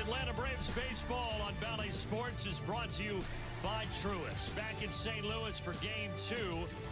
Atlanta Braves baseball on Valley Sports is brought to you by Truist. Back in St. Louis for Game 2.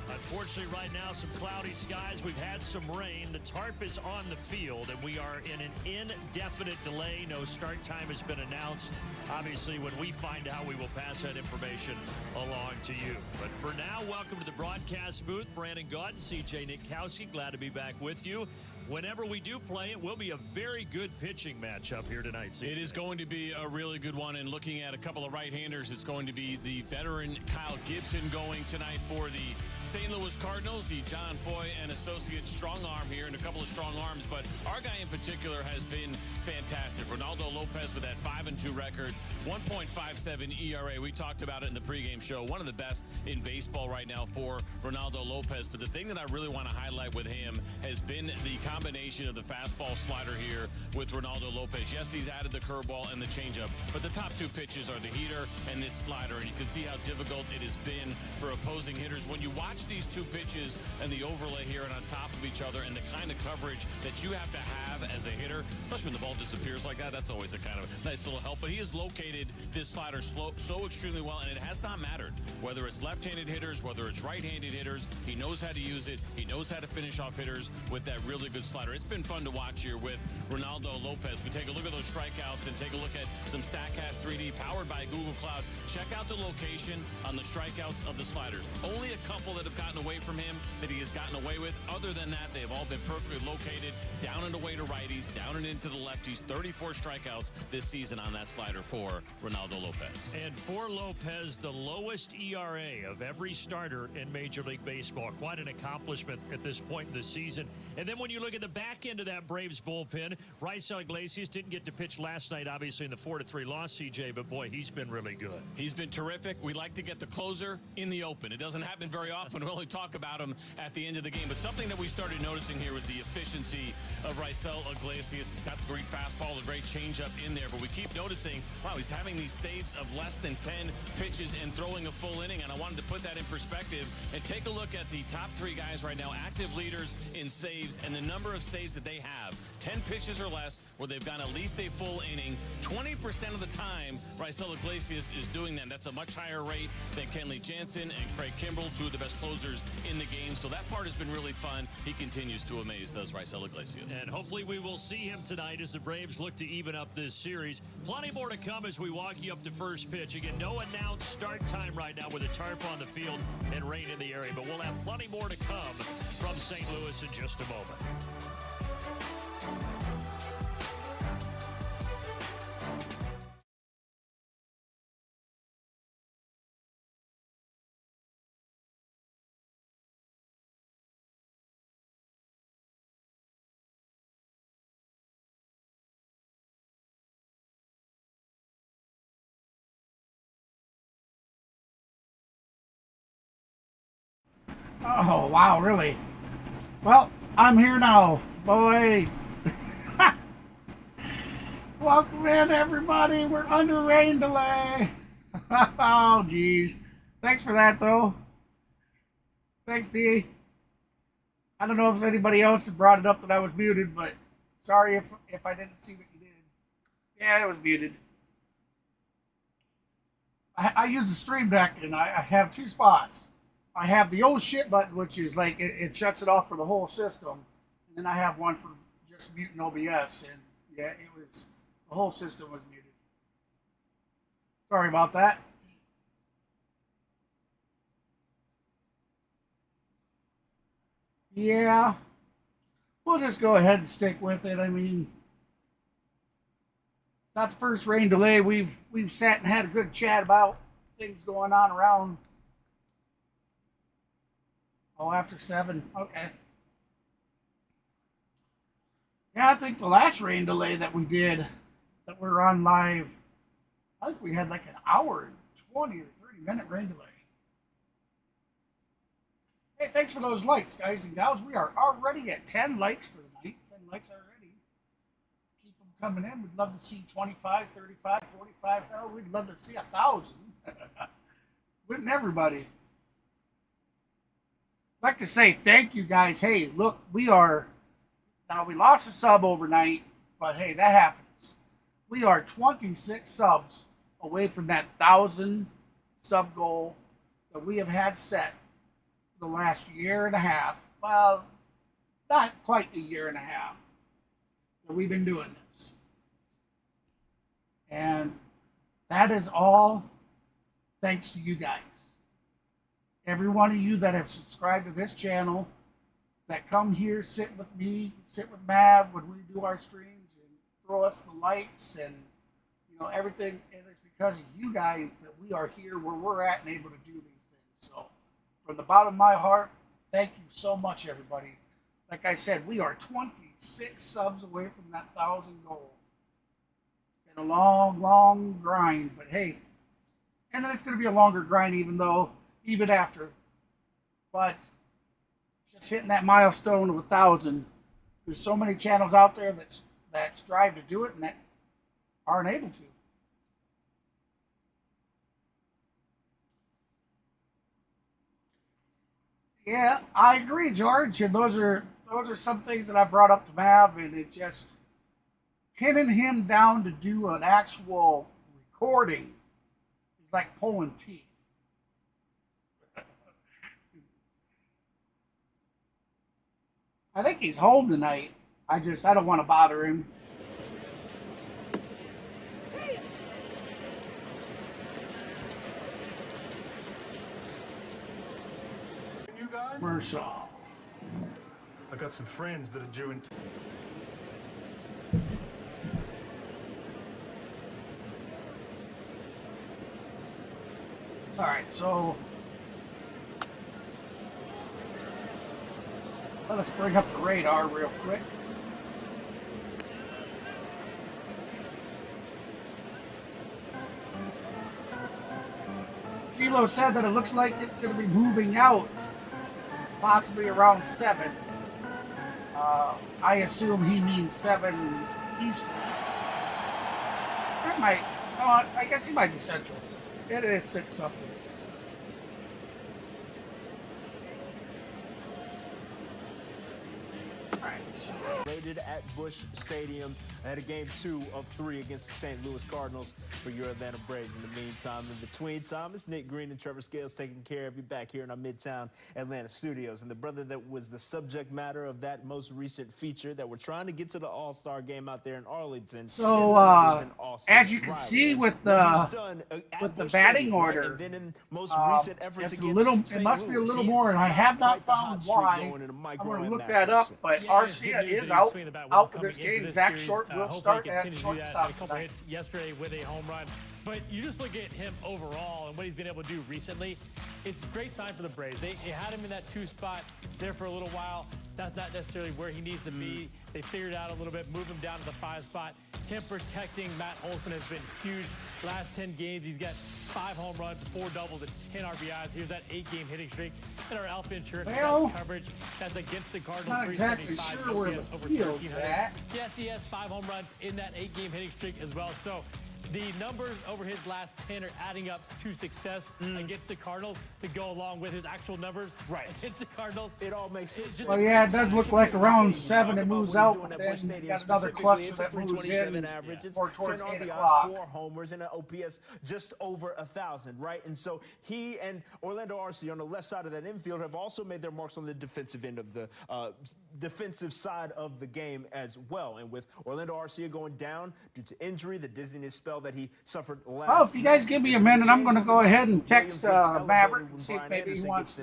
Unfortunately, right now, some cloudy skies. We've had some rain. The tarp is on the field, and we are in an indefinite delay. No start time has been announced. Obviously, when we find out, we will pass that information along to you. But for now, welcome to the broadcast booth. Brandon Gaunt, CJ Nitkowski, glad to be back with you. Whenever we do play, it will be a very good pitching matchup here tonight. CJ. It is going to be a really good one, and looking at a couple of right-handers, it's going to be the veteran Kyle Gibson going tonight for the St. Louis Cardinals, the John Foy and Associates strong arm here, and a couple of strong arms, but our guy in particular has been fantastic. Reynaldo López with that 5-2 record, 1.57 ERA. We talked about it in the pregame show. One of the best in baseball right now for Reynaldo López, but the thing that I really want to highlight with him has been the combination of the fastball slider here with Reynaldo López. Yes, he's added the curveball and the changeup, but the top two pitches are the heater and this slider, and you can see how difficult it has been for opposing hitters. When you watch these two pitches and the overlay here and on top of each other and the kind of coverage that you have to have as a hitter, especially when the ball disappears like that, that's always a kind of nice little help. But he has located this slider so extremely well, and it has not mattered whether it's left-handed hitters, whether it's right-handed hitters. He knows how to use it. He knows how to finish off hitters with that really good slider. It's been fun to watch here with Reynaldo López. We take a look at those strikeouts and take a look at some StatCast 3D powered by Google Cloud. Check out the location on the strikeouts of the sliders. Only a couple that have gotten away from him that he has gotten away with. Other than that, they have all been perfectly located down and away to righties, down and into the lefties. 34 strikeouts this season on that slider for Reynaldo López. And for Lopez, the lowest ERA of every starter in Major League Baseball. Quite an accomplishment at this point in the season. And then when you look at the back end of that Braves bullpen, Raisel Iglesias didn't get to pitch last night, obviously, in the 4-3 loss, CJ, but boy, he's been really good. He's been terrific. We like to get the closer in the open. It doesn't happen very often. We only talk about him at the end of the game. But something that we started noticing here was the efficiency of Raisel Iglesias. He's got the great fastball, the great changeup in there. But we keep noticing, wow, he's having these saves of less than 10 pitches and throwing a full inning. And I wanted to put that in perspective and take a look at the top three guys right now, active leaders in saves, and the number of saves that they have. 10 pitches or less where they've gone at least a full inning. 20% of the time, Raisel Iglesias is doing that. That's a much higher rate than Kenley Jansen and Craig Kimbrell, two of the best closers in the game. So that part has been really fun. He continues to amaze, does Raisel Iglesias. And hopefully we will see him tonight as the Braves look to even up this series. Plenty more to come as we walk you up to first pitch. Again, no announced start time right now with a tarp on the field and rain in the area. But we'll have plenty more to come from St. Louis in just a moment. Oh, wow, really? Well, I'm here now, boy. Welcome in, everybody. We're under rain delay. Oh, geez. Thanks for that, though. Thanks, D. I don't know if anybody else had brought it up that I was muted, but sorry if I didn't see that you did. Yeah, it was muted. I use the Stream Deck, and I have two spots. I have the old shit button, which is like it shuts it off for the whole system, and then I have one for just muting OBS, and yeah, the whole system was muted. Sorry about that. Yeah, we'll just go ahead and stick with it. I mean, it's not the first rain delay. We've sat and had a good chat about things going on around. Oh, after 7. Okay. Yeah, I think the last rain delay that we did, that we're on live, I think we had like an hour and 20 or 30-minute rain delay. Hey, thanks for those likes, guys and gals. We are already at 10 likes for the night. 10 likes already. Keep them coming in. We'd love to see 25, 35, 45. Hell, we'd love to see 1,000. Wouldn't everybody? I'd like to say thank you, guys. Hey, look, we lost a sub overnight, but hey, that happens. We are 26 subs away from that 1,000 sub goal that we have had set for the last year and a half. Well, not quite a year and a half that we've been doing this. And that is all thanks to you guys. Every one of you that have subscribed to this channel, that come here, sit with me, sit with Mav when we do our streams and throw us the likes and, you know, everything. And it's because of you guys that we are here where we're at and able to do these things. So from the bottom of my heart, thank you so much, everybody. Like I said, we are 26 subs away from that 1,000 goal. It's been a long, long grind, but hey, and then it's going to be a longer grind even after. But just hitting that milestone of 1,000, there's so many channels out there that strive to do it and that aren't able to. Yeah, I agree, George. And those are some things that I brought up to Mav, and it just pinning him down to do an actual recording is like pulling teeth. I think he's home tonight. I don't want to bother him. You guys? Commercial. I got some friends that are due in. All right, so let us bring up the radar real quick. CeeLo said that it looks like it's going to be moving out possibly around 7. I assume he means 7 Eastern. That might, I guess he might be Central. It is 6 something. 6. Rated at Busch Stadium at a game 2 of 3 against the St. Louis Cardinals for your Atlanta Braves. In the meantime, in between time, it's Nick Green and Trevor Scales taking care of you back here in our Midtown Atlanta studios. And the brother that was the subject matter of that most recent feature that we're trying to get to the All-Star game out there in Arlington. So, as you can see with the batting order, and then in most recent efforts it's it must be a little more, and I have not found why. I'm going to look that up, but Arcia is out for this game. Zach Short will start at shortstop. A couple hits yesterday with a home run. But you just look at him overall and what he's been able to do recently. It's a great sign for the Braves. They had him in that 2 spot there for a little while. That's not necessarily where he needs to be. They figured out a little bit, move him down to the 5 spot. Him protecting Matt Olson has been huge. Last 10 games, he's got 5 home runs, 4 doubles, and 10 RBIs. Here's that 8-game hitting streak. And our Alpha Insurance coverage. That's against the Cardinals. Not exactly sure where the field's at. Yes, he has 5 home runs in that 8-game hitting streak as well. So the numbers over his last 10 are adding up to success against the Cardinals to go along with his actual numbers against the Cardinals. It all makes sense. Well, yeah, it does look like around 7 it moves out, but then you got another cluster that moves in or towards 8 o'clock. 4 homers and an OPS just over 1,000, right? And so he and Orlando Arcia on the left side of that infield have also made their marks on the defensive end of the defensive side of the game as well. And with Orlando Arcia going down due to injury, the dizziness spell that he suffered last Oh, if you guys give me a minute, I'm going to go ahead and text Maverick and see if maybe he wants to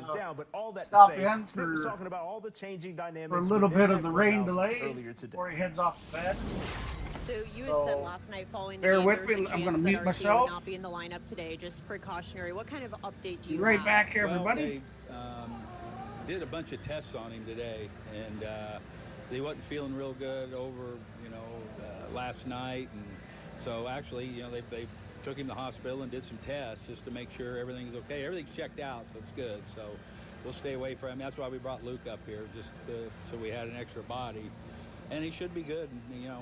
stop in for a little bit of the rain delay before he heads off to bed. So you had said last night following the bear game, with me. there's a I'm going to chance mute that myself. Arcia will not be in the lineup today, just precautionary. What kind of update do you Be right have? back, everybody. Well, they did a bunch of tests on him today, and he wasn't feeling real good over, last night, and so actually, they took him to the hospital and did some tests just to make sure everything's okay. Everything's checked out, so it's good. So we'll stay away from him. That's why we brought Luke up here, just so we had an extra body. And he should be good.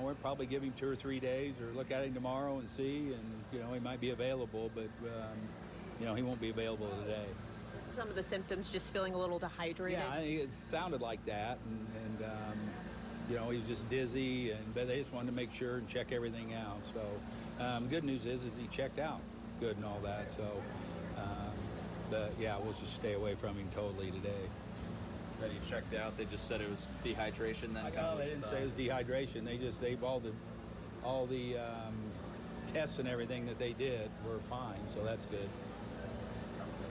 We'll probably give him 2 or 3 days, or look at him tomorrow and see. And he might be available, but he won't be available today. Some of the symptoms, just feeling a little dehydrated. Yeah, it sounded like that, and you know, he was just dizzy, but they just wanted to make sure and check everything out. So good news is he checked out good and all that. So, but yeah, we'll just stay away from him totally today. That he checked out. They just said it was dehydration. Then No, they didn't say it was dehydration. They've all the tests and everything that they did were fine. So that's good.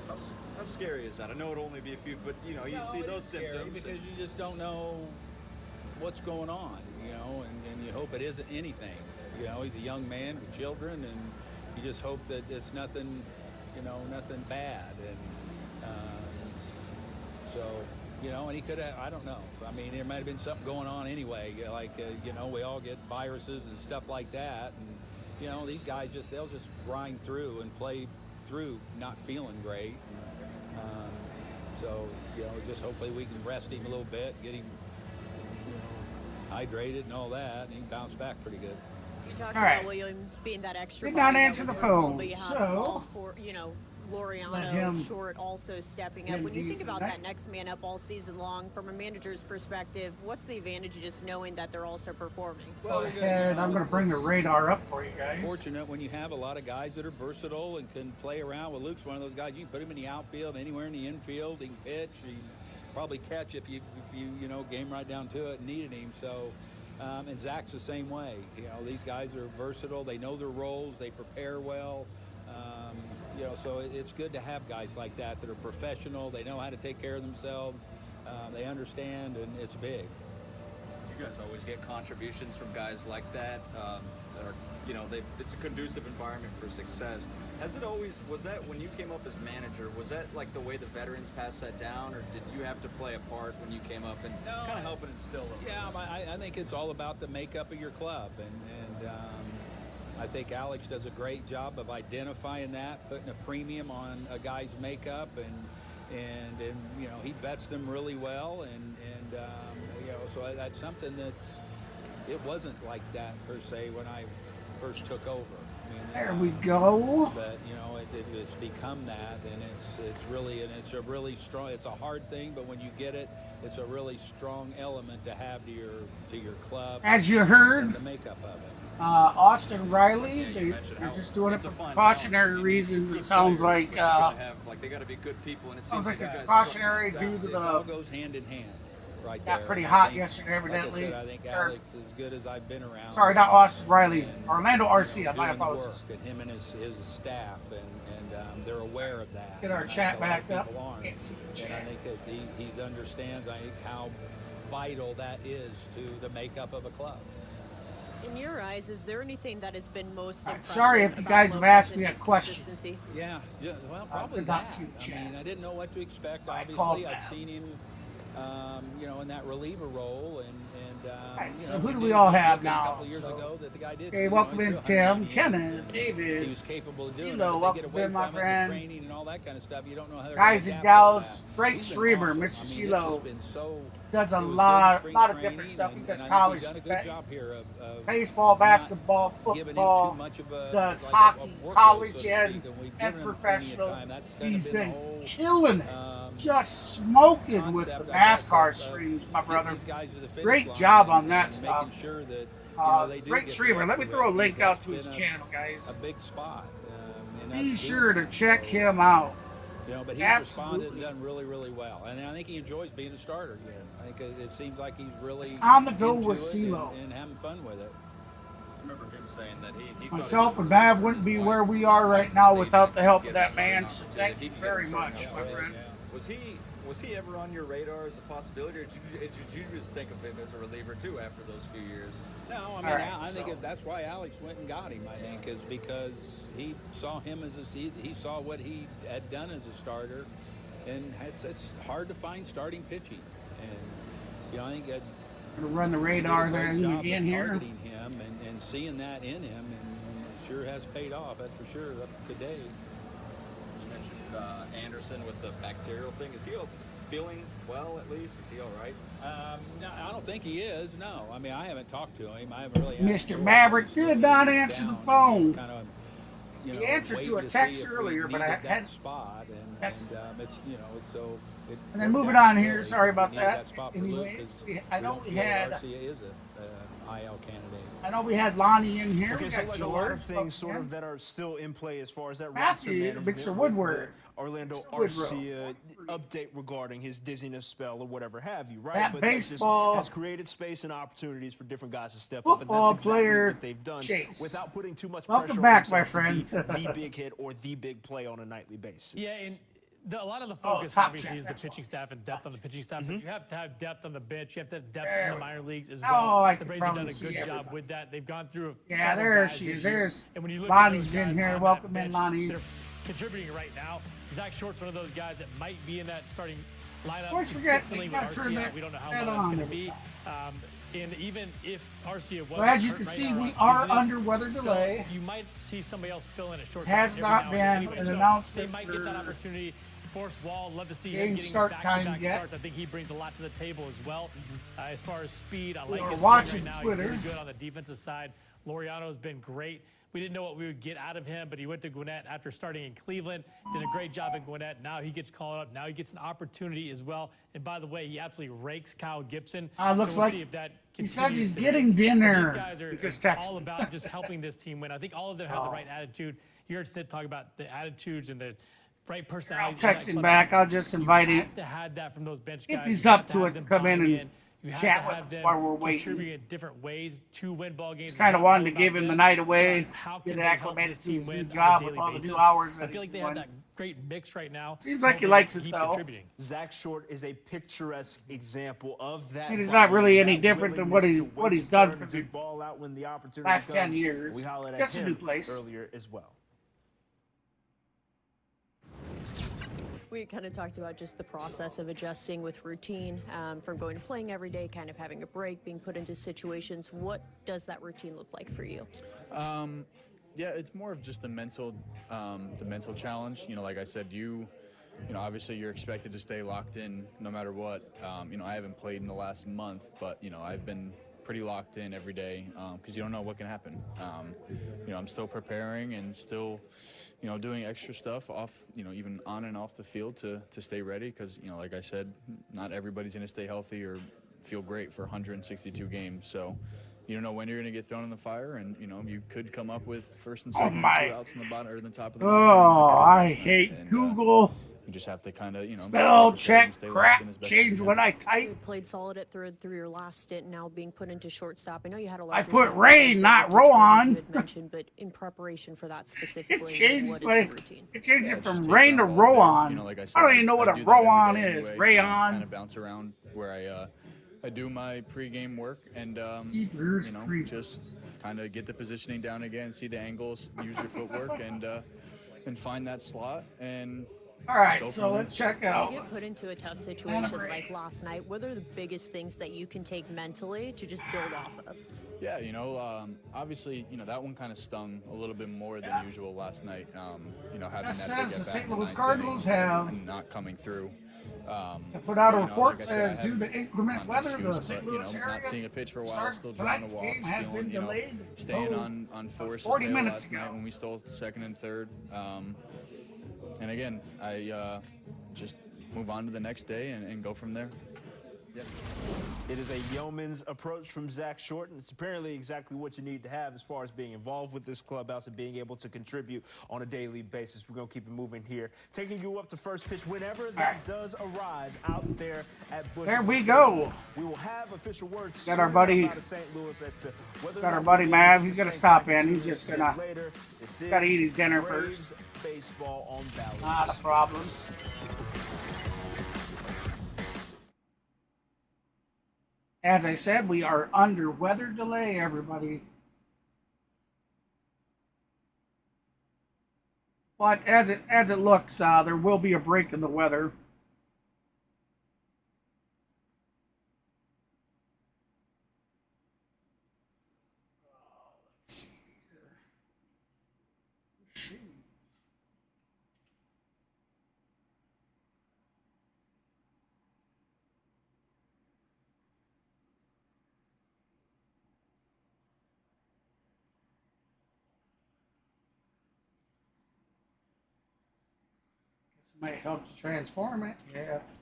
How scary is that? I know it'll only be a few, but you know, you see those symptoms because you just don't know what's going on, you know, and you hope it isn't anything. You know, he's a young man with children, and you just hope that it's nothing, you know, nothing bad. And so, you know, and he could have, I don't know. I mean, there might have been something going on anyway. Like, you know, we all get viruses and stuff like that. And, you know, these guys they'll just grind through and play through not feeling great. So, you know, just hopefully we can rest him a little bit, get him, you know, hydrated and all that, and he can bounce back pretty good. You talked All about right. Williams being that extra Did body not that answer was the workable, phone, but you have so all for, you know, let him Loriano, Short also stepping up. him When you be think for about that. that next man up all season long, from a manager's perspective, what's the advantage of just knowing that they're also performing? Go ahead. I'm going to bring the radar up for you guys. Fortunate when you have a lot of guys that are versatile and can play around. Well, Luke's one of those guys. You can put him in the outfield, anywhere in the infield. He can pitch. He can probably catch if you know, game right down to it and needed him. So, and Zach's the same way. You know, these guys are versatile. They know their roles. They prepare well. You know, so it's good to have guys like that are professional. They know how to take care of themselves. They understand, and it's big. You guys always get contributions from guys like that that are, you know, it's a conducive environment for success. Was that when you came up as manager, was that like the way the veterans passed that down, or did you have to play a part when you came up and kind of help and instill them? Yeah, I think it's all about the makeup of your club, and I think Alex does a great job of identifying that, putting a premium on a guy's makeup, and you know, he vets them really well, and you know, so that's something it wasn't like that per se when I first took over. I mean, There we go. But you know, it's become that, and it's a really strong. It's a hard thing, but when you get it, it's a really strong element to have to your club. As you heard, and the makeup of it. Austin Riley, they're just doing it for precautionary reasons. It sounds like they got to be good people, and it sounds seems like like it's precautionary due to It all the goes hand in hand, right there. got pretty And hot I think, yesterday, evidently. Like I said, I think Alex, as good as I've been around. Sorry, not Austin Riley, and, Orlando RC. doing My the apologies. work, and him and his staff, and they're aware of that. Get our And I chat think a lot back of up. people aren't. Can't see the And I chat. think that he understands how vital that is to the makeup of a club. In your eyes, is there anything that has been most I'm impressive sorry if you about guys have Lopez asked and me a his question. consistency? Yeah, well, probably did not that. see the chat. I mean, I didn't know what to expect. I called Obviously, I've that. seen him, you know, in that reliever role, and Right, you so know, who we do did we all just have look at now? A couple years So- ago that the guy did. Okay, you know, welcome he in, threw Tim, 190 Kenneth, innings, David, he was capable of doing CeeLo, it. But welcome they get away in, my from it, the friend. training and all that kind of stuff. You don't know how they're Guys gonna and adapt all gals, that. great He's been streamer, awesome. Mr. I mean, it's CeeLo. just been so. Does a it was lot good spring of training, different stuff. He and does I think college, he's done a good job here of baseball, not basketball, giving him football, too much of a, does like hockey, workload, college, so to and speak, we've given him plenty of professional. time. That's kind He's of been been the whole, killing it. Just smoking with the concept, I guess, NASCAR of streams, my getting brother. these guys to the finish Great line job on and that making stuff. Sure that, you know, they do Great get streamer. Let me selected. throw a link out That's to his been channel, guys. a big spot. And Be that's sure to doing it. check So, him out. you know, but he's Absolutely. responded and done really, really well. And I think he enjoys being a starter again. I think it seems like he's really On the go into with it CeeLo. and having fun with it. I remember him saying that he Myself and Bav wouldn't be where we are right now without the help of that man. So thank you very much, my friend. Was he ever on your radar as a possibility, or did you just think of him as a reliever too after those few years? No, I mean, All right, I think so- that's why Alex went and got him. I think is because he saw him as he saw what he had done as a starter, and it's hard to find starting pitching. And you know, I think that Gonna run the radar there again here. targeting him and seeing that in him, and it sure has paid off. That's for sure. Up to date. You mentioned Anderson with the bacterial thing. Is he feeling well at least? Is he all right? No, I don't think he is. No, I mean I haven't talked to him. I haven't really. asked Mr. him. Maverick He's did really not down answer the and phone. kind of, you He know, answered to waiting a see text if we earlier, but I needed that had spot, and text. it's, you know, so And then moving worked out. on here, sorry about we need that. spot for Luke, Anyway, 'cause I know don't we feel had that RCA is a IL candidate. I know we had Lonnie in here. Okay, We so got like a lot of George, things sort Buckman. of that are still in play as far as that Matthew, roster Mr. management Woodward. with the Orlando Mr. Woodrow. Arcia update regarding his dizziness spell or whatever have you, right? That but baseball- that just has created space and opportunities for different guys to step up, and Football that's exactly player what they've done Chase. without putting too much Welcome pressure back, on my themselves to friend. be the big hit or the big play on a nightly basis. Yeah, and a lot of the focus top obviously check, is the that's pitching staff and depth on the pitching staff, but you have to have depth on the bench. You have to have depth There in the we minor leagues as Oh, well. I The can Braves have done probably a see good job everybody. with that. They've gone through Yeah, several there guys she this is. year. There's And when you look Lonnie's at those in guys here. on that Welcome in, bench Lonnie. that are contributing right now, Zach Short's one of those guys that might be in that starting lineup Always forget consistently you with gotta turn Arcia. that- We don't know how that long that's on going to every be. And even if Arcia was So as you can see, we are under weather delay. You might see somebody else fill in a short Has every not now and been then anyway. an So announcement they might get that for opportunity. Forrest Wall, love to see game him getting start back-to-back time yet. starts. I think he brings a lot to the table as well. As far as speed, I like are his watching speed right now. Twitter. He's really good on the defensive side. Laureano's been great. We didn't know what we would get out of him, but he went to Gwinnett after starting in Cleveland. Did a great job in Gwinnett. Now he gets called up. Now he gets an opportunity as well. And by the way, he absolutely rakes Kyle Gibson. Looks so we'll like see if that he says continues he's today. getting But dinner. These guys He are just texted all me. about just helping this team win. I think all of them have the right attitude. You heard Sid talk about the attitudes and the right I'll personalities. text him back. I'll just invite You him. have to have that from those bench If guys. he's You have up to have it, to them come in buying and You have chat to with have us them while we're waiting. contributing in different ways to win ball games. Kind of It's not wanted all to give about him the them. night away, It's how get can they help acclimated this to his team new win on a job with daily all the basis. new hours I that feel like he's they have doing. that great mix right now. Seems like he Hopefully likes they it, keep though. contributing. Zach Short is a picturesque example of that. I mean, it's not really any that different than what willingness to what wait he's to done turn for a the good ball out when the opportunity last 10 comes. years. We hollered at Just a him new place. earlier as well. We kind of talked about just the process of adjusting with routine, from going to playing every day, kind of having a break, being put into situations. What does that routine look like for you? Yeah, it's more of just the mental challenge. You know, like I said, obviously you're expected to stay locked in no matter what. I haven't played in the last month, but I've been pretty locked in every day because you don't know what can happen. I'm still preparing and still, doing extra stuff off, even on and off the field to stay ready because, like I said, not everybody's going to stay healthy or feel great for 162 games. So you don't know when you're going to get thrown in the fire, and, you could come up with first and second, 2 outs in the bottom or in the top of the ninth. I hate Google. You just have to kind of, Spell check, stay locked crap, in as best change you can. what I You type. played solid at third through your last stint, now being put into shortstop. I know you had a lot. I put Rain, not Rowan. You had mentioned, but in preparation for that specifically, It changed what is my. the routine? It changed Yeah, it just from take Rain that to ball Rowan. there. Like I said, I don't even know what a do that every Rowan day is. anyway. Rayon. Kind of bounce around where I do my pregame work and Hebrews creep. just kind of get the positioning down again, see the angles, use your footwork, and find that slot. And All right, go so from there. let's check You out. get put into a tough situation like last night. What are the biggest things that you can take mentally to just build off of? Yeah, obviously, that one kind of stung a little bit more than usual last night. Having That that big says at the bat St. in the Louis ninth Cardinals inning have and not coming through. put out a report like I said, says I due haven't- to inclement it's not an weather, the excuse, St. but, Louis area not seeing a pitch for a while, start still drawing a tonight's walk, game has been delayed. staying on Forrest's 40 tail minutes last ago. night when we stole second and third. And again, I just move on to the next day and go from there. Yep. It is a yeoman's approach from Zach Short, and it's apparently exactly what you need to have as far as being involved with this clubhouse and being able to contribute on a daily basis. We're going to keep it moving here. Taking you up to first pitch whenever that does arise out there at Busch. There we go. We will have official words. Got our soon buddy- out of St. Louis as to whether or Got our not buddy we Mav. will He's gonna be stop in. back He's just gonna- later. This gotta is eat his dinner Braves first. Baseball on Valley. Not a problem. As I said, we are under weather delay, everybody. But as it looks, there will be a break in the weather. Let's see here. Shoot. Might help to transform it. Yes.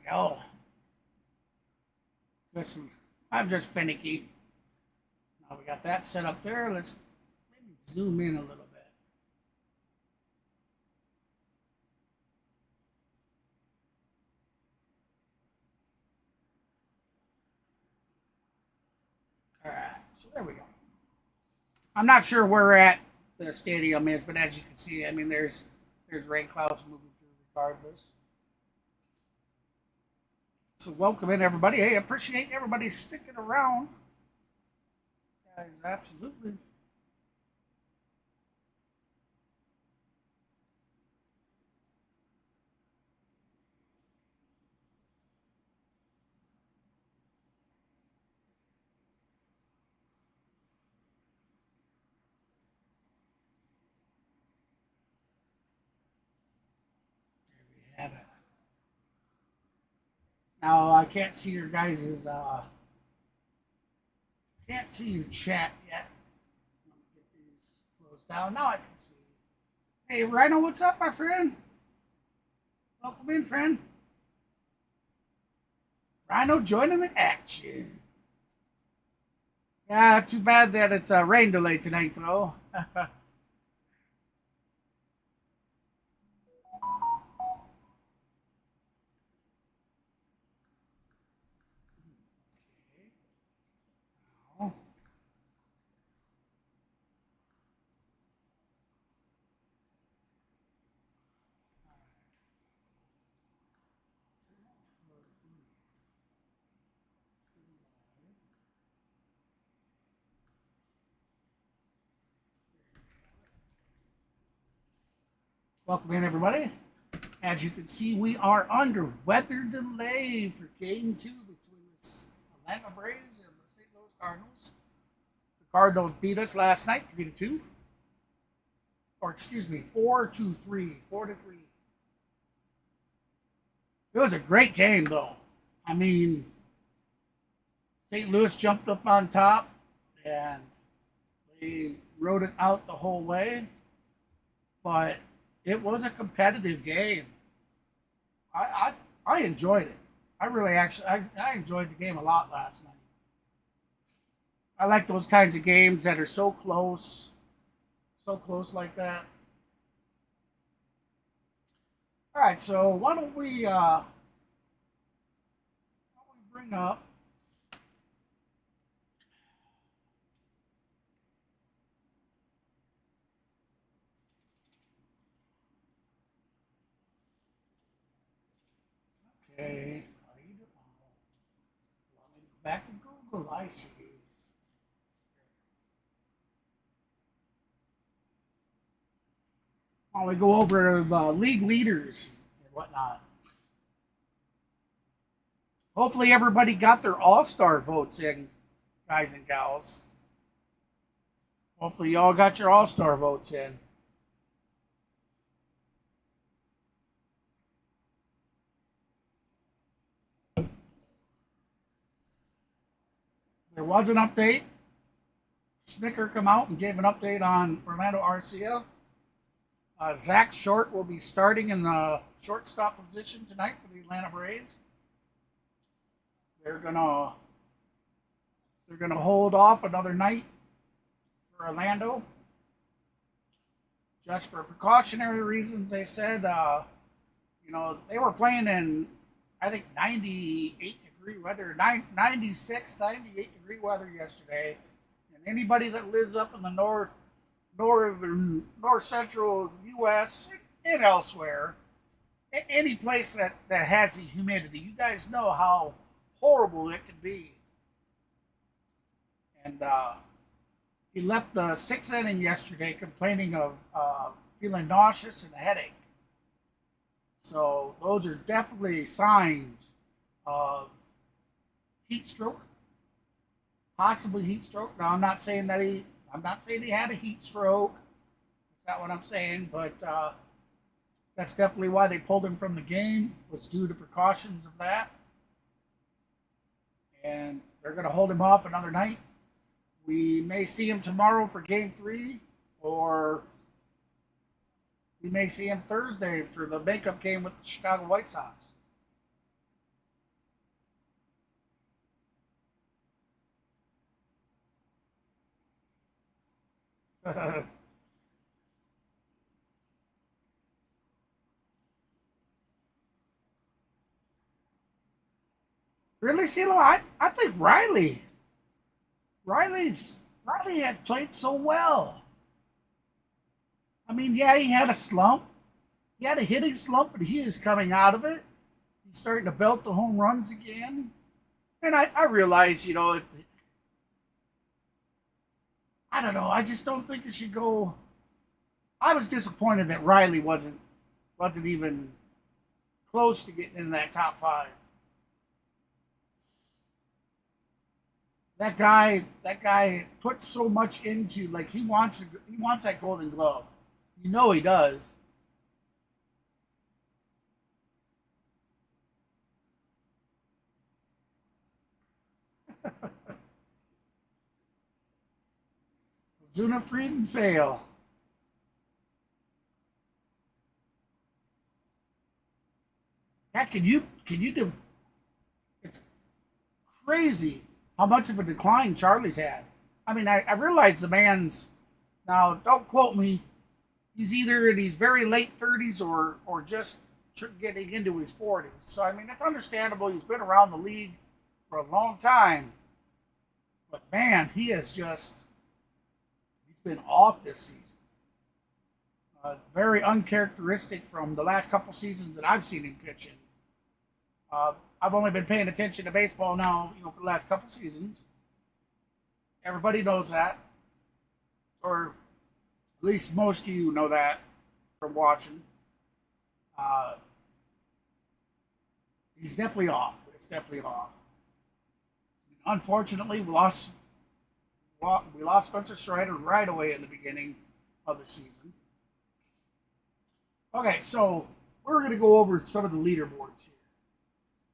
go. I'm just finicky. Now we got that set up there. Let's maybe zoom in a little bit. All right, so there we go. I'm not sure where the stadium is, but as you can see, I mean, there's rain clouds moving through regardless. So welcome in, everybody. Hey, appreciate everybody sticking around. Guys, absolutely. Have it. Now I can't see your guys's can't see your chat yet. Let me get these closed down. Now I can see. Hey Rhino, what's up, my friend? Welcome in, friend. Rhino joining the action. Yeah, too bad that it's a rain delay tonight, though. Welcome in, everybody. As you can see, we are under weather delay for Game 2 between the Atlanta Braves and the St. Louis Cardinals. The Cardinals beat us last night 3-2. Or excuse me, 4-3. 4-3. It was a great game, though. I mean, St. Louis jumped up on top and they rode it out the whole way. But it was a competitive game. I enjoyed it. I really I enjoyed the game a lot last night. I like those kinds of games that are so close like that. All right, so why don't we bring up Okay, how you doing? Want me to go back to Google? I see. While we go over the league leaders and whatnot. Hopefully everybody got their all-star votes in, guys and gals. Hopefully y'all got your all-star votes in. There was an update. Snicker come out and gave an update on Orlando Arcia. Zach Short will be starting in the shortstop position tonight for the Atlanta Braves. They're gonna hold off another night for Orlando, just for precautionary reasons. They said, they were playing in, I think, 98-degree weather, 96, 98-degree weather yesterday, and anybody that lives up in the north central U.S. and elsewhere, any place that has the humidity, you guys know how horrible it can be. And he left the sixth inning yesterday complaining of feeling nauseous and a headache. So those are definitely signs of heat stroke, possibly heat stroke. Now I'm not saying he had a heat stroke. That's not what I'm saying, but that's definitely why they pulled him from the game, was due to precautions of that. And they're going to hold him off another night. We may see him tomorrow for Game 3, or we may see him Thursday for the makeup game with the Chicago White Sox. Really, CeeLo? I think Riley has played so well. I mean, yeah, he had a slump. He had a hitting slump, but he is coming out of it. He's starting to belt the home runs again. And I realize, I don't know. I just don't think it should go. I was disappointed that Riley wasn't even close to getting in that top 5. That guy puts so much into, like, he wants that Golden Glove. He does. Zuna Frieden Sale. Yeah, can you do? It's crazy how much of a decline Charlie's had. I mean, I realize the man's, now don't quote me, he's either in his very late 30s or just getting into his 40s. So, I mean, it's understandable. He's been around the league for a long time. But, man, he's been off this season. Very uncharacteristic from the last couple seasons that I've seen him pitching. I've only been paying attention to baseball now, for the last couple seasons. Everybody knows that. Or at least most of you know that from watching. He's definitely off. It's definitely off. Unfortunately, we lost Spencer Strider right away in the beginning of the season. Okay, so we're going to go over some of the leaderboards here.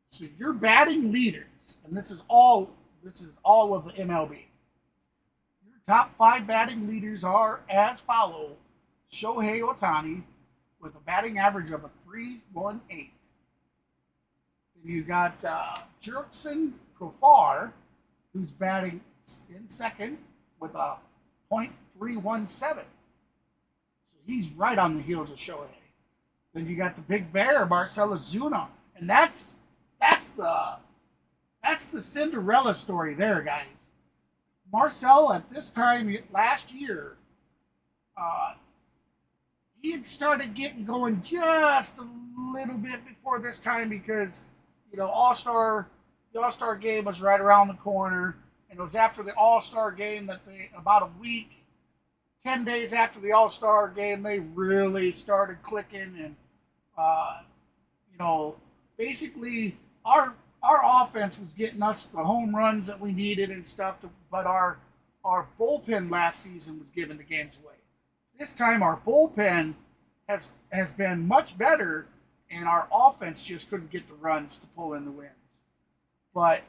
So your batting leaders, and this is all of the MLB. Your top 5 batting leaders are as follow: Shohei Ohtani with a batting average of a .318. Then you got Jurickson Profar, who's batting in second with a .317. So he's right on the heels of Shohei. Then you got the big bear, Marcell Ozuna, and that's the Cinderella story there, guys. Marcell, at this time last year, he had started getting going just a little bit before this time because, the All-Star game was right around the corner, and it was after the All-Star game that about a week, 10 days after the All-Star game, they really started clicking, and basically our offense was getting us the home runs that we needed and stuff, but our bullpen last season was giving the games away. This time our bullpen has been much better, and our offense just couldn't get the runs to pull in the wins. But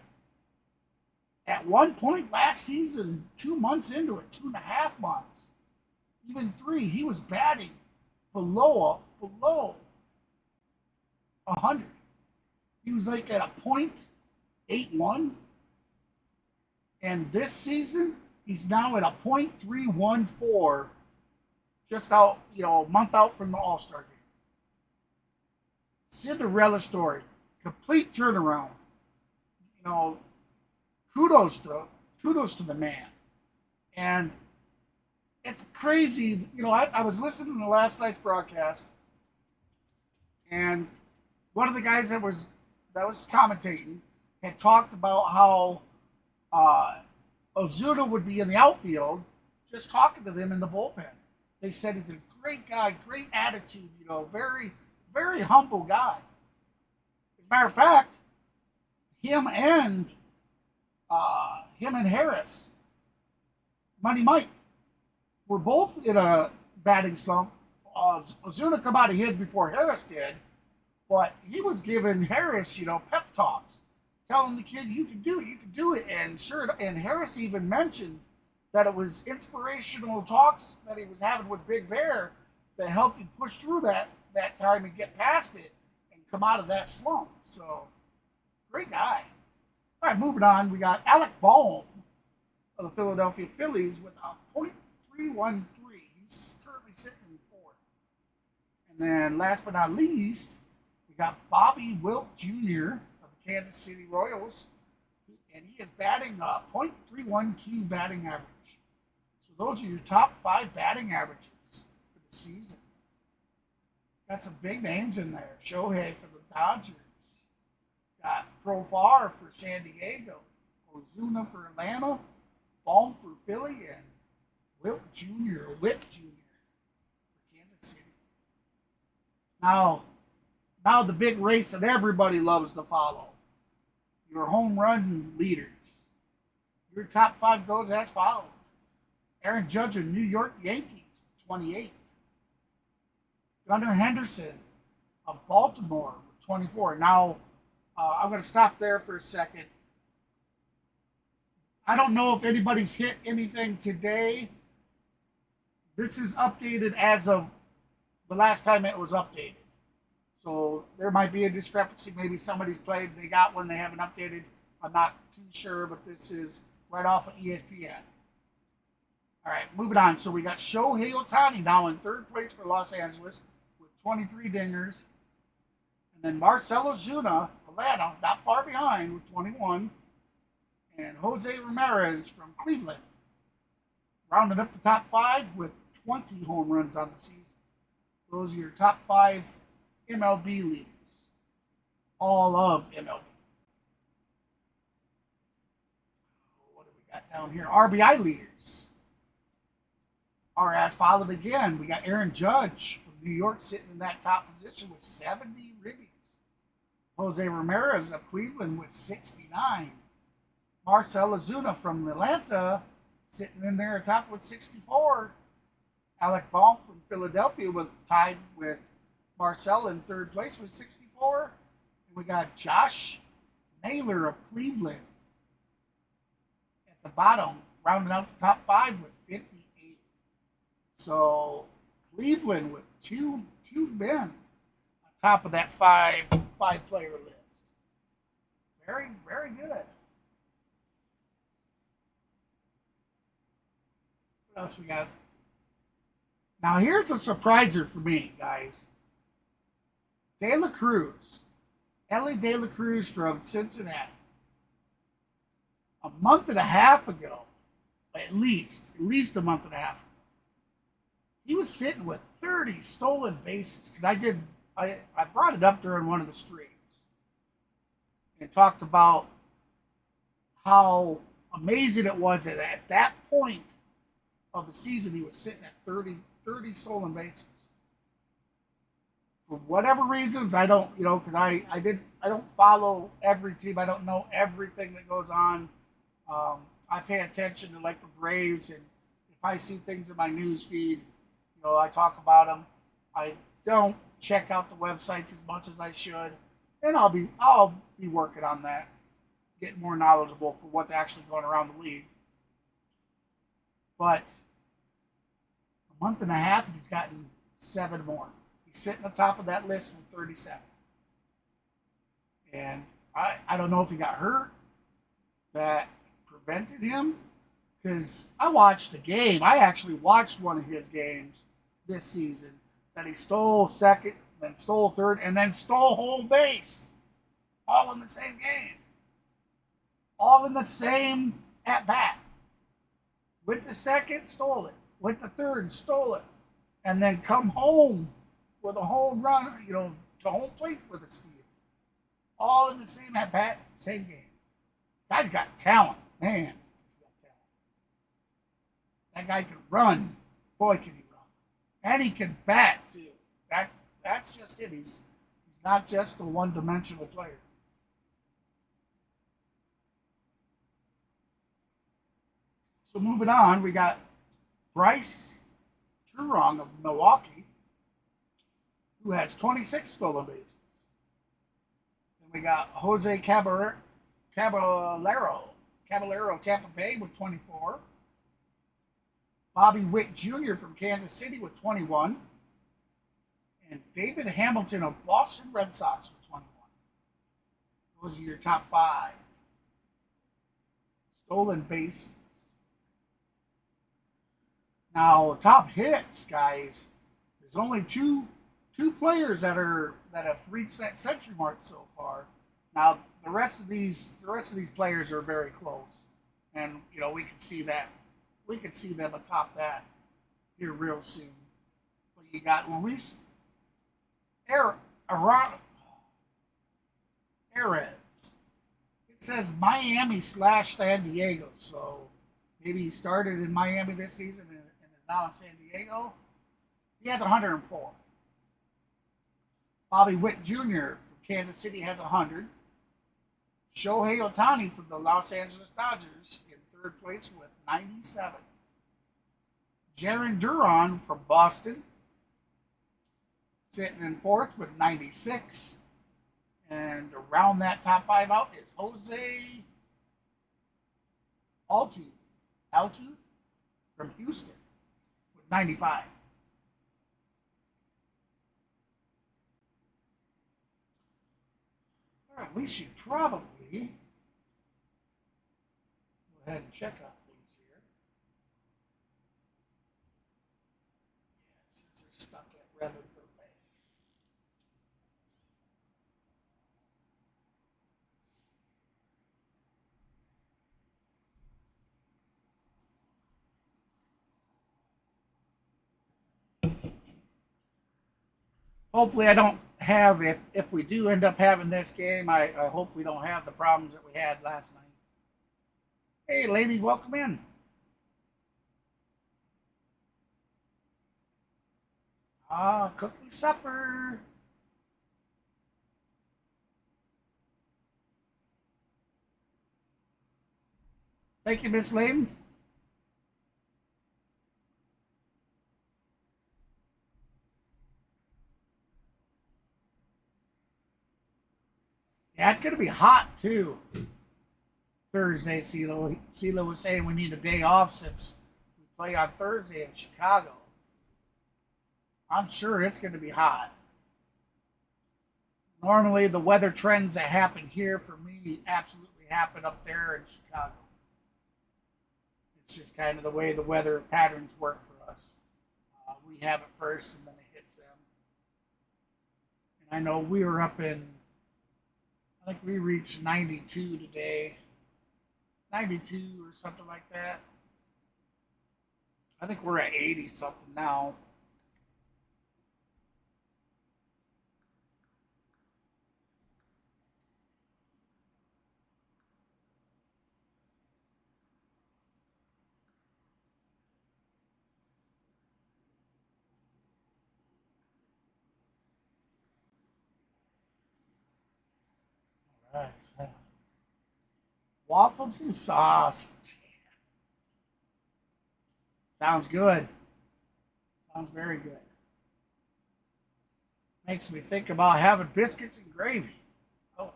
at one point last season, 2 months into it, 2.5 months, even 3, he was batting below 100. He was like at a .81. And this season, he's now at a .314, just out, a month out from the All-Star game. Cinderella story. Complete turnaround. Kudos to the man. And it's crazy. I was listening to last night's broadcast, and one of the guys that was commentating had talked about how Ozuna would be in the outfield, just talking to them in the bullpen. They said he's a great guy, great attitude, very, very humble guy. As a matter of fact, him and Harris, Money Mike, were both in a batting slump. Ozuna come out ahead before Harris did, but he was giving Harris, pep talks, telling the kid, you can do it. And Harris even mentioned that it was inspirational talks that he was having with Big Bear that helped him push through that time and get past it and come out of that slump. So, great guy. All right, moving on. We got Alec Bohm of the Philadelphia Phillies with a .313 He's currently sitting in fourth. And then last but not least, we got Bobby Wilt Jr. of the Kansas City Royals. And he is batting .312 batting average. So those are your top 5 batting averages for the season. Got some big names in there. Shohei for the Dodgers. Got Profar for San Diego. Ozuna for Atlanta. Baum for Philly. And Wilt Jr. for Kansas City. Now the big race that everybody loves to follow. Your home run leaders. Your top 5 goes as follows. Aaron Judge of New York Yankees, 28. Gunnar Henderson of Baltimore, 24. Now, I'm going to stop there for a second. I don't know if anybody's hit anything today. This is updated as of the last time it was updated. So there might be a discrepancy. Maybe somebody's played, they got one, they haven't updated. I'm not too sure, but this is right off of ESPN. All right, moving on. So we got Shohei Ohtani now in third place for Los Angeles with 23 dingers. And then Marcell Ozuna, Atlanta, not far behind with 21. And Jose Ramirez from Cleveland rounded up the top 5 with 20 home runs on the season. Those are your top 5 MLB leaders. All of MLB. What do we got down here? RBI leaders are as followed again. We got Aaron Judge from New York sitting in that top position with 70 ribbies. Jose Ramirez of Cleveland with 69. Marcell Ozuna from Atlanta sitting in there atop with 64. Alec Baum from Philadelphia was tied with Marcell in third place with 64. And we got Josh Naylor of Cleveland at the bottom, rounding out the top 5 with 58. So Cleveland with two men on top of that five-player list. Very, very good. What else we got? Now here's a surpriser for me, guys. De La Cruz. Ellie De La Cruz from Cincinnati. A month and a half ago, at least a month and a half ago, he was sitting with 30 stolen bases. Because I brought it up during one of the streams and talked about how amazing it was that at that point of the season he was sitting at 30 stolen bases. For whatever reasons, I don't, because I don't follow every team. I don't know everything that goes on. I pay attention to like the Braves, and if I see things in my news feed, I talk about them. I don't check out the websites as much as I should, and I'll be working on that, getting more knowledgeable for what's actually going around the league. But a month and a half, and he's gotten 7 more. He's sitting on top of that list with 37. And I don't know if he got hurt that prevented him, because I watched the game. I actually watched one of his games this season that he stole second, then stole third, and then stole home base. All in the same game. All in the same at-bat. With the second, stole it. With the third, stole it. And then come home with a home run, to home plate with a steal. All in the same at-bat, same game. Guy's got talent. Man, he's got talent. That guy can run. Boy, can he run. And he can bat, too. That's just it. He's not just a one-dimensional player. So moving on, we got Bryce Turong of Milwaukee, who has 26 stolen bases. Then we got Jose Caballero, Tampa Bay with 24. Bobby Witt Jr. from Kansas City with 21. And David Hamilton of Boston Red Sox with 21. Those are your top 5 stolen bases. Now, top hits, guys. There's only two players that have reached that century mark so far. Now, the rest of these players are very close, and we can see that. We can see them atop that here real soon. But you got Luis Perez. It says Miami/San Diego, so maybe he started in Miami this season and is now in San Diego. He has 104. Bobby Witt Jr. from Kansas City has 100. Shohei Ohtani from the Los Angeles Dodgers in third place with 97. Jarren Duran from Boston sitting in fourth with 96. And to round that top five out is Jose Altuve from Houston with 95. All right, we should probably go ahead and check out things here. Yeah, since they're stuck at Reynaldo López. Hopefully I don't have, if we do end up having this game, I hope we don't have the problems that we had last night. Hey, lady, welcome in. Cooking supper. Thank you, Miss Layden. Yeah, it's going to be hot, too. Thursday, CeeLo was saying we need a day off since we play on Thursday in Chicago. I'm sure it's going to be hot. Normally, the weather trends that happen here for me absolutely happen up there in Chicago. It's just kind of the way the weather patterns work for us. We have it first, and then it hits them. And I know we were up in, I think we reached 92 today. 92 or something like that. I think we're at 80 something now. All right. So waffles and sausage. Sounds good. Sounds very good. Makes me think about having biscuits and gravy. Oh,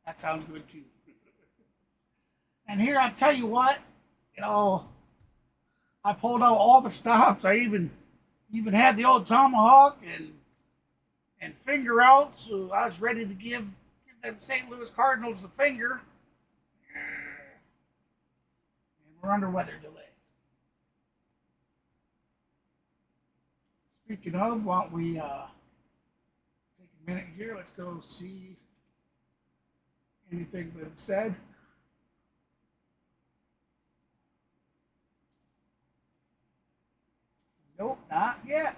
that sounds good too. And here, I tell you what, I pulled out all the stops. I even had the old tomahawk and finger out, so I was ready to give them St. Louis Cardinals the finger. And we're under weather delay. Speaking of, why don't we take a minute here? Let's go see anything been said. Nope, not yet.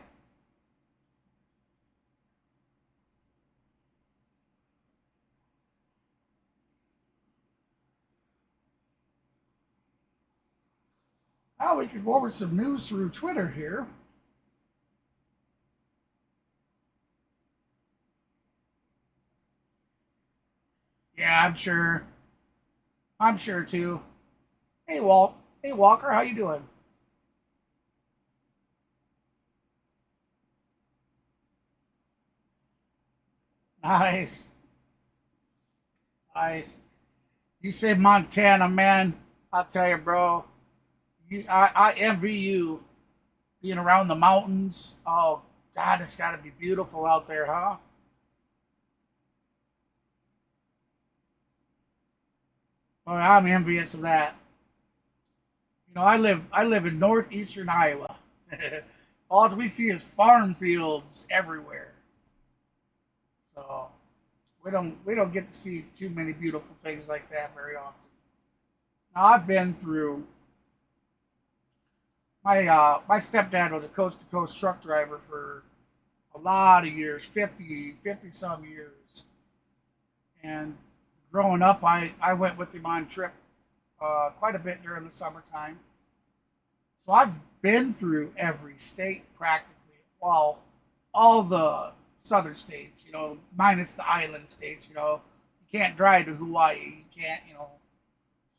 Now we can go over some news through Twitter here. Yeah, I'm sure. I'm sure too. Hey, Walt. Hey, Walker, how you doing? Nice. Nice. You say Montana, man. I'll tell you, bro. I envy you being around the mountains. Oh, God, it's got to be beautiful out there, huh? Oh, I'm envious of that. You know, I live in northeastern Iowa. All we see is farm fields everywhere. So we don't get to see too many beautiful things like that very often. Now I've been through. My stepdad was a coast to coast truck driver for a lot of years, 50 some years. And growing up, I went with him on trip quite a bit during the summertime. So I've been through every state practically. Well, all the southern states, you know, minus the island states, you know. You can't drive to Hawaii. You can't, you know.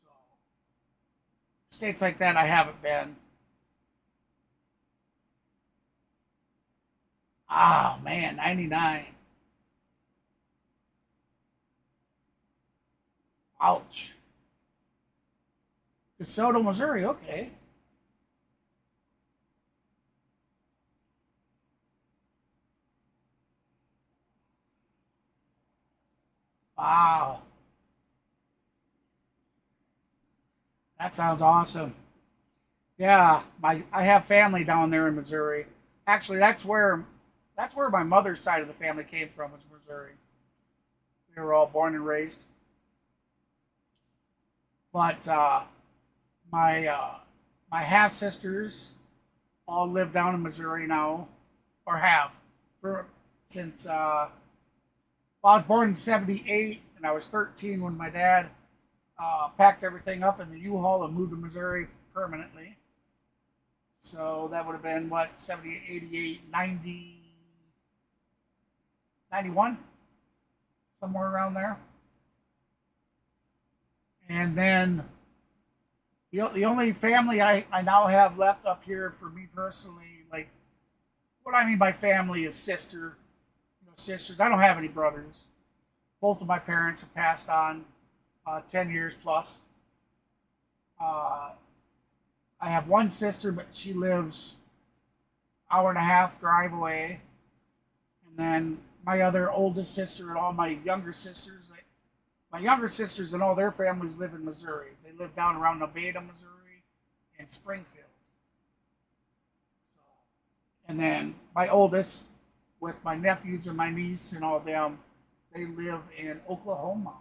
So states like that I haven't been. Oh, man, 99. Ouch. DeSoto, Missouri, okay. Wow. That sounds awesome. Yeah, I have family down there in Missouri. Actually, that's where my mother's side of the family came from, was Missouri. They were all born and raised. But my half sisters all live down in Missouri now, or have for since well, I was born in '78, and I was 13 when my dad packed everything up in the U-Haul and moved to Missouri permanently. So that would have been what, 78, 88, 90, 91, somewhere around there. And then the only family I now have left up here for me personally, like, what I mean by family is sister, you know, sisters. I don't have any brothers. Both of my parents have passed on 10 years plus. I have one sister, but she lives hour and a half drive away. And then my other oldest sister and all my younger sisters, and all their families live in Missouri. They live down around Nevada, Missouri, and Springfield. So, and then my oldest, with my nephews and my niece and all them, they live in Oklahoma.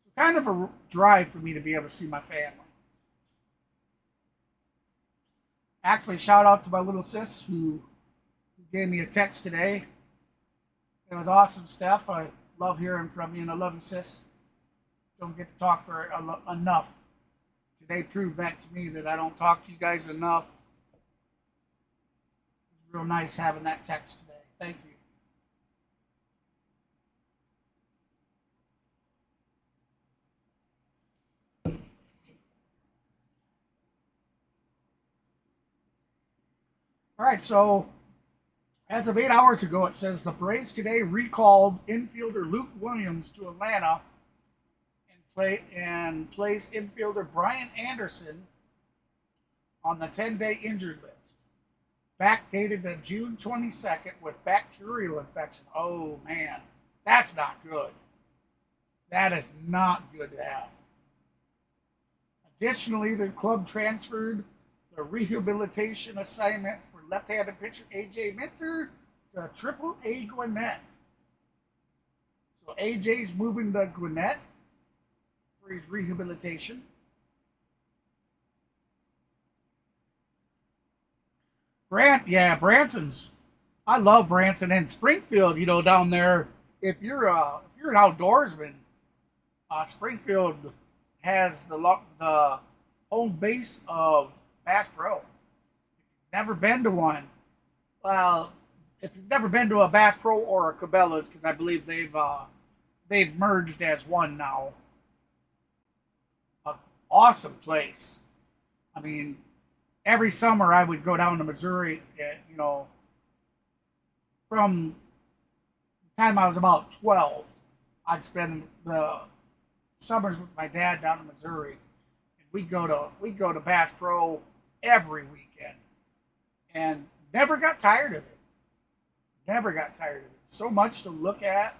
So kind of a drive for me to be able to see my family. Actually, shout out to my little sis who gave me a text today. It was awesome, Steph. I love hearing from you, and I love you, sis. Don't get to talk for enough. Today proved that to me, that I don't talk to you guys enough. It was real nice having that text today. Thank you. All right, so as of 8 hours ago, it says the Braves today recalled infielder Luke Williams to Atlanta and placed infielder Brian Anderson on the 10-day injured list, backdated to June 22nd with bacterial infection. Oh, man, that's not good. That is not good to have. Additionally, the club transferred the rehabilitation assignment for left-handed pitcher A.J. Minter to Triple-A Gwinnett. So A.J.'s moving to Gwinnett for his rehabilitation. Branson's. I love Branson and Springfield. You know, down there, if you're an outdoorsman, Springfield has the home base of Bass Pro. If you've never been to one, well, if you've never been to a Bass Pro or a Cabela's, because I believe they've merged as one now. An awesome place. I mean, every summer I would go down to Missouri, you know, from the time I was about 12, I'd spend the summers with my dad down in Missouri. And we'd go to Bass Pro every weekend, and never got tired of it. Never got tired of it. So much to look at.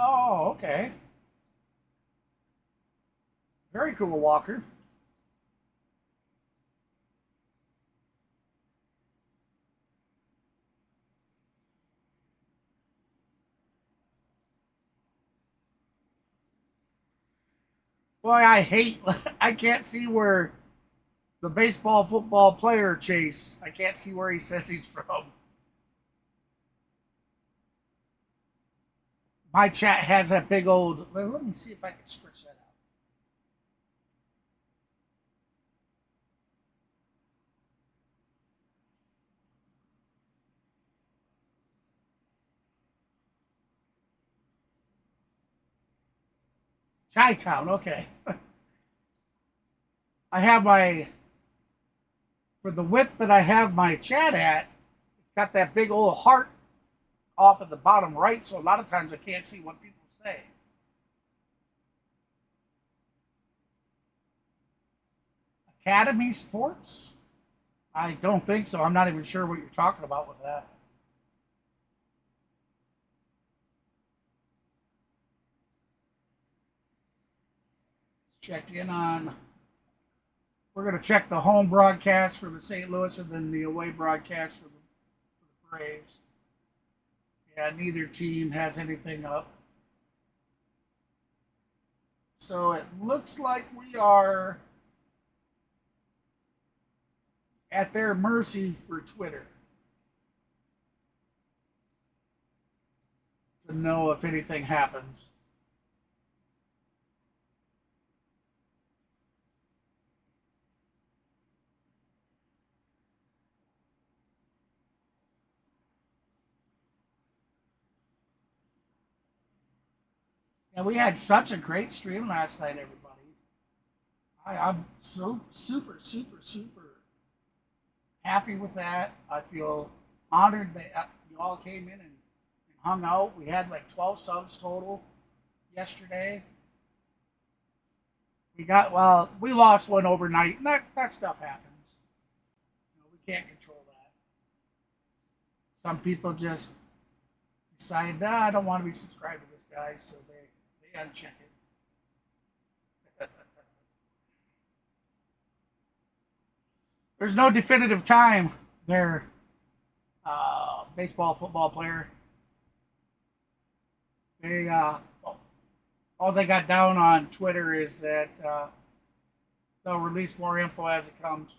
Oh, okay. Very cool, Walker. Boy, I can't see where the baseball football player Chase, I can't see where he says he's from. My chat has that big old, well, let me see if I can stretch that out. Chi-Town, okay. I have for the width that I have my chat at, it's got that big old heart off at the bottom right, so a lot of times I can't see what people say. Academy Sports? I don't think so. I'm not even sure what you're talking about with that. Check in on. We're going to check the home broadcast for the St. Louis and then the away broadcast for the Braves. Yeah, neither team has anything up. So it looks like we are at their mercy for Twitter to know if anything happens. And we had such a great stream last night, everybody. I'm so super happy with that. I feel honored that you all came in and hung out. We had like 12 subs total yesterday. We lost one overnight, and that stuff happens. We can't control that. Some people just decide, I don't want to be subscribed to this guy, so they uncheck it. There's no definitive time there, baseball, football player. They all they got down on Twitter is that they'll release more info as it comes.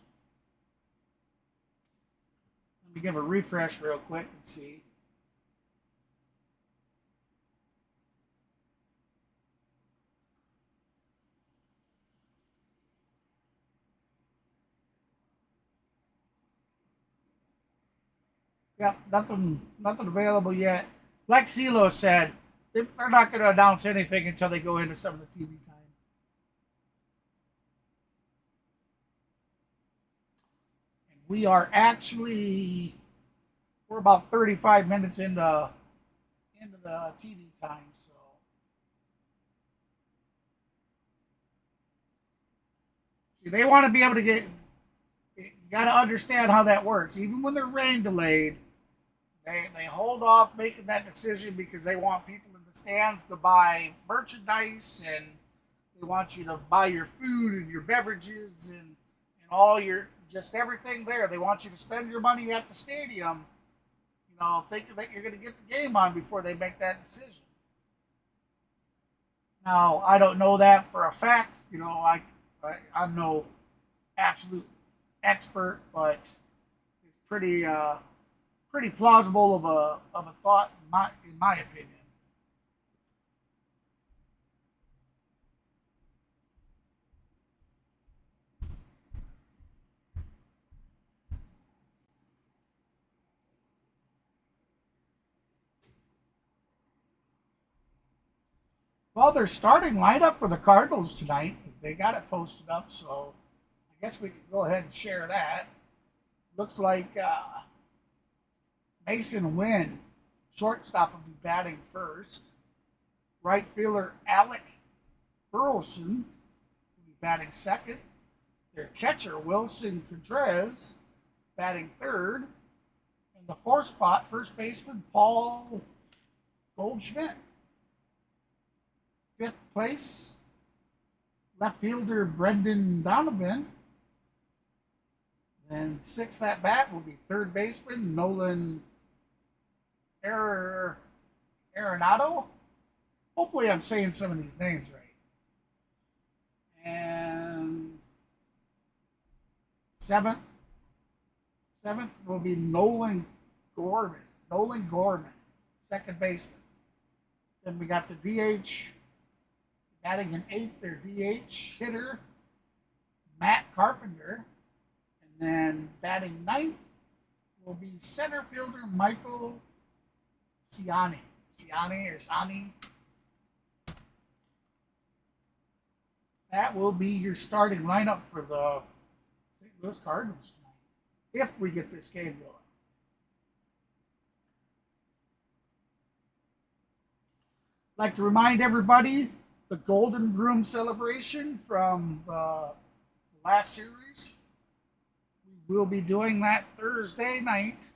Let me give a refresh real quick and see. Yep, nothing available yet. Like CeeLo said, they're not going to announce anything until they go into some of the TV time. And we're about 35 minutes into the TV time, so. See, they want to be able to you got to understand how that works. Even when they're rain delayed, they hold off making that decision because they want people in the stands to buy merchandise, and they want you to buy your food and your beverages and all your just everything there. They want you to spend your money at the stadium, thinking that you're going to get the game on before they make that decision. Now, I don't know that for a fact. I'm no absolute expert, but it's pretty plausible of a thought in my opinion. Well, their starting lineup for the Cardinals tonight, they got it posted up, so I guess we could go ahead and share that. Looks like Mason Wynn, shortstop, will be batting first. Right fielder Alec Burleson will be batting second. Their catcher Wilson Contreras batting third. And the fourth spot, first baseman Paul Goldschmidt. fifth place, left fielder Brendan Donovan. Then sixth at bat will be third baseman Nolan Arenado. Hopefully I'm saying some of these names right. And seventh will be Nolan Gorman, second baseman. Then we got the DH, batting in eighth, their DH hitter, Matt Carpenter. And then batting ninth will be center fielder Michael Siani. That will be your starting lineup for the St. Louis Cardinals tonight, if we get this game going. I'd like to remind everybody the Golden Broom celebration from the last series. We will be doing that Thursday night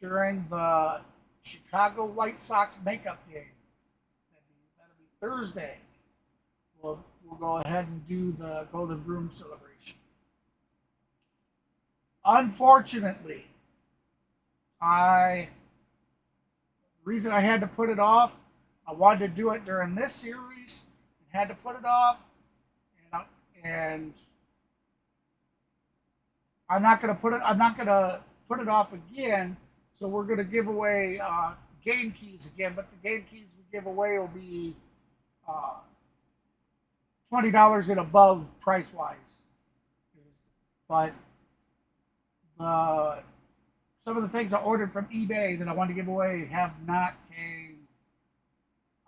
during the Chicago White Sox makeup game. That'll be Thursday. We'll go ahead and do the Golden Broom celebration. Unfortunately, the reason I had to put it off, I wanted to do it during this series and had to put it off, and I'm not going to put it off again. So we're going to give away game keys again, but the game keys we give away will be $20 and above price wise. But some of the things I ordered from eBay that I wanted to give away have not came.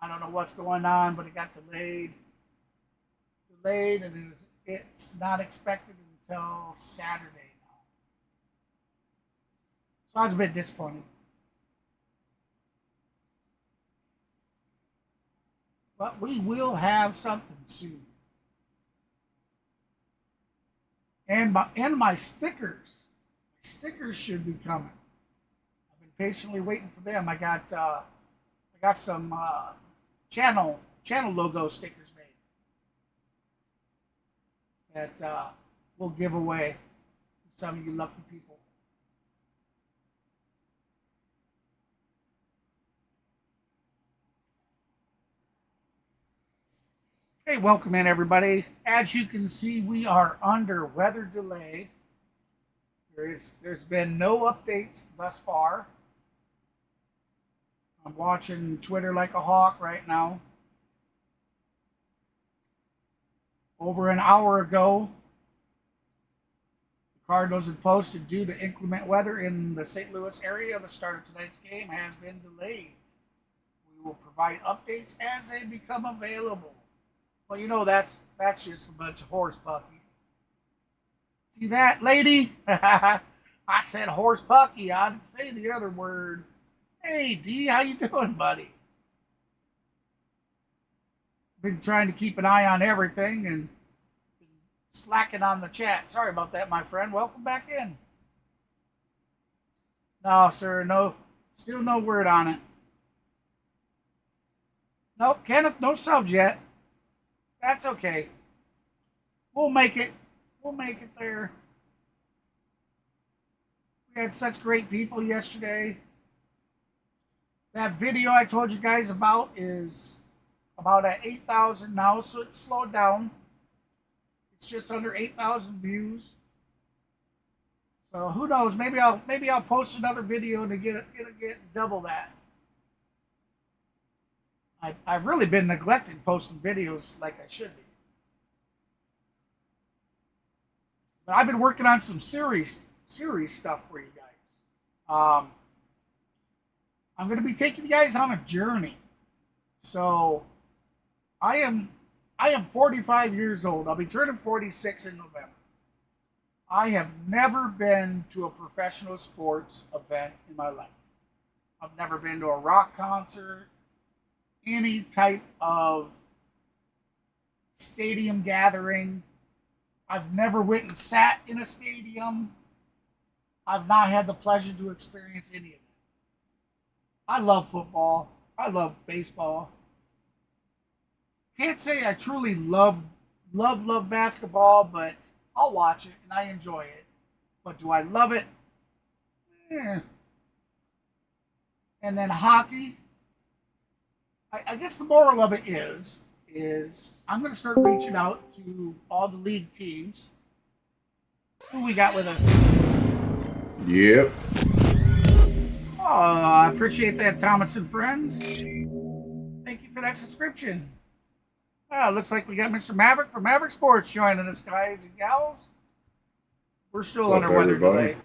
I don't know what's going on, but it got delayed, and it's not expected until Saturday now. So I was a bit disappointed. But we will have something soon. And my stickers. My stickers should be coming. I've been patiently waiting for them. I got some channel logo stickers made that we'll give away to some of you lucky people. Hey, welcome in everybody. As you can see, we are under weather delay. There's been no updates thus far. I'm watching Twitter like a hawk right now. Over an hour ago, the Cardinals had posted due to inclement weather in the St. Louis area, the start of tonight's game has been delayed. We will provide updates as they become available. Well, you know that's just a bunch of horse pucky. See that, lady? I said horse pucky. I didn't say the other word. Hey, D, how you doing, buddy? Been trying to keep an eye on everything and slacking on the chat. Sorry about that, my friend. Welcome back in. No, sir, no, still no word on it. Nope, Kenneth, no subs yet. That's okay. We'll make it. We'll make it there. We had such great people yesterday. That video I told you guys about is about at 8,000 now, so it's slowed down. It's just under 8,000 views. So who knows? Maybe I'll post another video to get double that. I've really been neglecting posting videos like I should be. But I've been working on some series stuff for you guys. I'm going to be taking you guys on a journey. So I am 45 years old. I'll be turning 46 in November. I have never been to a professional sports event in my life. I've never been to a rock concert, any type of stadium gathering. I've never went and sat in a stadium. I've not had the pleasure to experience any of it. I love football. I love baseball. Can't say I truly love basketball, but I'll watch it and I enjoy it. But do I love it? Eh. And then hockey. I guess the moral of it is I'm going to start reaching out to all the league teams. Who we got with us? Yep. Oh, I appreciate that, Thomas and friends. Thank you for that subscription. Looks like we got Mr. Maverick from Maverick Sports joining us, guys and gals. We're still under weather delay.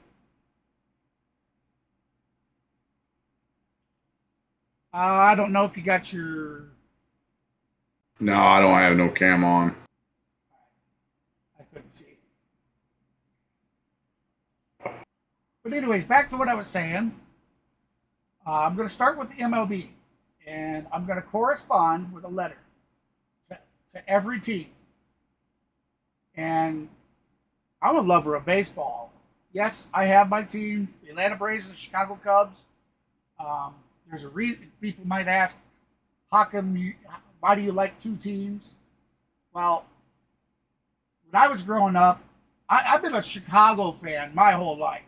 I don't know if you got your... No, I don't have no cam on. I couldn't see. But anyways, back to what I was saying. I'm going to start with the MLB, and I'm going to correspond with a letter to every team. And I'm a lover of baseball. Yes, I have my team, the Atlanta Braves and the Chicago Cubs. There's a reason people might ask, why do you like two teams? Well, when I was growing up, I've been a Chicago fan my whole life.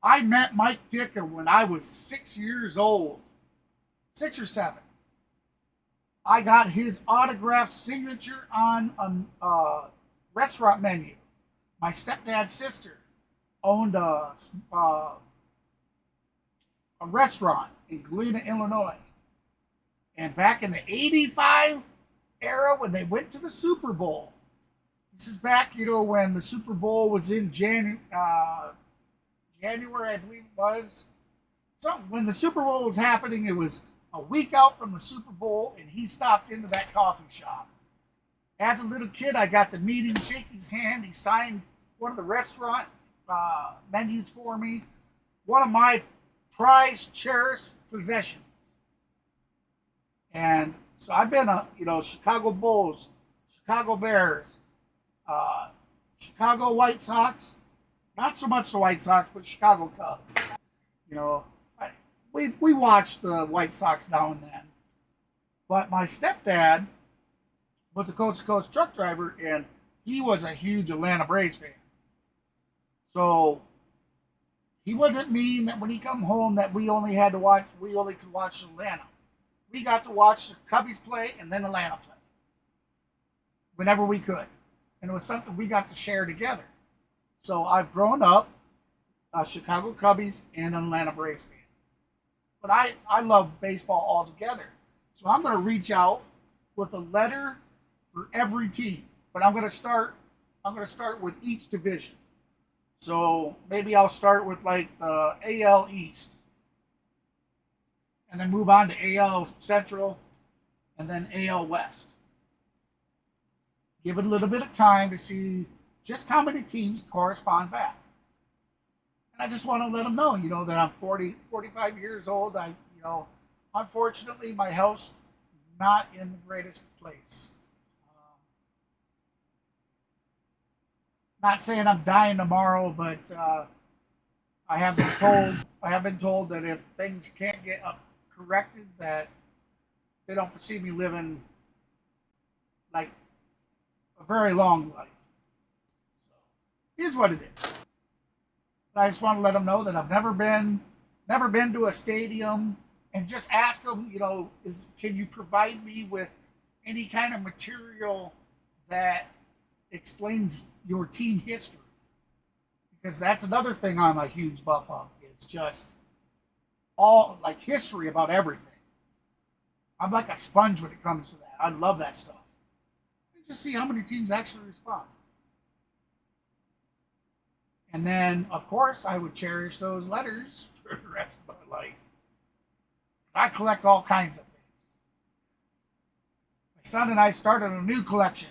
I met Mike Dicker when I was 6 years old, 6 or 7. I got his autographed signature on a restaurant menu. My stepdad's sister owned a restaurant in Galena, Illinois. And back in the 85 era when they went to the Super Bowl, this is back, when the Super Bowl was in January, I believe it was. So when the Super Bowl was happening, it was a week out from the Super Bowl, and he stopped into that coffee shop. As a little kid, I got to meet him, shake his hand. He signed one of the restaurant menus for me. One of my prized, cherished possessions. And so I've been Chicago Bulls, Chicago Bears, Chicago White Sox. Not so much the White Sox, but Chicago Cubs. We watched the White Sox now and then. But my stepdad was a coast-to-coast truck driver, and he was a huge Atlanta Braves fan. So he wasn't mean that when he come home that we only could watch Atlanta. We got to watch the Cubbies play and then Atlanta play whenever we could. And it was something we got to share together. So I've grown up a Chicago Cubbies and an Atlanta Braves fan. But I love baseball altogether. So I'm going to reach out with a letter for every team. But I'm going to start with each division. So maybe I'll start with like the AL East. And then move on to AL Central and then AL West. Give it a little bit of time to see just how many teams correspond back. And I just want to let them know, that I'm 45 years old. Unfortunately, my health's not in the greatest place. Not saying I'm dying tomorrow, but I have been told that if things can't get corrected, that they don't foresee me living like a very long life. So here's what it is. I just want to let them know that I've never been to a stadium, and just ask them, can you provide me with any kind of material that explains your team history? Because that's another thing I'm a huge buff of. It's just all like history about everything. I'm like a sponge when it comes to that. I love that stuff. And just see how many teams actually respond. And then, of course, I would cherish those letters for the rest of my life. I collect all kinds of things. My son and I started a new collection.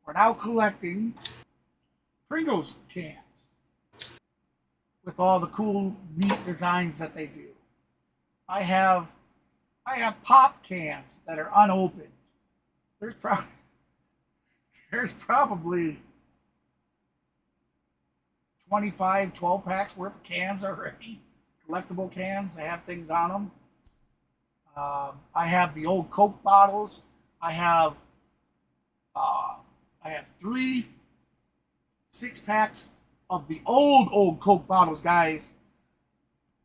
We're now collecting Pringles cans with all the cool, neat designs that they do. I have pop cans that are unopened. There's probably 25 12-packs worth of cans already. Collectible cans. They have things on them. I have the old Coke bottles. I have 3 6-packs of the old Coke bottles, guys.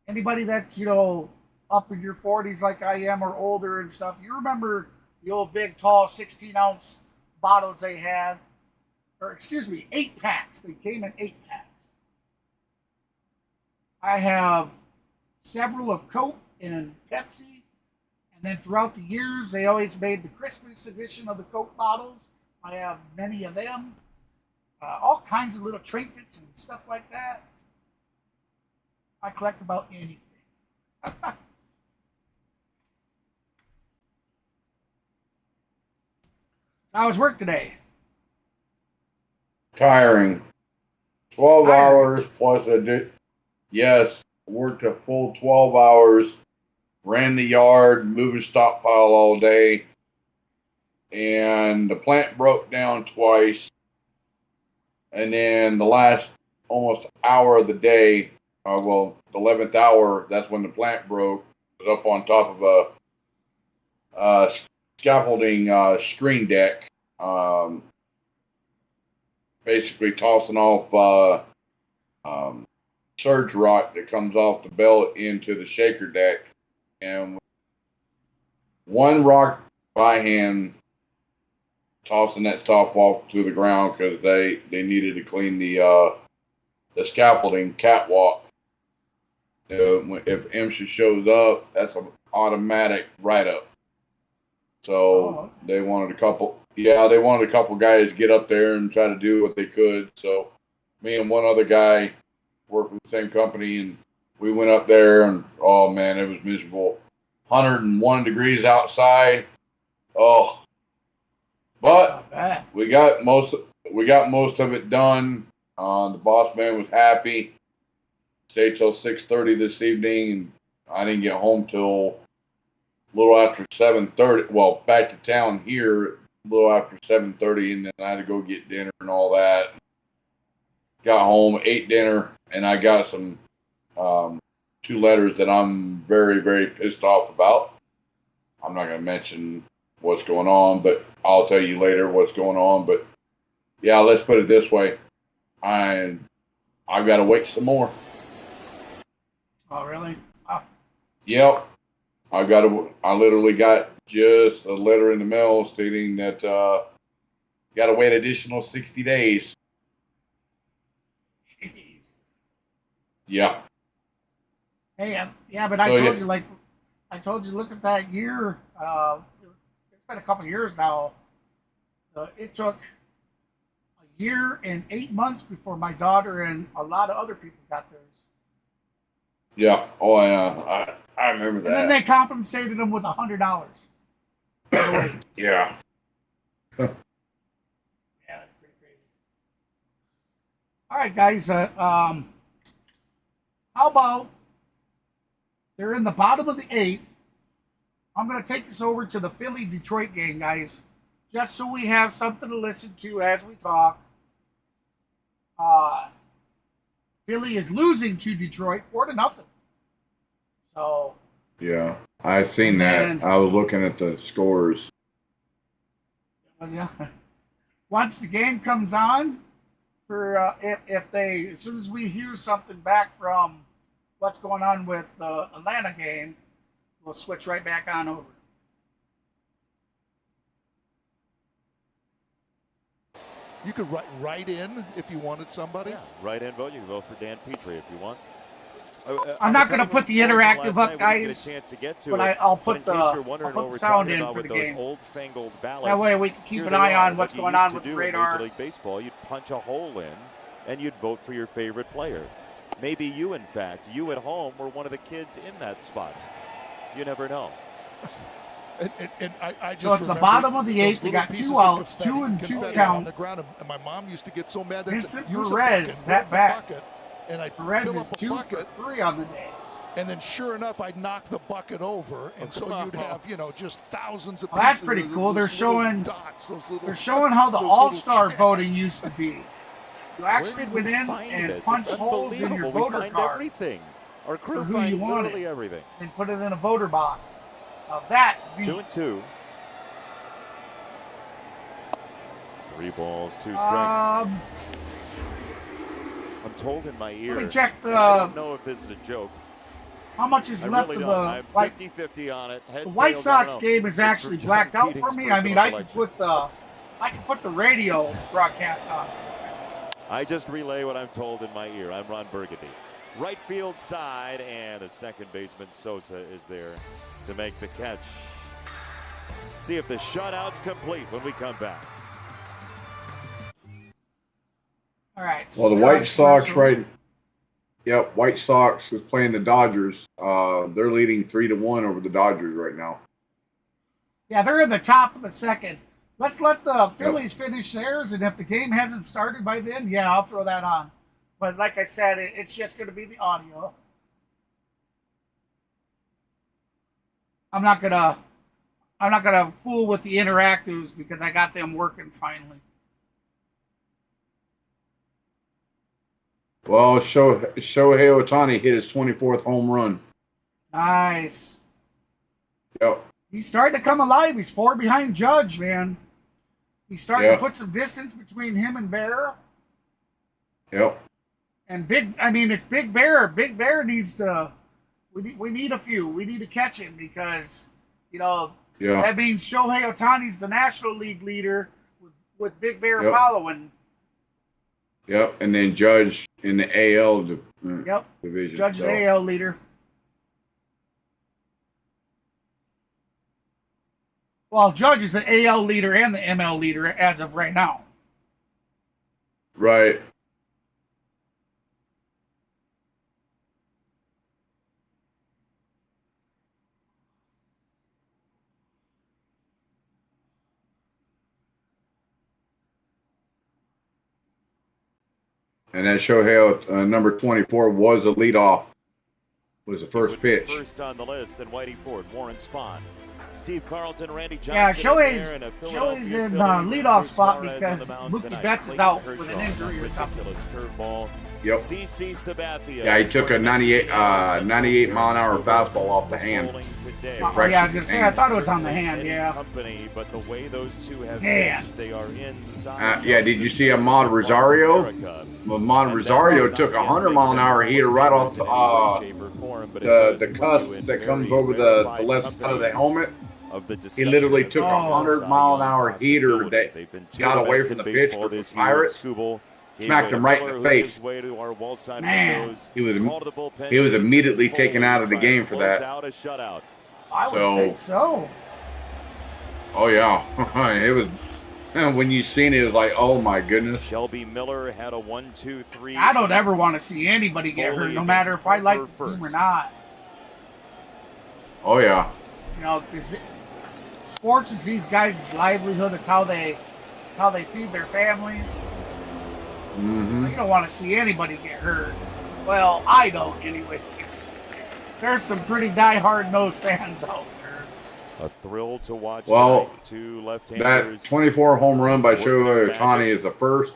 Anybody that's, up in your 40s like I am or older and stuff, you remember the old big, tall 16-ounce bottles they had? Or, 8-packs. They came in 8-packs. I have several of Coke and Pepsi. And then throughout the years, they always made the Christmas edition of the Coke bottles. I have many of them. All kinds of little trinkets and stuff like that. I collect about anything. How was work today? Tiring. 12 hours plus yes, worked a full 12 hours, ran the yard, moving stockpile all day, and the plant broke down twice. And then the last almost hour of the day, the 11th hour, that's when the plant broke. It was up on top of a scaffolding screen deck, basically tossing off surge rock that comes off the belt into the shaker deck. And one rock by hand, tossing that stuff off to the ground because they needed to clean the scaffolding catwalk. If MSHA shows up, that's an automatic write-up. So they wanted a couple guys to get up there and try to do what they could. So me and one other guy work for the same company, and we went up there, and oh man, it was miserable. 101 degrees outside. Oh, but we got most of it done. The boss man was happy. Stayed till 6:30 this evening, and I didn't get home till a little after 7:30. Well, back to town here a little after 7:30, and then I had to go get dinner and all that. Got home, ate dinner, and I got some 2 letters that I'm very, very pissed off about. I'm not going to mention what's going on, but I'll tell you later what's going on. But yeah, let's put it this way: I've got to wait some more. Oh, really? Oh. Yep. I literally got just a letter in the mail stating that got to wait additional 60 days. Jeez. Yeah. Hey, yeah, but I told you, look at that year. It's been a couple of years now. It took a year and 8 months before my daughter and a lot of other people got theirs. Yeah. Oh, yeah. I remember that. And then they compensated them with $100. Yeah. Yeah, that's pretty crazy. All right, guys. How about they're in the bottom of the 8th? I'm going to take us over to the Philly-Detroit game, guys, just so we have something to listen to as we talk. Philly is losing to Detroit 4-0. So. Yeah, I've seen that. I was looking at the scores. Once the game comes on, for as soon as we hear something back from what's going on with the Atlanta game, we'll switch right back on over. You could write in if you wanted somebody. Yeah, write-in vote. You can vote for Dan Petrie if you want. I'm not going to put the interactive up, guys, but I'll put the sound in for the game. That way we can keep an eye on what's going on with the radar. Major League Baseball, you'd punch a hole in, and you'd vote for your favorite player. Maybe you, in fact, you at home were one of the kids in that spot. You never know. And I just so it's the bottom of the 8th. They got 2 outs, 2 and 2 count. On the ground, and my mom used to get so mad that Vincent Perez, that back. And I'd Perez fill is up a 2 bucket, for 3 on the day. And then sure enough, I'd knock the bucket over, and so you'd have, just thousands of well, that's pieces pretty of cool. those They're showing how the All-Star voting used to be. You actually went in and punched holes in your voter card. Everything. Our crew who finds you wanted, literally everything. And put it in a voter box. Now that's neat. 2-2. 3 balls, 2 strikes. I'm told in my ear. Let me check the. I don't know if this is a joke. How much is left really of don't. the I'm White 50-50 on it. Heads, The White tails, Sox I don't know. game is actually It's for blacked John out for Keating's me. I mean, personal I collection. can put the radio broadcast on. I just relay what I'm told in my ear. I'm Ron Burgundy. Right field side, and the second baseman Sosa is there to make the catch. See if the shutout's complete when we come back. All right. Well, the White Sox, right? Yep, White Sox is playing the Dodgers. They're leading 3-1 over the Dodgers right now. Yeah, they're in the top of the second. Let's let the Phillies finish theirs, and if the game hasn't started by then, yeah, I'll throw that on. But like I said, it's just going to be the audio. I'm not gonna fool with the interactives because I got them working finally. Well, Shohei Ohtani hit his 24th home run. Nice. Yep. He's starting to come alive. He's 4 behind Judge, man. He's starting to put some distance between him and Bear. Yep. And it's Big Bear. Big Bear needs to. We need a few. We need to catch him because, that means Shohei Ohtani's the National League leader with Big Bear following. Yep. And then Judge in the AL division. Judge the AL leader. Well, Judge is the AL leader and the ML leader as of right now. Right. And that Shohei, number 24, was a leadoff. Was the first pitch. First on the list, and Whitey Ford, Warren Spahn, Steve Carlton, Randy Johnson. Yeah, Shohei's in leadoff spot because Mookie Betts is out with an injury or something. Curveball. Yep. CC Sabathia. Yeah, he took a 98 mile-an-hour fastball off the hand. Yeah, I was gonna say I thought it was on the hand. Yeah. Company, but the way those two have pitched, they are inside. Yeah, did you see Ahmad Rosario? Ahmad Rosario took a 100 mile-an-hour heater right off the cusp that comes over the left side of the helmet. He literally took a 100 mile-an-hour heater that got away from the pitch for the Pirates. Smacked him right in the face. Man, he was immediately taken out of the game for that. I would think so. Oh yeah, it was. When you seen it, it was like, oh my goodness. Shelby Miller had a 1-2-3. I don't ever want to see anybody get hurt, no matter if I like the team or not. Oh yeah. Because sports is these guys' livelihood. It's how they feed their families. Mm-hmm. You don't want to see anybody get hurt. Well, I don't anyway. There's some pretty die-hard-nosed fans out there. A thrill to watch. Well, two left-handers. that 24 home run by Shohei Ohtani is the first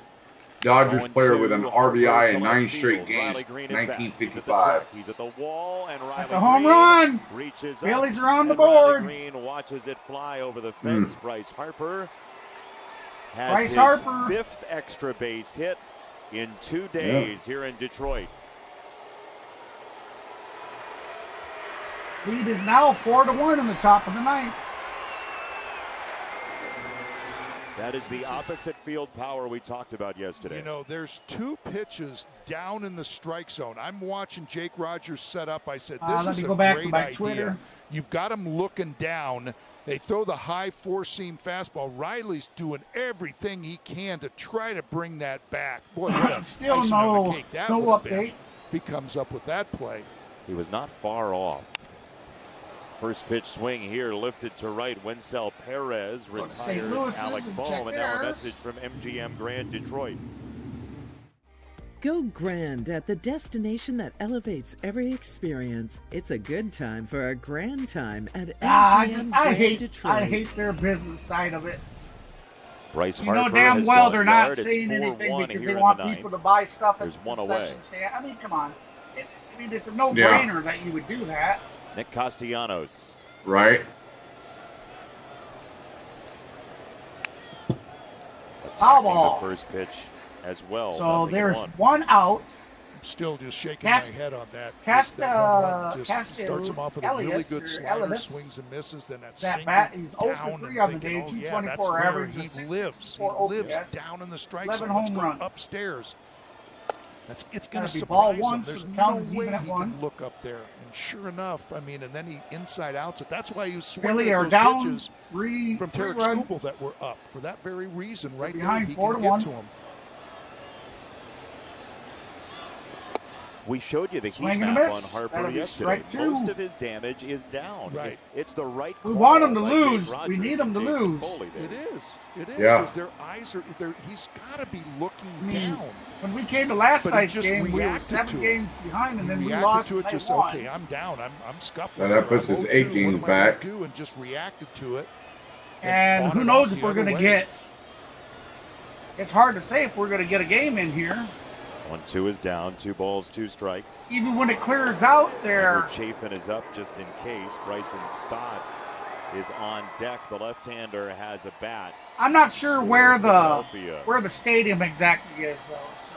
Dodgers player with an RBI in 9 straight games, 1955. He's at the wall, and Riley That's a home run. Reaches Phillies are on the board. Green watches it fly over the fence. Bryce Harper has Bryce his Harper. 5th extra base hit in 2 days here in Detroit. Lead is now 4-1 in the top of the 9th. That is the opposite field power we talked about yesterday. There's 2 pitches down in the strike zone. I'm watching Jake Rogers set up. I said, this is a great idea. Twitter. You've got him looking down. They throw the high 4-seam fastball. Riley's doing everything he can to try to bring that back. Boy, what still icing on no the cake that update. been if he comes up with that play. He was not far off. First pitch swing here, lifted to right. Wenzel Perez retires Alec Bohm, and now a message from MGM Grand Detroit. Go grand at the destination that elevates every experience. It's a good time for a grand time at MGM Grand Detroit. I hate their business side of it. Bryce you know Harper damn well they're not yard. saying anything because they want people to buy stuff at There's the one concession away. stand. I mean, come on. It's a no-brainer that you would do that. Nick Castellanos. Right. Foul ball. The first pitch as well. So there's one out. I'm still just shaking my head on that. Just starts him off with a really good slider, swings and misses. Then that bat, he's 0 for 3 on the day, 224 average. He lives. He lives down in the strike zone. 11 home run upstairs. It's going to be ball surprise one, him. so There's the no count is way even he at one. can look up there. And sure enough, I mean, and then he inside outs it. That's why he was Philly swinging are those down pitches from Tarek runs. Skubal that were up for that very reason. Right Behind there, he 4 can to 1. get to him. We showed you the heat map on Harper yesterday. Most of his damage is down. Right. It's the right call. We want him to by lose. Dave We need him to Jason lose. Foley there. It is. Yeah. Because their eyes are there. He's got to be looking down. When we came to last But he night's just game, we were reacted 7 to it. games behind, and then we reacted lost to it. night Just 1. okay. I'm down. I'm scuffling. So that puts I'm his 0-2. 8 What games am I gonna back. do? And just reacted to it. And who knows if we're going to get. It's hard to say if we're going to get a game in here. 1-2 is down. 2 balls, 2 strikes. Even when it clears out there. Chafin is up just in case. Bryson Stott is on deck. The left-hander has a bat. I'm not sure where the stadium exactly is, though. So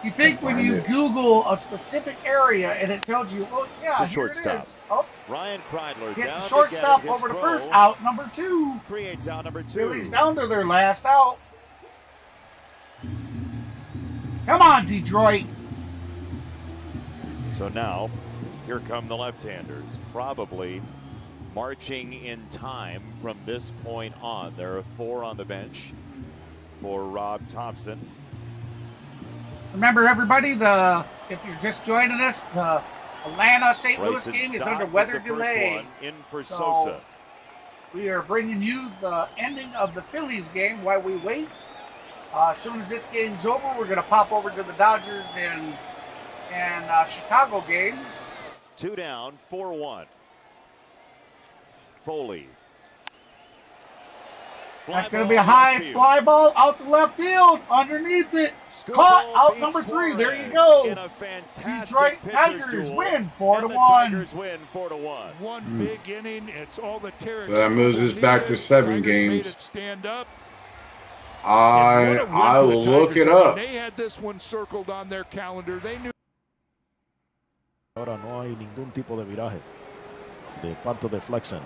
you think when you Google a specific area and it tells you, oh yeah, The here shortstop. it is. Oh, Ryan Kreidler get down the to shortstop get it. His over the throw first out, number 2. creates out number 2. Philly's down to their last out. Come on, Detroit. So now, here come the left-handers, probably marching in time from this point on. There are 4 on the bench for Rob Thompson. Remember, everybody, if you're just joining us, the Atlanta-St. Louis Bryson game is Stott under was weather the first delay. one in for So Sosa. we are bringing you the ending of the Phillies game while we wait. As soon as this game's over, we're going to pop over to the Dodgers and Chicago game. 2 down, 4-1. Foley. That's going to be a high fly ball out to left field, underneath it. Caught out number 3. There you go. In a fantastic Detroit Tigers duel. win 4-1. The Tigers win 4-1. One big inning. It's all the Tarek. So that moves us back to 7 Tigers made games. it stand up. I will look it up. They had this one circled on their calendar. They knew. Ahora no hay ningún tipo de viraje de parte de Flexen.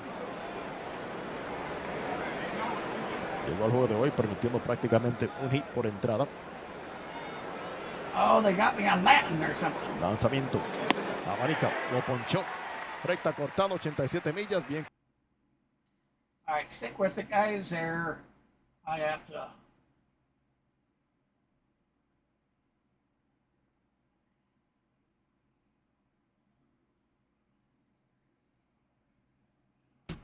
Llegó al juego de hoy permitiendo prácticamente un hit por entrada. Oh, they got me on Latin or something. Lanzamiento. Abanica, lo ponchó. Recta cortada, 87 millas. Bien. All right, stick with it, guys. There, I have to. Let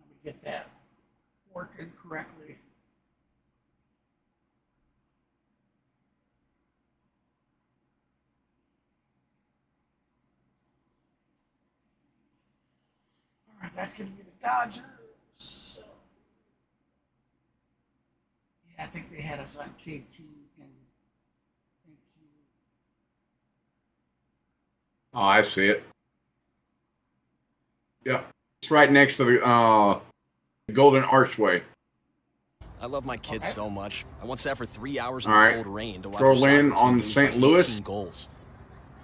me get that working correctly. All right, that's going to be the Dodgers. So, yeah, I think they had us on KT and Q. Oh, I see it. Yep. It's right next to the Golden Archway. I love my kids so much. I once sat for 3 hours in All the right. cold rain to watch Scroll the in soccer team on lose St. by Louis. 18 goals.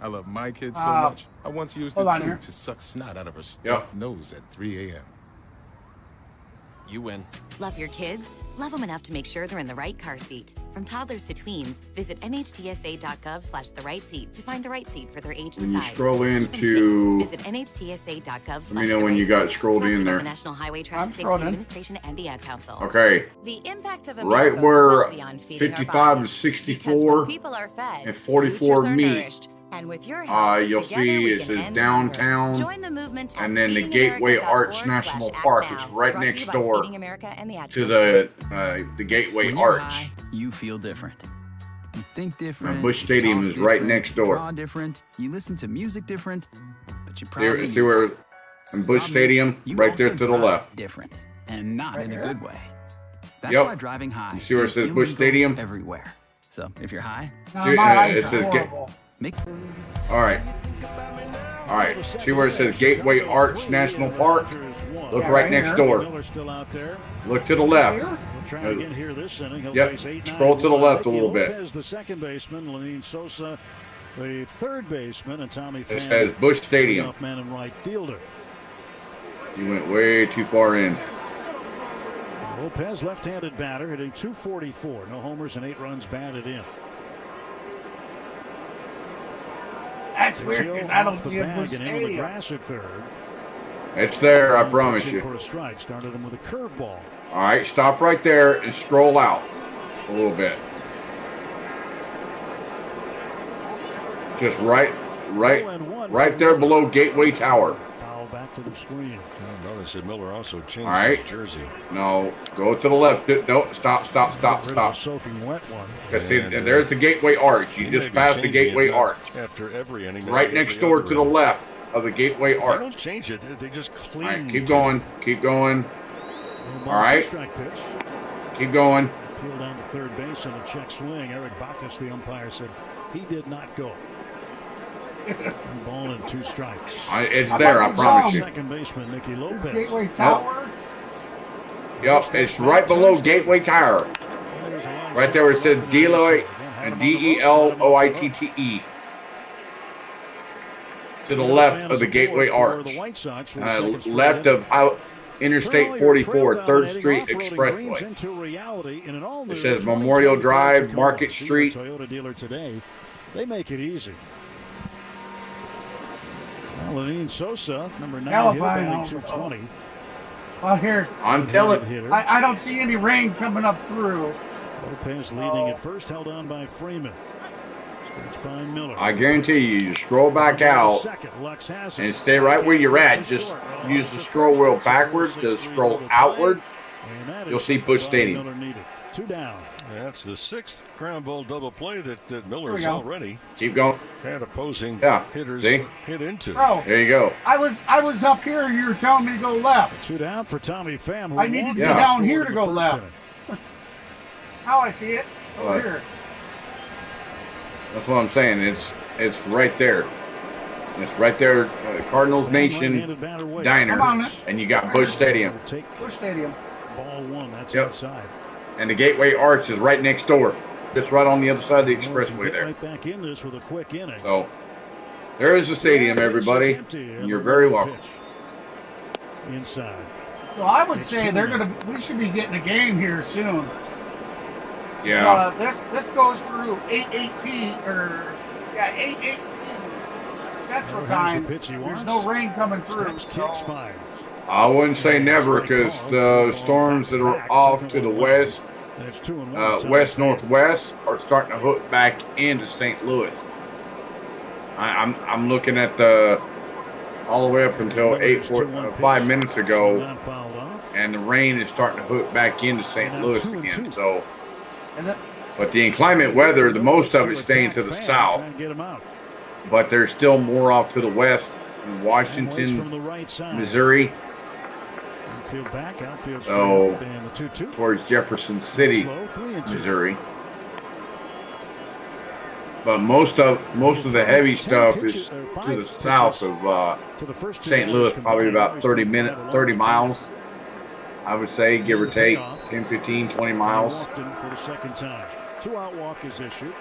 I love my kids so much. I once used it hold on too here. to suck snot out of her stuffed nose at 3 a.m. You win. Love your kids? Love them enough to make sure they're in the right car seat. From toddlers to tweens, visit nhtsa.gov/the right seat to find the right seat for their age and When you size. scroll into, Visit nhtsa.gov/the let me know when you got scrolled in there. The National Highway Traffic Safety scrolling. Administration and the Ad Council. Okay. The impact of a Right meal goes where well beyond feeding our 55 bodies. and Because 64 when people are fed, and 44 futures are meet. nourished. And with your help, You'll together see we it can says end downtown, hunger. Join the movement at and then the Gateway Arch National Park. It's right Brought to you next by door Feeding America and the Ad to Council. the Gateway When you're Arch. high, you feel different. You think different. Busch Stadium you is talk right different, next door. Draw different. You listen to music different, but you See probably where in Busch Problem is, Stadium, you right there also to the drive left. different, and not in a good way. That's Yep. why driving high You see where it is says Busch illegal Stadium? everywhere. So if you're high, No, my eyes it are says horrible. make All right. All right, see where it says Gateway Arch National Park? Look right next door. Look to the left. Try again here this inning. He'll Yep. face 8-9 Scroll to the left a little bit. Lopez, the second baseman, Lenine Sosa, the third baseman, and Tommy It Pham, says Busch Stadium. man and right fielder. You went way too far in. Lopez, left-handed batter, hitting .244. No homers and 8 runs batted in. That's weird because I don't Off the see a bag Busch and into the Stadium. grass at third. It's there, I promise Pitching you. for a strike. Started him with a curveball. All right, stop right there and scroll out a little bit. Just right there below Gateway Tower. Foul back to the screen. Notice that Miller also changed All right. his jersey. No, go to the left. No, stop. Soaking wet one. There's the Gateway Arch. You just passed the Gateway Arch. After every inning. Right next door to the left of the Gateway They Arch. don't change it. They just clean. All right, keep going. Keep going. All right. Strike pitch. Keep going. Peel down to third base on a check swing. Eric Bacchus, the umpire, said he did not go. 1 ball and 2 strikes. It's there, I promise you. Second baseman Nicky Lopez. Gateway Tower. Yep, it's right below Gateway Tower. Right there where it says Deloitte and DELOITTE. To the left of the Gateway Arch. Left of Interstate 44, 3rd Street Expressway. It says Memorial Drive, Market Street. Toyota dealer today. They make it easy. Lenine Sosa, number 9, hitting 220. Well, here. I'm telling. I don't see any rain coming up through. Lopez leading at first, held on by Freeman. Stretched by Miller. I guarantee you scroll back out and stay right where you're at. Just use the scroll wheel backwards to scroll outward. You'll see Busch Stadium. 2 down. That's the 6th ground ball double play that Miller's already Keep going. had opposing hitters See? hit into. Bro, there you go. I was up here. You were telling me to go left. 2 down for Tommy Pham. I needed to be down here to go left. Now I see it over here. That's what I'm saying. It's right there. It's right there. Cardinals Nation Diner, and you got Busch Stadium. Busch Stadium. Ball 1. That's outside. And the Gateway Arch is right next door, just right on the other side of the expressway there. Right back in this with a quick inning. So there is the stadium, everybody, and you're very welcome. Inside. So I would say we should be getting a game here soon. Yeah. This goes through 8:18 8:18 Central Time. There's no rain coming through. So. I wouldn't say never, because the storms that are off to the west, west-northwest, are starting to hook back into St. Louis. I'm looking at all the way up until 5 minutes ago, and the rain is starting to hook back into St. Louis again. So, but the inclement weather, the most of it's staying to the south, but there's still more off to the west in Washington, Missouri. So towards Jefferson City, Missouri. But most of the heavy stuff is to the south of St. Louis, probably about 30 miles. I would say, give or take 10, 15, 20 miles. For the second time. 2-out walk is issued.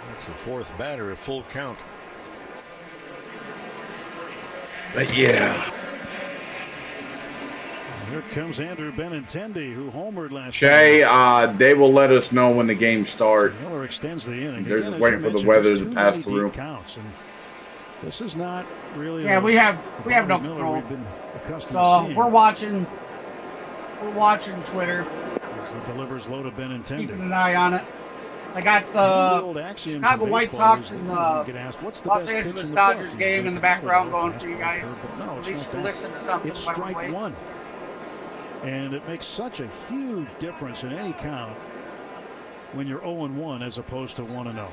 That's the 4th batter at full count. But yeah. Here comes Andrew Benintendi, who homered last Shay, they will let us know when the game starts. Miller extends the inning. They're just waiting for the weather to pass through. This is not really. Yeah, we have no control. So we're watching Twitter. As he delivers low to Benintendi. Keeping an eye on it. I got the Chicago White Sox and the Los Angeles Dodgers game in the background going for you guys. At least you can listen to something. It's strike 1. And it makes such a huge difference in any count when you're 0-1 as opposed to 1-0.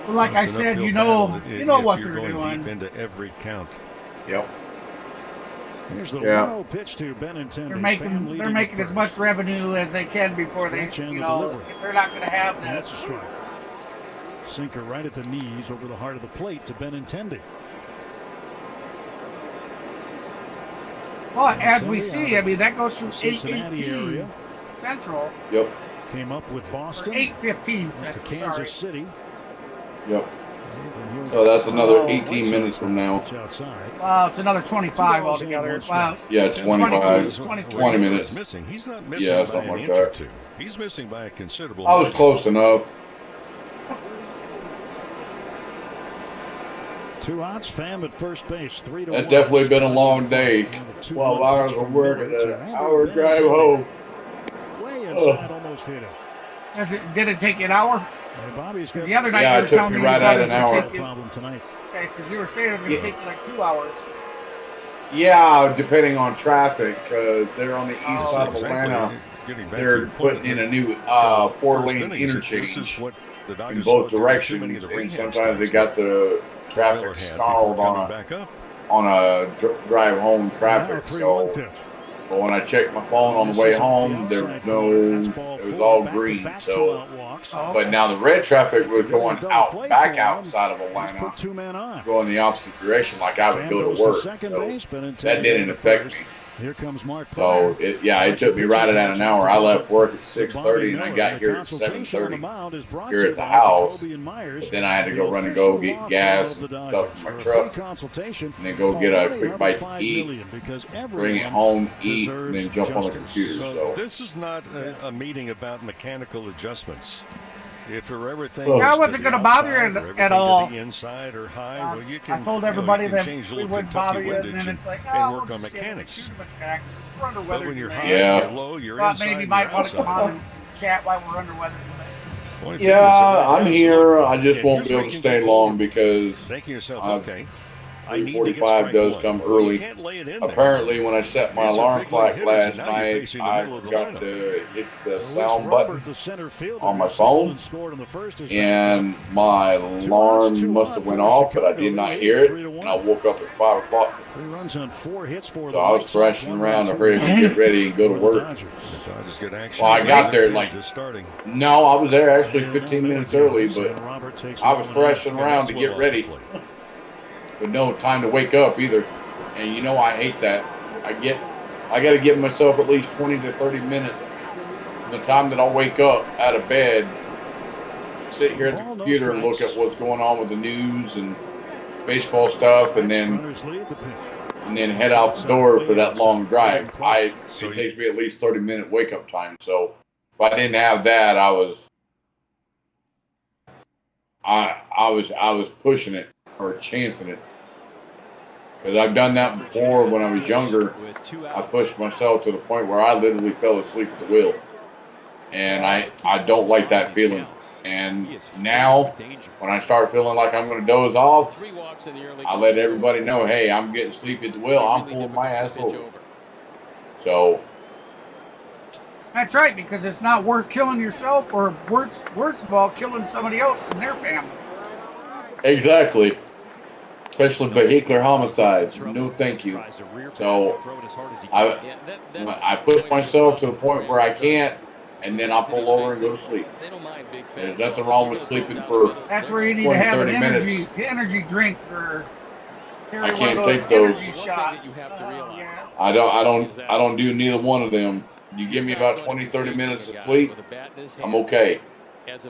Well, like I said, you know what they're doing. Deep into every count. Yep. Here's the 1-0 pitch to Benintendi. They're making as much revenue as they can before they, if they're not going to have this. Sinker right at the knees over the heart of the plate to Benintendi. Well, as we see, I mean, that goes from Cincinnati 8:18 area. Central. Yep. Came up with Boston. 8:15 Central. To Kansas City. Yep. So that's another 18 minutes from now. Wow, it's another 25 altogether. Wow. Yeah, 25, 20 minutes. Missing. He's not missing Yeah, by something an like inch or that. two. He's missing by a considerable I was margin. close enough. 2 outs. Pham at first base. 3-1. It's definitely been a long day. 12 hours of work and an hour drive home. Way inside, almost hit it. Did it take you an hour? Hey, Bobby's Because got the other night Yeah, you it were took telling me me right you thought at it an was going to hour. take you. problem tonight. Okay, because you were saying it was going to take you like 2 hours. Yeah, depending on traffic, because they're on the east side of Atlanta. They're putting in a new 4-lane interchange in both directions, and sometimes they got the traffic snarled on a drive home traffic. So, but when I checked my phone on the way home, there was it was all green. So, but now the red traffic was going back outside of Atlanta, going the opposite direction, like I would go to work. So that didn't affect me. Here comes Mark. So it took me right at an hour. I left work at 6:30 and I got here at 7:30 here at the house. But then I had to go run and go get gas and stuff from my truck, and then go get a quick bite to eat, bring it home, eat, and then jump on the computer. So This is not a meeting about mechanical adjustments. If everything Yeah, I wasn't going to bother you at all. Inside or high, well, you can. I told everybody you can that change a we little wouldn't Kentucky bother you, and windage then it's like, and oh, work we'll on just mechanics. shoot them a text. We're under But weather when you're today. high, Yeah. you're low, you're Thought inside, maybe you you're might want to come outside. on and chat while we're under weather today. yeah, I'm here. I just won't be able to stay long because Thinking yourself, okay, 3:45 does come early. Apparently, when I set my alarm clock last night, I forgot to hit the sound button on my phone, and my alarm must have went off, but I did not hear it, and I woke up at 5 o'clock. 3 runs on 4 hits for So I was thrashing around to hurry up and get ready and go to work. Well, I got there like, no, I was there actually 15 minutes early, but I was thrashing around to get ready. But no time to wake up either. And you know I hate that. I got to give myself at least 20 to 30 minutes from the time that I'll wake up out of bed, sit here at the computer and look at what's going on with the news and baseball stuff, and then head out the door for that long drive. It takes me at least 30-minute wake up time. So if I didn't have that, I was pushing it or chancing it. Because I've done that before when I was younger. I pushed myself to the point where I literally fell asleep at the wheel. And I don't like that feeling. And now, when I start feeling like I'm going to doze off, I let everybody know, hey, I'm getting sleepy at the wheel. I'm pulling my ass over. So. That's right, because it's not worth killing yourself or, worst of all, killing somebody else and their family. Exactly. Especially vehicular homicide. No, thank you. So I push myself to the point where I can't, and then I pull over and go to sleep. There's nothing wrong with sleeping for That's where you need 20, to have an 30 minutes. energy drink or carry I one can't of those take those. energy shots. I don't do neither one of them. You give me about 20, 30 minutes of sleep, I'm okay. That's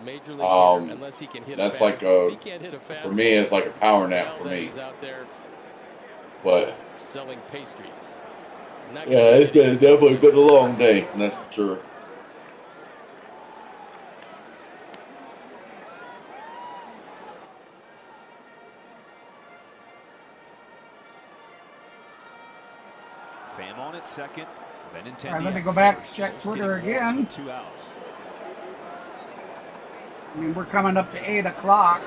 like for me, it's like a power nap for me. But yeah, it's definitely been a long day, that's for sure. Pham on at second. All right, let me go back and check Twitter again. 2 outs. I mean, we're coming up to 8 o'clock.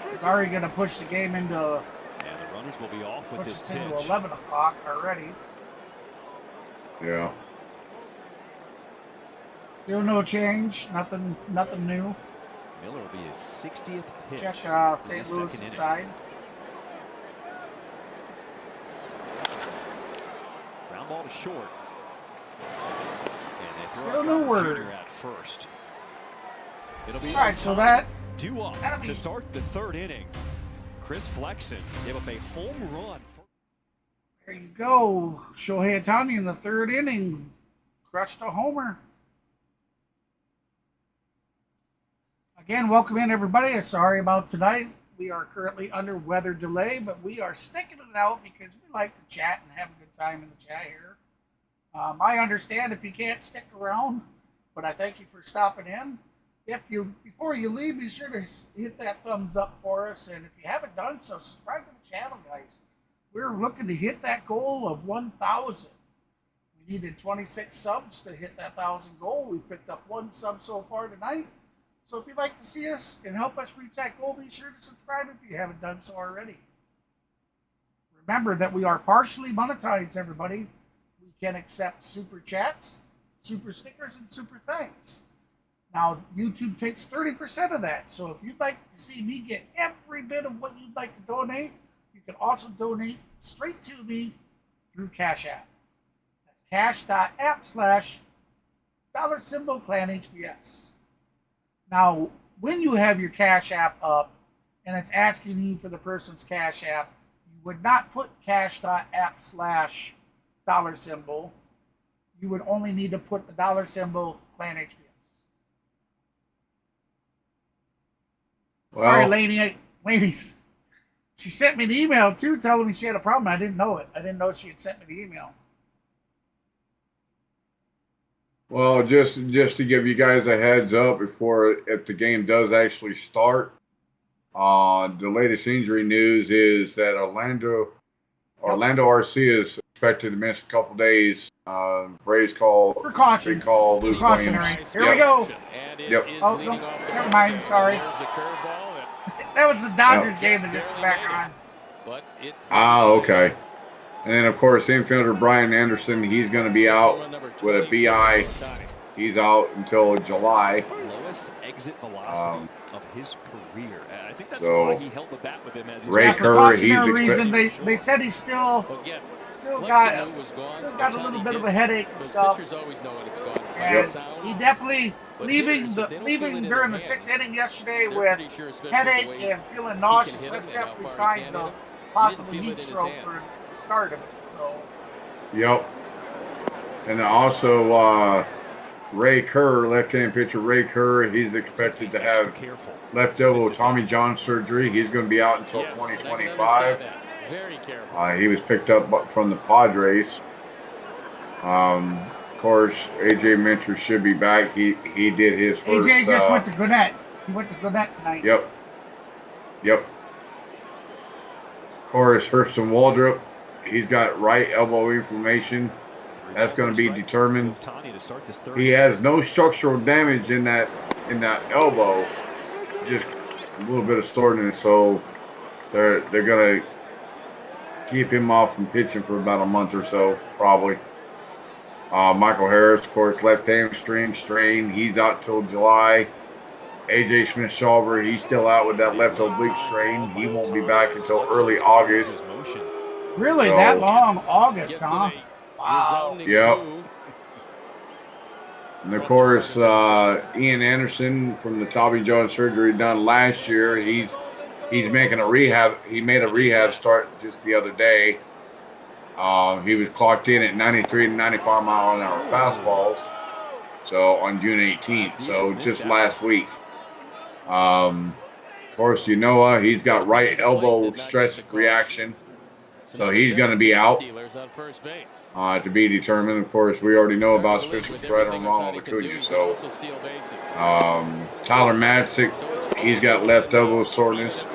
Sorry, going to push the game into. And the runners will be off with this pitch. Into 11 o'clock already. Yeah. Still no change. Nothing new. Miller will be his 60th pitch. Check St. Louis side. Ground ball to short. And they throw Still no word. Junior at first. It'll be all right, so that Due up to start the third inning. Chris Flexen gave up a home run. There you go. Shohei Ohtani in the third inning crushed a homer. Again, welcome in, everybody. Sorry about tonight. We are currently under weather delay, but we are sticking it out because we like to chat and have a good time in the chat here. I understand if you can't stick around, but I thank you for stopping in. Before you leave, be sure to hit that thumbs up for us, and if you haven't done so, subscribe to the channel, guys. We're looking to hit that goal of 1,000. We needed 26 subs to hit that 1,000 goal. We picked up 1 sub so far tonight. So if you'd like to see us and help us reach that goal, be sure to subscribe if you haven't done so already. Remember that we are partially monetized, everybody. We can accept super chats, super stickers, and super thanks. Now, YouTube takes 30% of that. So if you'd like to see me get every bit of what you'd like to donate, you can also donate straight to me through Cash App. That's cash.app/$ClanHBS. Now, when you have your Cash App up and it's asking you for the person's Cash App, you would not put cash.app/$. You would only need to put the $ClanHBS. Well, all right, ladies. She sent me an email, too, telling me she had a problem. I didn't know it. I didn't know she had sent me the email. Well, just to give you guys a heads up if the game does actually start, the latest injury news is that Orlando RC is expected to miss a couple days. Braves call precaution. Call Luke Precautionary. Williams. Here we go. Yep. Oh, no, never mind. Sorry. That was the Dodgers game that just came back on. Okay. And then, of course, infielder Brian Anderson, he's going to be out with a BI. He's out until July. Lowest exit velocity of his career. I think that's So, why he held the bat with him as Ray Kerr, he's reason they said he's still got a little bit of a headache and stuff. And he definitely leaving during the 6th inning yesterday with headache and feeling nauseous. That's definitely signs of possible heat stroke or the start of it. So. Yep. And also Ray Kerr, left-hand pitcher Ray Kerr, he's expected to have left elbow Tommy John surgery. He's going to be out until 2025. He was picked up from the Padres. Of course, AJ Minter should be back. He did his first. AJ just went to Gwinnett. He went to Gwinnett tonight. Yep. Of course, Hurston Waldrop, he's got right elbow inflammation. That's going to be determined. He has no structural damage in that elbow, just a little bit of soreness. So they're going to keep him off from pitching for about a month or so, probably. Michael Harris, of course, left hamstring strain. He's out till July. AJ Smith-Shawver, he's still out with that left oblique strain. He won't be back until early August. Really, that long? August, huh? Wow. Yep. And of course, Ian Anderson from the Tommy John surgery done last year. He's making a rehab. He made a rehab start just the other day. He was clocked in at 93 to 95 mile an hour fastballs. So on June 18th. So just last week. Of course, he's got right elbow stress reaction. So he's going to be out to be determined. Of course, we already know about Spencer Strider and Ronald Acuna. So Tyler Matzik, he's got left elbow soreness.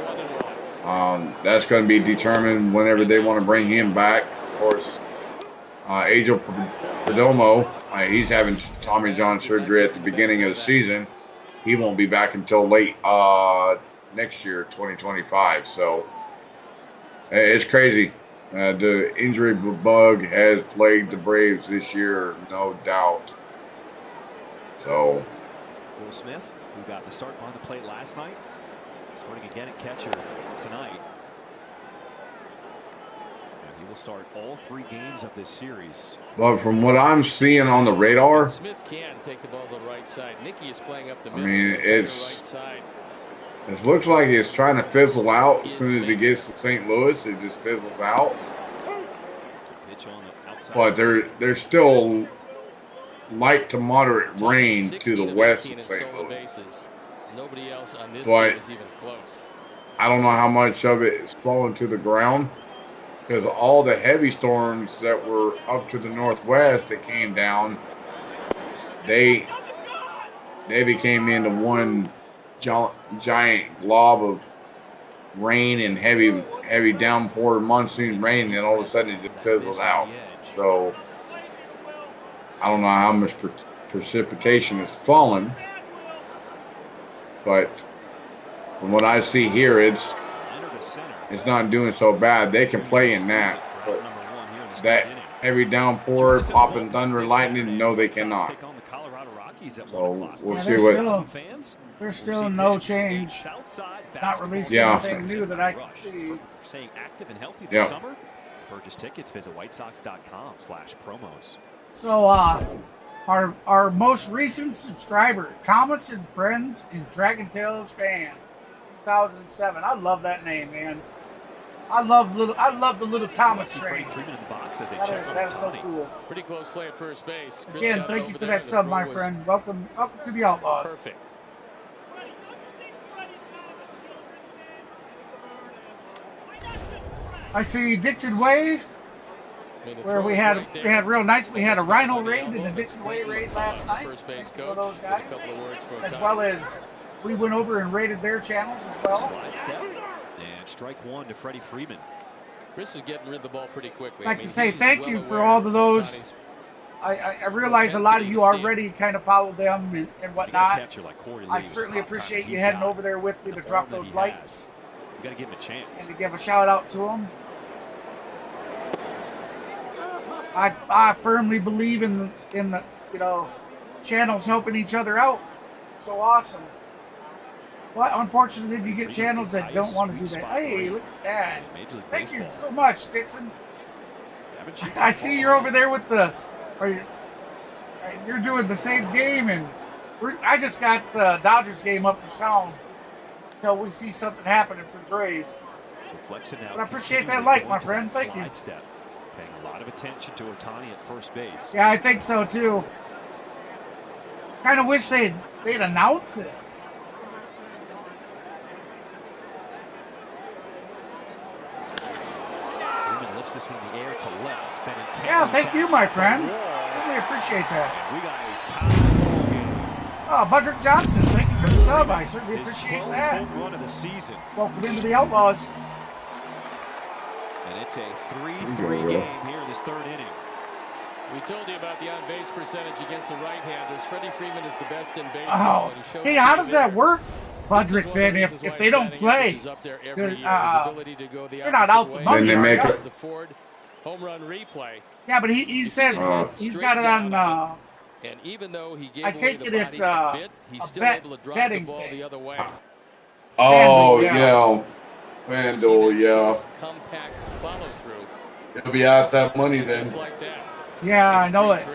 That's going to be determined whenever they want to bring him back. Of course, Angel Perdomo, he's having Tommy John surgery at the beginning of the season. He won't be back until late next year, 2025. So it's crazy. The injury bug has plagued the Braves this year, no doubt. So, Will Smith, who got the start on the plate last night, starting again at catcher tonight. And he will start all 3 games of this series. But from what I'm seeing on the radar, Smith can take the ball to the right side. Nicky is playing up the middle. I mean, it's right side. It looks like it's trying to fizzle out as soon as he gets to St. Louis. It just fizzles out. But there's still light to moderate rain to the west of St. Louis. Nobody else on this But team is even close. I don't know how much of it is falling to the ground because all the heavy storms that were up to the northwest that came down, they became into one giant glob of rain and heavy downpour monsoon rain, and then all of a sudden it just fizzled out. So I don't know how much precipitation has fallen, but from what I see here, it's not doing so bad. They can play in that, but that heavy downpour, popping thunder, lightning, no, they cannot. So we'll see what. There's still no change. Not releasing anything new that I can see. Staying active and healthy this summer. Purchase tickets, visit whitesox.com/promos. So, our most recent subscriber, Thomas and Friends and Dragon Tales fan, 2007. I love that name, man. I love the little Thomas train. That is so cool. Pretty close play at first base. Again, thank you for that sub, my friend. Welcome to the Outlaws. Perfect. I see Dixon Way, where we had real nice. We had a Rhino raid and a Dixon Way raid last night. Thank you for those guys, as well as we went over and raided their channels as well. Slide step and strike one to Freddie Freeman. Chris is getting rid of the ball pretty quickly. I'd like to say thank you for all of those. I realize a lot of you already kind of follow them and whatnot. I certainly appreciate you heading over there with me to drop those likes. You got to give him a chance. And to give a shout out to them. I firmly believe in the channels helping each other out. So awesome. But unfortunately, you get channels that don't want to do that. Hey, look at that. Thank you so much, Dixon. I see you're over there with you're doing the same game, and I just got the Dodgers game up for sound until we see something happening for the Braves. So Flexen now. But I appreciate that like, my friend. Thank you. Step, paying a lot of attention to Ohtani at first base. Yeah, I think so too. Kind of wish they'd announce it. Freeman lifts this one in the air to left. Yeah, thank you, my friend. Really appreciate that. We got a tie ball game. Oh, Budrick Johnson, thank you for the sub. I certainly appreciate that. Home run of the season. Welcome into the Outlaws. And it's a 3-3 game here in this third inning. We told you about the on-base percentage against the right-handers. Freddie Freeman is the best in baseball. Oh. Hey, how does that work, Budrick, then, if they don't play? They're not out the money. Then they make it. Home run replay. Yeah, but he says he's got it on. And even though he gave I take it it's he's still able to drive the ball the other way. Oh yeah, FanDuel, yeah. Compact follow through. He'll be out that money then. Yeah, I know it.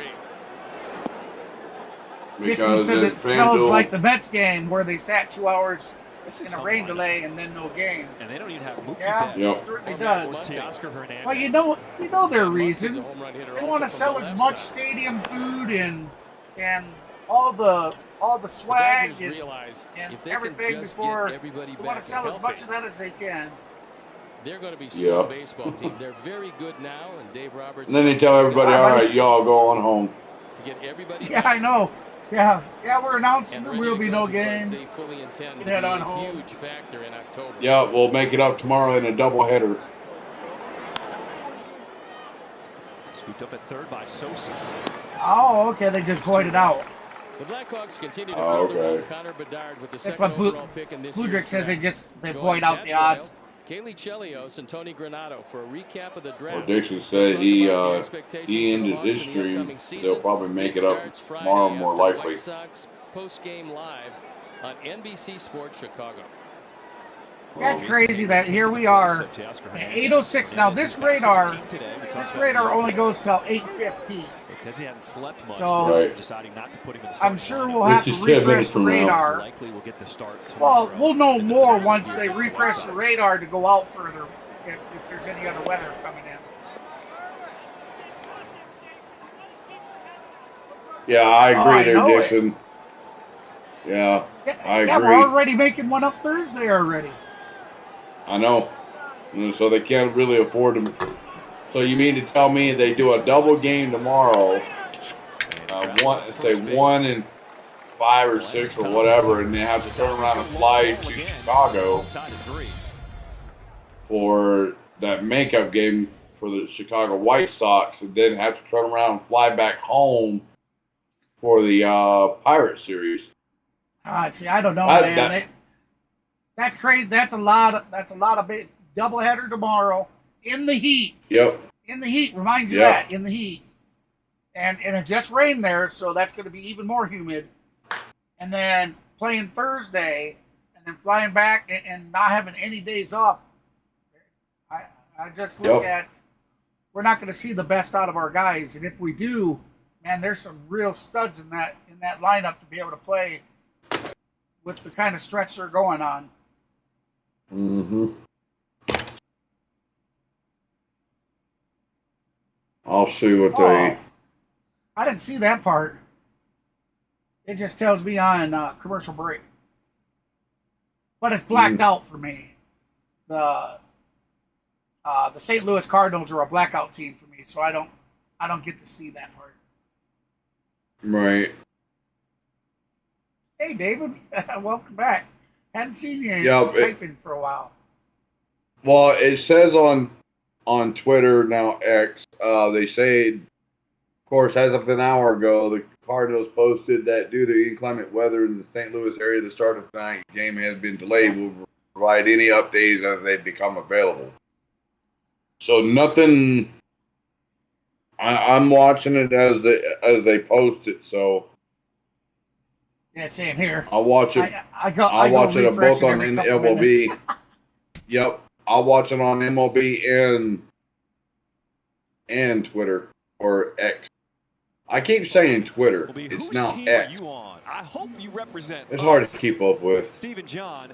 Dixon says it smells like the Mets game where they sat 2 hours in a rain delay and then no game. And they don't even have Mookie Yeah, Betts. it certainly does. Oscar Hernandez. Well, you know their reason. They want to sell as much stadium food and all the swag and everything before they want to sell as much of that as they can. They're going to be some baseball team. They're very good now, and Dave Roberts. And then they tell everybody, all right, y'all go on home. To get everybody. Yeah, I know. Yeah, we're announcing there will be no game. They fully intend to be Head on a home. huge factor in October. Yeah, we'll make it up tomorrow in a doubleheader. Scooped up at third by Sosa. Oh, okay. They just pointed out. The Blackhawks continue to build around Connor Bedard with the That's second what overall pick in this Budrick year's says. draft. They point out the odds. Kaylee Chelios and Tony Granato for a recap of the draft. Well, Dixon said he ended his stream. They'll probably make it up tomorrow, more likely. White Sox post-game live on NBC Sports Chicago. That's crazy that here we are at 8:06. Now this radar only goes till 8:15. Because he hadn't slept much, So they're deciding not to put him in the starting I'm sure lineup. we'll have to refresh the radar. Likely we'll get the start tomorrow. Well, we'll know more once they refresh the radar to go out further if there's any other weather coming in. Yeah, I agree I there, know Dixon. Yeah, I agree. Yeah, we're already making one up Thursday already. I know. So they can't really afford them. So you mean to tell me they do a double game tomorrow, say 1 in 5 or 6 or whatever, and they have to turn around and fly to Chicago for that makeup game for the Chicago White Sox, and then have to turn around and fly back home for the Pirate series. See, I don't know, man. That's crazy. That's a lot of big doubleheader tomorrow in the heat. Yep. In the heat. Remind you that in the heat, and it just rained there, so that's going to be even more humid. And then playing Thursday, and then flying back and not having any days off. I just look at we're not going to see the best out of our guys, and if we do, man, there's some real studs in that lineup to be able to play with the kind of stretch they're going on. Mm-hmm. I'll see what they... I didn't see that part. It just tells me on commercial break. But it's blacked out for me. The St. Louis Cardinals are a blackout team for me, so I don't get to see that part. Right. Hey, David. Welcome back. Hadn't seen you typing for a while. Well, it says on Twitter, now X, they say, of course, as of an hour ago, the Cardinals posted that due to inclement weather in the St. Louis area, the start of tonight's game has been delayed. We'll provide any updates as they become available. So nothing. I'm watching it as they post it. So yeah, same here. I'll watch it. I'll watch it both on MLB. Yep, I'll watch it on MLB and Twitter or X. I keep saying Twitter. It's now X. You on? I hope you represent. It's hard to keep up with. Stephen John,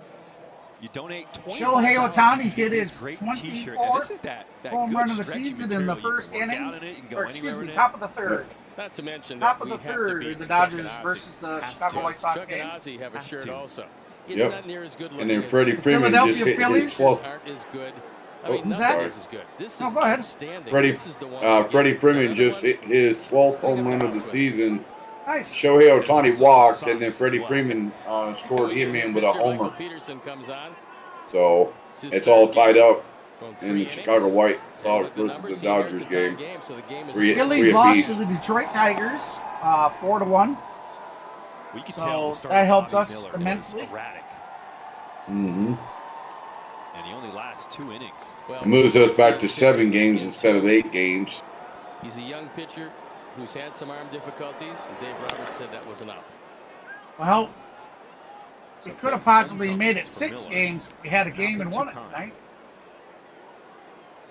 you donate Shohei Ohtani hit his 24th home run of the season in the first inning, or excuse me, top of the third. Not to mention top of the third, the Dodgers versus Chicago White Sox game. Chuck and Ozzie have a shirt also. It's Yep. not near as good And then Freddie Freeman just hit his 12th. Art is good. I mean, Who's that? this is good. This is go ahead. outstanding. Freddie Freeman just hit his 12th home run of the season. Nice. Shohei Ohtani walked, and then Freddie Freeman scored him in with a homer. Peterson comes on. So it's all tied up in the Chicago White Sox versus the Dodgers game. Phillies lost to the Detroit Tigers 4-1. So that helps us immensely. Mm-hmm. And he only lasts 2 innings. It moves us back to 7 games instead of 8 games. He's a young pitcher who's had some arm difficulties, and Dave Roberts said that was enough. Well, we could have possibly made it 6 games if we had a game and won it tonight.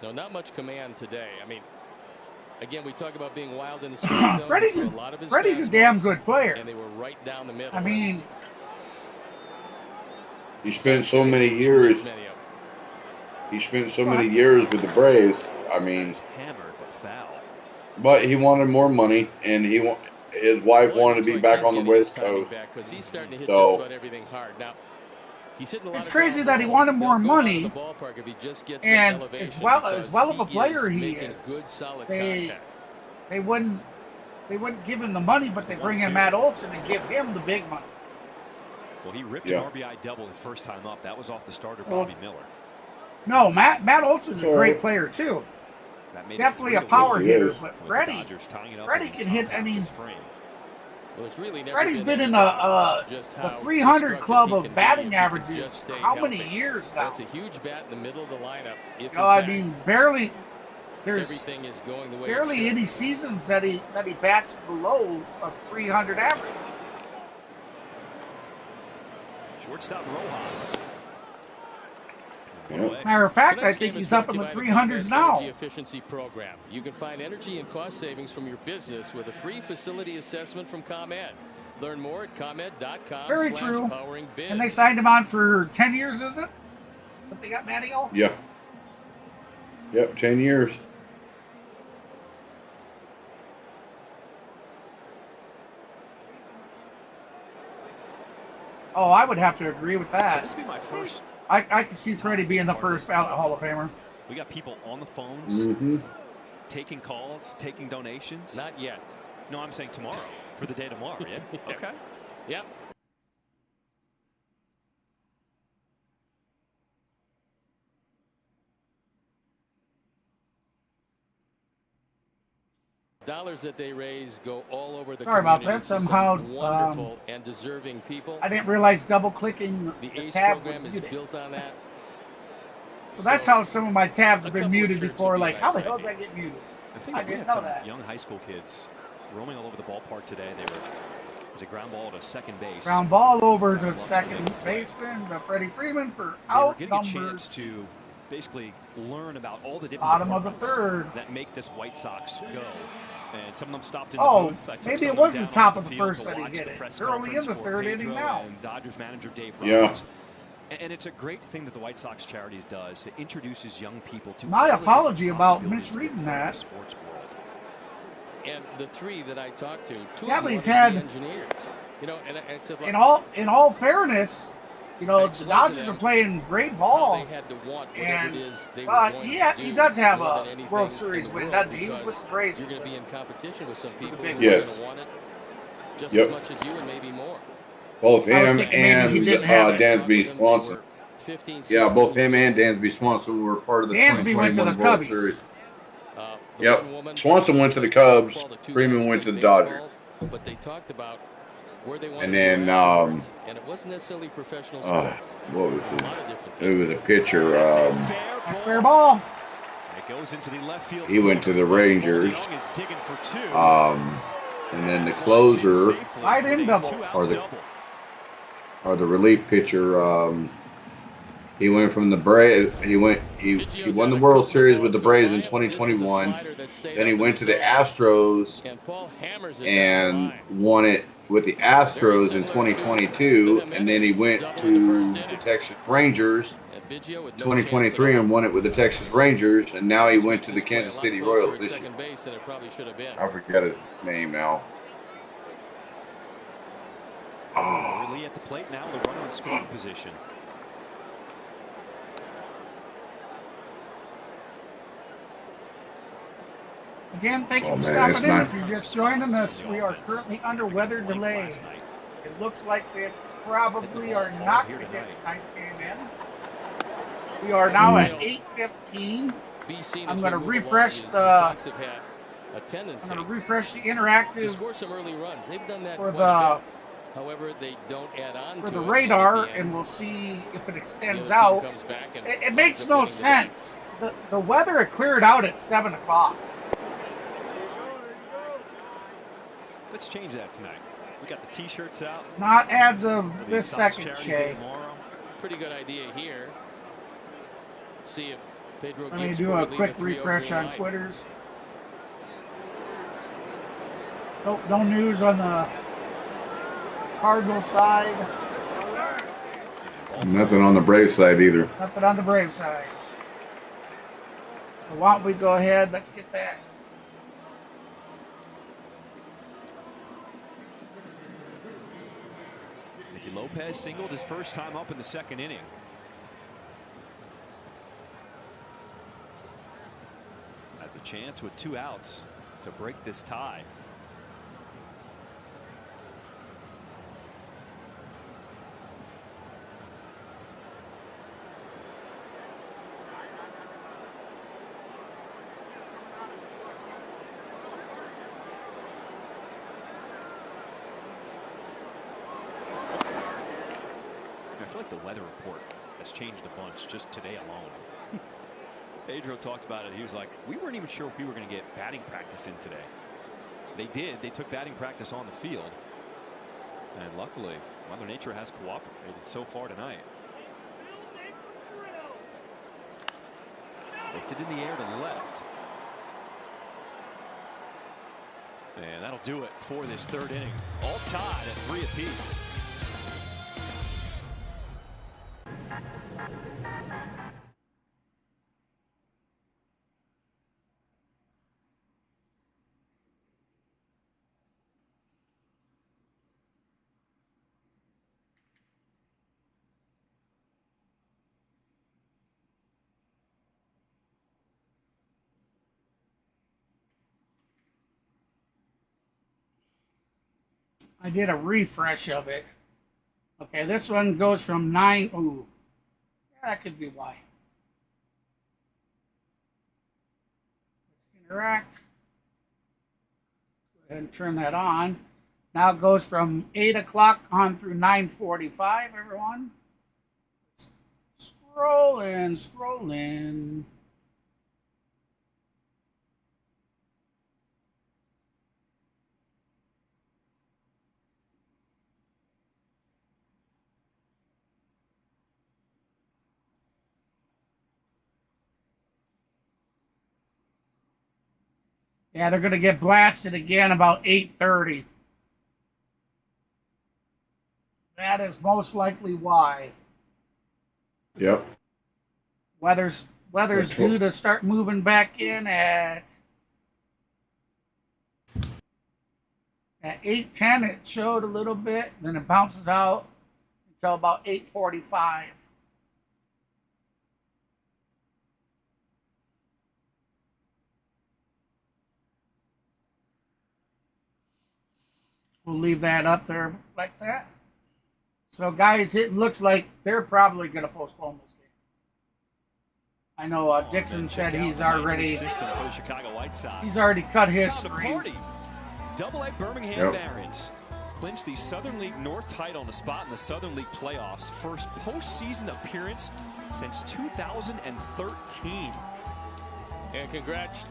No, not much command today. I mean, again, we talk about being wild in the strike zone. Freddie's a damn good player. And they were right down the middle. I mean, he spent so many years. He spent so many years with the Braves. I mean, hammered but foul. But he wanted more money, and his wife wanted to be back on the West Coast. Because he's starting to hit So- just about everything hard. Now, he's hitting a lot it's of crazy balls that he in wanted the more ballpark money, if he just gets and some elevation, as well of a because player he he making is. good, solid They contact. they wouldn't give him the money, but they bring in Matt Olson and give him the big money. Well, he ripped Yeah. an RBI double his first time up. That was off the starter, Well, Bobby Miller. No, Matt Olson's a Sure. great player too. That made it Definitely a 3-1 power He hitter, is. but with the Freddie Dodgers tying it up Freddie in can the hit. top I half of mean, this frame. Well, it's really never Freddie's been in just the how 300 constructive club he of can be batting if he can averages just for stay how many healthy. years now? That's a huge bat in the middle of the lineup. If in No, I fact mean barely. There's everything is going the way it barely should. any seasons that he bats below a 300 average. Shortstop Rojas. Matter of fact, I think he's up in the 300s now. Energy efficiency program. You can find energy and cost savings from your business with a free facility assessment from ComEd. Learn more at ComEd.com. Very true. And they signed him on for 10 years, is it? But they got Matteo? Yeah. Yep, 10 years. Oh, I would have to agree with that. This would be my first. I can see Freddie being the first ballot Hall of Famer. We got people on the phones, taking calls, taking donations. Not yet. No, I'm saying tomorrow, for the day tomorrow, yeah? Okay. Yep. Dollars that they raise go all over the Sorry about community that. to some Somehow, wonderful and deserving people. I didn't realize double-clicking The the ACE tab program would is mute it. built on that. So that's how some of my tabs have been muted before. Like, how the hell did I get muted? I think I we didn't had know some that. young high school kids roaming all over the ballpark today. It was a ground ball to second base. Ground ball over to second baseman, to Freddie Freeman for They were out getting a numbers. chance to basically learn about all the different Bottom of the departments third. that make this White Sox go. And some of them stopped in the Oh, booth. I took maybe some it of them was the down top onto of the field first to that he watch hit the it. press They're only in conference the for third inning Pedro now. and Dodgers manager Dave Yeah. Roberts. And it's a great thing that the White Sox Charities does. It introduces young people to My all the different apology about possibilities to be misreading part of that. the sports world. And the three that I talked to, two Yeah, of but them he's are had- engineers. You know, and I said, look, In all fairness, you know, the Dodgers are playing great how ball. they had to want whatever And it is they were but going he to he do does have more a than anything World Series in the win, world, doesn't he? He was with because the Braves. You're going to be in competition with some people big who are Yes. going to want it just Yep. as much as you and maybe more. Both I was him thinking maybe he and didn't have it. Dansby Swanson. 15, Yeah, 16 both him years and Dansby Swanson were part of the Dansby went to 2021 the World Cubbies. Series. The Yep. one woman Swanson went to the played Cubs. softball, the two Freeman guys went to played the Dodgers. baseball, But they talked about where they wanted And to then, go afterwards, and it wasn't necessarily professional sports. What was There's a lot of different it? It was a pitcher. That's fair ball. It goes into the left field. He went to the Rangers. Young is digging for two. And then the closer, Slide in double. or the relief pitcher, he went from the Braves. He won the World Series with the Braves in 2021. Then he went to the Astros and won it with the Astros in 2022. And then he went to the Texas Rangers 2023 and won it with the Texas Rangers. And now he went to the Kansas City Royals this year. I forget his name now. Early at the plate now, the runner in scoring position. Again, thank you for man, stopping it's in. not- If you're just joining us, we are currently under weather delay. It looks like they probably are not going to get tonight's game in. We are now at 8:15. I'm going to refresh the. I'm going to refresh the interactive score some early runs. They've done that for quite a the bit. However, they don't add on for to the it radar, at the end. and we'll see if it extends The other out. team comes back and It makes ends up no winning the game. sense. The weather had cleared out at 7 o'clock. Let's change that tonight. We got the T-shirts out. Not as of For the this Sox second, Charities Day Shay. tomorrow. Pretty good idea here. Let's see if Pedro Let me gives do Corey a Lee quick the 3-0 refresh green on light. Twitters. Nope, no news on the Cardinals side. Nothing on the Braves side either. Nothing on the Braves side. So why don't we go ahead? Let's get that. Nicky Lopez singled his first time up in the second inning. Has a chance with 2 outs to break this tie. I feel like the weather report has changed a bunch just today alone. Pedro talked about it. He was like, we weren't even sure if we were going to get batting practice in today. They did. They took batting practice on the field. And luckily, Mother Nature has cooperated so far tonight. Lifted in the air to left. And that'll do it for this third inning. All tied at 3 apiece. I did a refresh of it. Okay, this one goes from 9. Ooh, yeah, that could be why. Let's interact. Go ahead and turn that on. Now it goes from 8 o'clock on through 9:45, everyone. Scrolling, scrolling. Yeah, they're going to get blasted again about 8:30. That is most likely why. Yep. Weather's due to start moving back in at 8:10. It showed a little bit, then it bounces out until about 8:45. We'll leave that up there like that. So, guys, it looks like they're probably going to postpone this game. I know Dixon said he's already cut his streak. Double-A Birmingham Barons clinched the Southern League North title and a spot in the Southern League playoffs. First postseason appearance since 2013. And congrats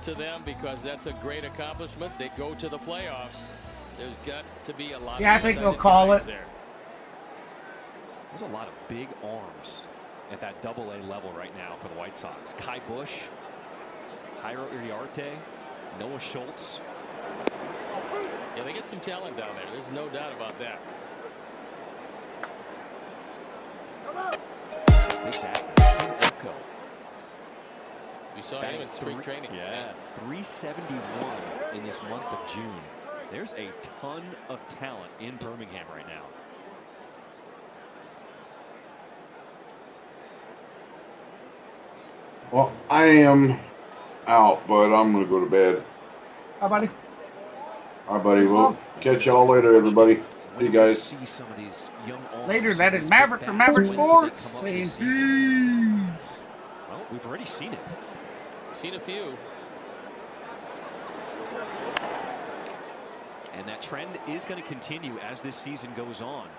to them because that's a great accomplishment. They go to the playoffs. There's got to be a lot. Yeah, I think they'll call it. There's a lot of big arms at that Double-A level right now for the White Sox. Kai Busch, Jairo Iriarte, Noah Schultz. Yeah, they get some talent down there. There's no doubt about that. Big bat, Echo. We saw him in spring training. Yeah, 371 in this month of June. There's a ton of talent in Birmingham right now. Well, I am out, but I'm going to go to bed. Hi, buddy. All right, buddy. We'll catch y'all later, everybody. See you guys. See some of these young Later, that is Maverick from Maverick Sports saying peace. Well, we've already seen it. Seen a few. And that trend is going to continue as this season goes on.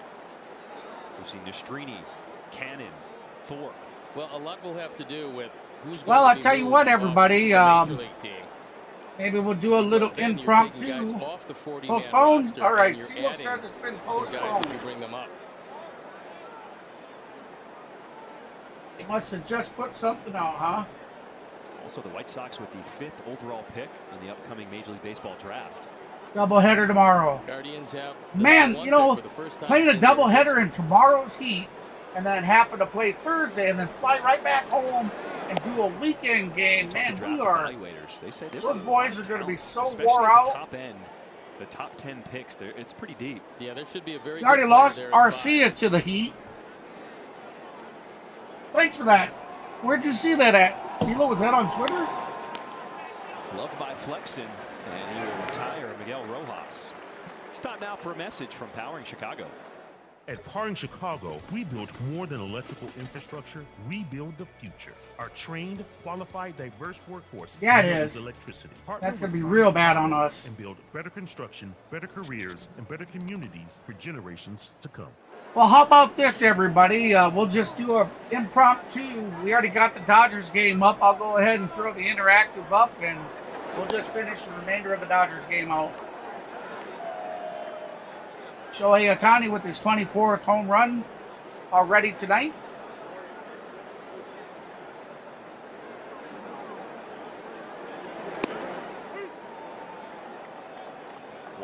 We've seen Nastrini, Cannon, Thorpe. Well, a lot will have to do with who's going Well, to I'll be tell you moved what, off everybody. the Major League team. Maybe we'll do a little Then you're impromptu. taking guys off the 40-man Postponed? roster, All right, and you're CeeLo adding says it's been some guys postponed. if you bring them up. He must have just put something out, huh? Also, the White Sox with the 5th overall pick in the upcoming Major League Baseball draft. Doubleheader tomorrow. Guardians have Man, you know, playing a in doubleheader in tomorrow's heat and then having to play Thursday and then fly right back home and do a weekend game. Man, we are. They say Those boys are going to be so especially wore at out. the top end. The top 10 picks, there, it's pretty deep. Yeah, there should be a very. We already good player lost there at Arcia to the Heat. Thanks for that. Where'd you see that at? CeeLo, was that on Twitter? Loved by Flexen, and he will retire Miguel Rojas. Stop now for a message from Powering Chicago. At Powering Chicago, we build more than electrical infrastructure. We build the future. Our trained, qualified, diverse workforce. Yeah, it uses is. Electricity. That's going to be real bad on us. And build better construction, better careers, and better communities for generations to come. Well, how about this, everybody? We'll just do an impromptu. We already got the Dodgers game up. I'll go ahead and throw the interactive up, and we'll just finish the remainder of the Dodgers game out. Shohei Ohtani with his 24th home run already tonight.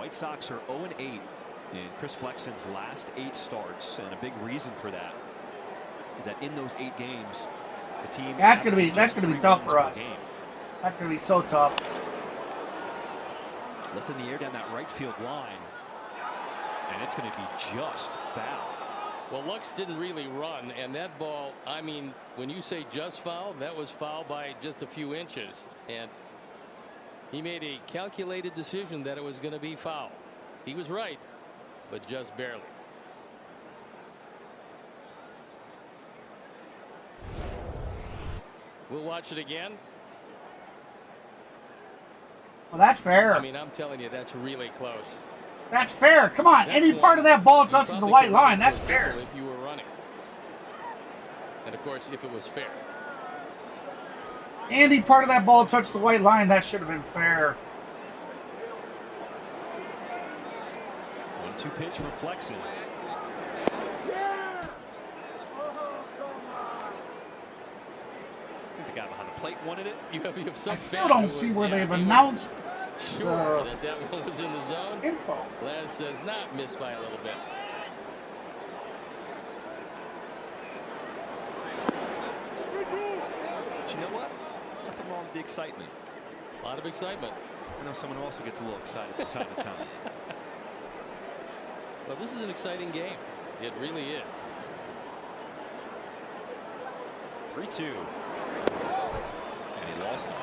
White Sox are 0-8 in Chris Flexen's last 8 starts, and a big reason for that is that in those 8 games, the team that's gonna be tough for us. That's gonna be so tough. Lifting the air down that right field line, and it's going to be just foul. Well, Lux didn't really run, and that ball, I mean, when you say just foul, that was foul by just a few inches, and he made a calculated decision that it was going to be foul. He was right, but just barely. We'll watch it again. Well, that's fair. I mean, I'm telling you, that's really close. That's fair. Come on. Any part of that ball touches the white line, that's fair. If you were running. And of course, if it was fair. Any part of that ball touched the white line, that should have been fair. 1-2 pitch from Flexen. I think the guy behind the plate wanted it. I still don't see where they've announced sure that one was in the zone. Info. Laz says not, missed by a little bit. But you know what? Nothing wrong with the excitement. A lot of excitement. I know someone who also gets a little excited from time to time. Well, this is an exciting game. It really is. 3-2. And he lost him.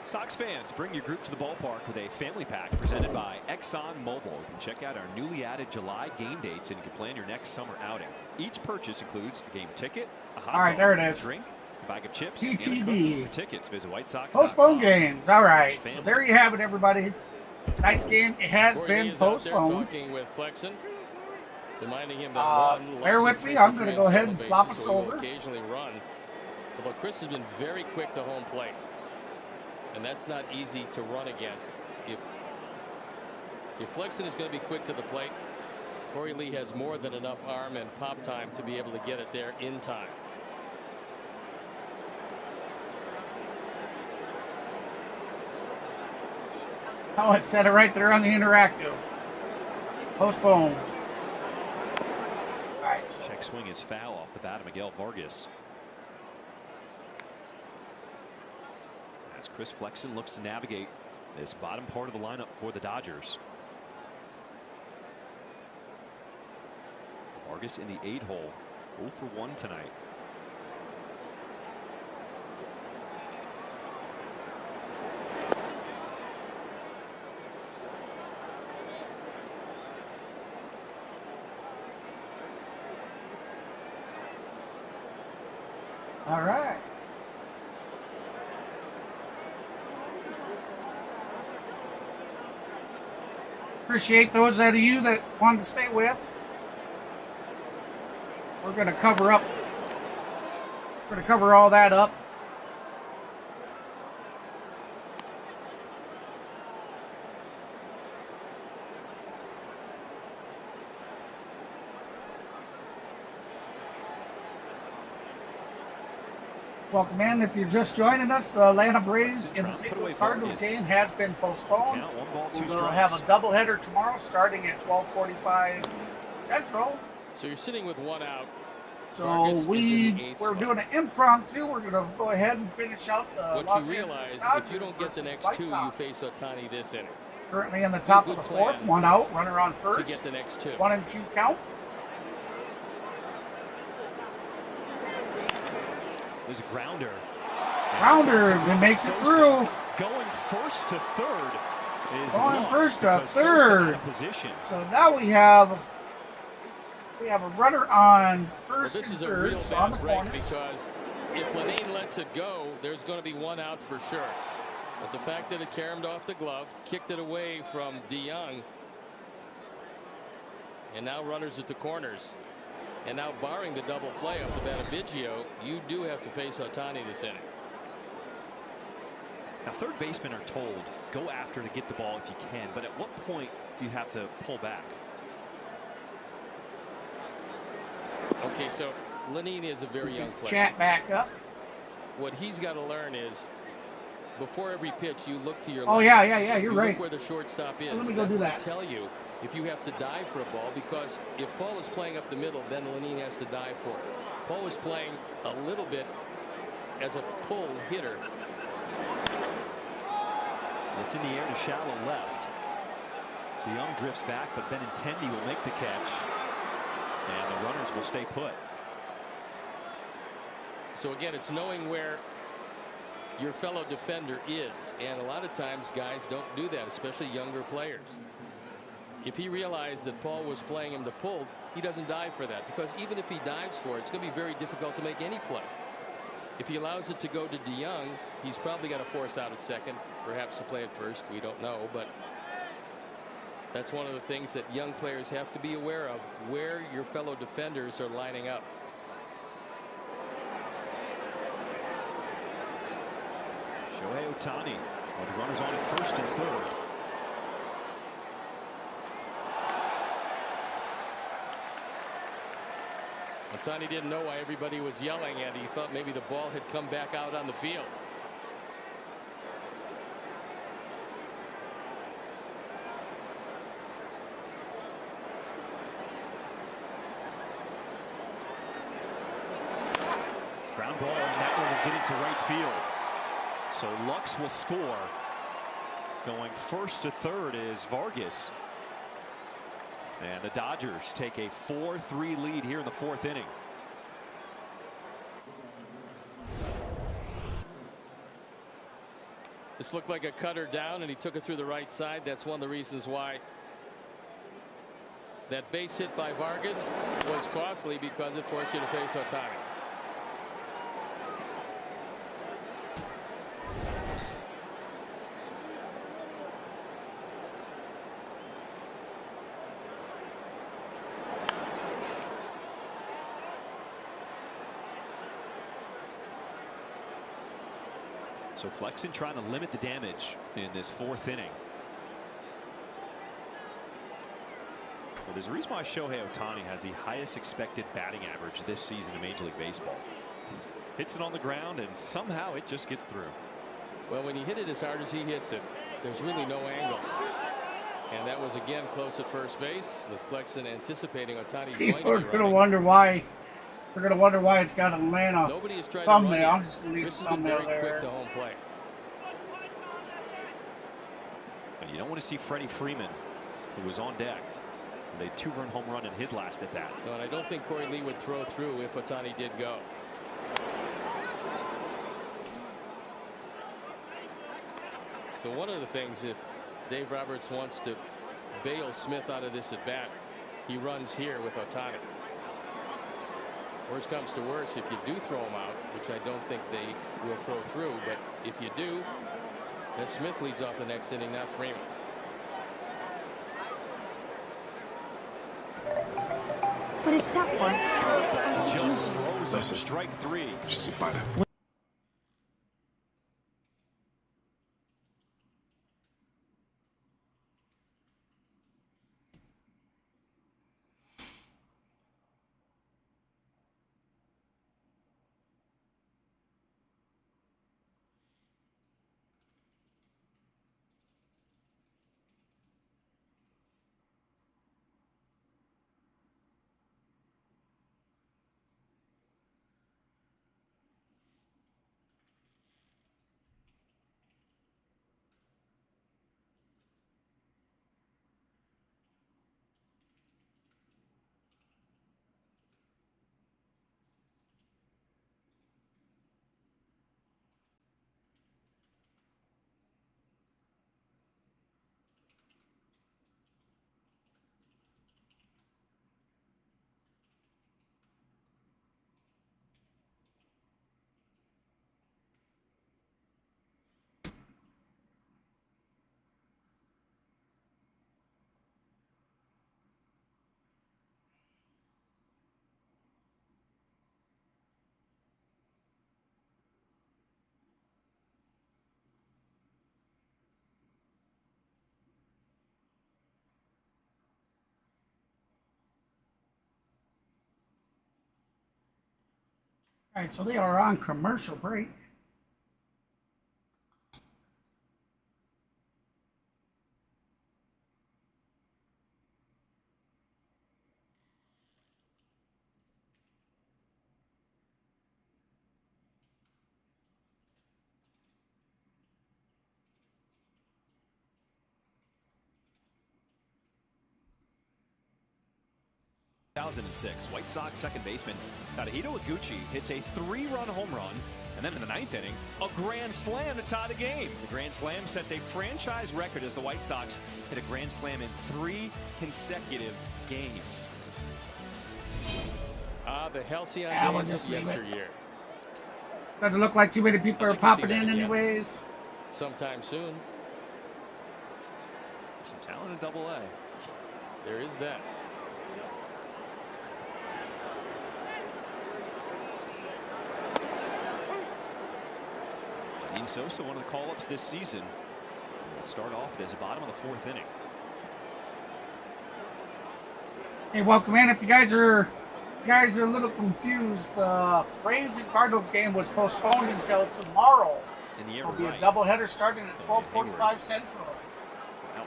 Sox fans, bring your group to the ballpark with a family pack presented by Exxon Mobil. You can check out our newly added July game dates, and you can plan your next summer outing. Each purchase includes a game ticket, a hot dog, a drink, a bag of chips, and a cookie. For tickets, visit White Sox. Postponed games. All right. So there you have it, everybody. Tonight's game, it has been postponed. Talking with Flexen, reminding him that bear with me. I'm going to go ahead and flop us over. Occasionally run, although Chris has been very quick to home plate, and that's not easy to run against. If Flexen is going to be quick to the plate, Corey Lee has more than enough arm and pop time to be able to get it there in time. Oh, it said it right there on the interactive. Postpone. All right. So. Check swing is foul off the bat of Miguel Vargas. As Chris Flexen looks to navigate this bottom part of the lineup for the Dodgers. Vargas in the 8-hole, 0 for 1 tonight. All right. Appreciate those of you that wanted to stay with. We're going to cover up. We're going to cover all that up. Welcome in. If you're just joining us, the Atlanta Braves in the St Louis Cardinals game has been postponed. We'll have a doubleheader tomorrow starting at 12:45 Central. So you're sitting with 1 out. So we're doing an impromptu. We're going to go ahead and finish out the Los Angeles Dodgers. If you don't get the next 2, you face Ohtani this inning. Currently in the top of the 4th, 1 out, runner on first. To get the next 2. 1 and 2 count. There's a grounder. Grounder makes it through. Going first to third. Going first to third. So now we have a runner on first and third. So on the corner. Because if Lenine lets it go, there's going to be 1 out for sure. But the fact that it caromed off the glove, kicked it away from DeYoung, and now runners at the corners. And now, barring the double play off the bat of Biggio, you do have to face Ohtani this inning. Now, third basemen are told, go after to get the ball if you can. But at what point do you have to pull back? Okay, so Lenine is a very young player. Chat back up. What he's got to learn is before every pitch, you look to your Oh, left. yeah, you're right. Look where the shortstop is. Let me go do that. Will tell you if you have to dive for a ball, because if Paul is playing up the middle, then Lenine has to dive for it. Paul was playing a little bit as a pull hitter. It's in the air to shallow left. DeYoung drifts back, but Benintendi will make the catch, and the runners will stay put. So again, it's knowing where your fellow defender is, and a lot of times guys don't do that, especially younger players. If he realized that Paul was playing him to pull, he doesn't dive for that, because even if he dives for it, it's going to be very difficult to make any play. If he allows it to go to DeYoung, he's probably got to force out at second, perhaps to play at first. We don't know, but that's one of the things that young players have to be aware of, where your fellow defenders are lining up. Shohei Ohtani with the runners on at first and third. Ohtani didn't know why everybody was yelling, and he thought maybe the ball had come back out on the field. Ground ball, and that one will get into right field. So Lux will score. Going first to third is Vargas. And the Dodgers take a 4-3 lead here in the fourth inning. This looked like a cutter down, and he took it through the right side. That's one of the reasons why that base hit by Vargas was costly, because it forced you to face Ohtani. So Flexen trying to limit the damage in this fourth inning. Well, there's a reason why Shohei Ohtani has the highest expected batting average this season in Major League Baseball. Hits it on the ground, and somehow it just gets through. Well, when you hit it as hard as he hits it, there's really no angles. And that was again close at first base, with Flexen anticipating Ohtani's People are going to wonder why. We're going to wonder why it's got an Atlanta thumbnail. I'm just going to leave the thumbnail there. Quick to home plate. And you don't want to see Freddie Freeman, who was on deck, with a 2-run home run in his last at bat. No, and I don't think Corey Lee would throw through if Ohtani did go. So one of the things, if Dave Roberts wants to bail Smith out of this at bat, he runs here with Ohtani. Worst comes to worst, if you do throw him out, which I don't think they will throw through, but if you do, then Smith leads off the next inning, not Freeman. What did you tap for? Just throws up strike three. She's a fighter. All right, so they are on commercial break. 2006. White Sox second baseman Tadahito Iguchi hits a 3-run home run, and then in the 9th inning, a grand slam to tie the game. The grand slam sets a franchise record as the White Sox hit a grand slam in 3 consecutive games. The Halcyon we'll days just of leave it. yesteryear. Doesn't look like too many people are popping in anyways. Sometime soon. Some talent in Double-A. There is that. Dean Sosa, one of the call-ups this season. We'll start off as a bottom of the 4th inning. Hey, welcome in. If you guys are a little confused, the Braves and Cardinals game was postponed until tomorrow. In the air, It'll be right. a doubleheader starting at 12:45 Central.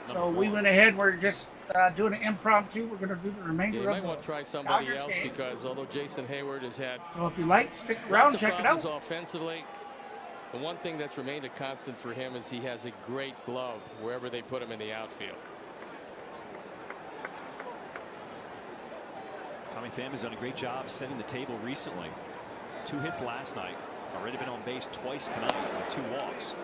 So we went ahead. We're just doing an impromptu. We're going to do the remainder You of might the want to try somebody Dodgers else game. because although Jason Hayward has had So if you like, stick around, lots of check it out. problems offensively, the one thing that's remained a constant for him is he has a great glove wherever they put him in the outfield. Tommy Pham has done a great job setting the table recently. 2 hits last night. Already been on base twice tonight with 2 walks.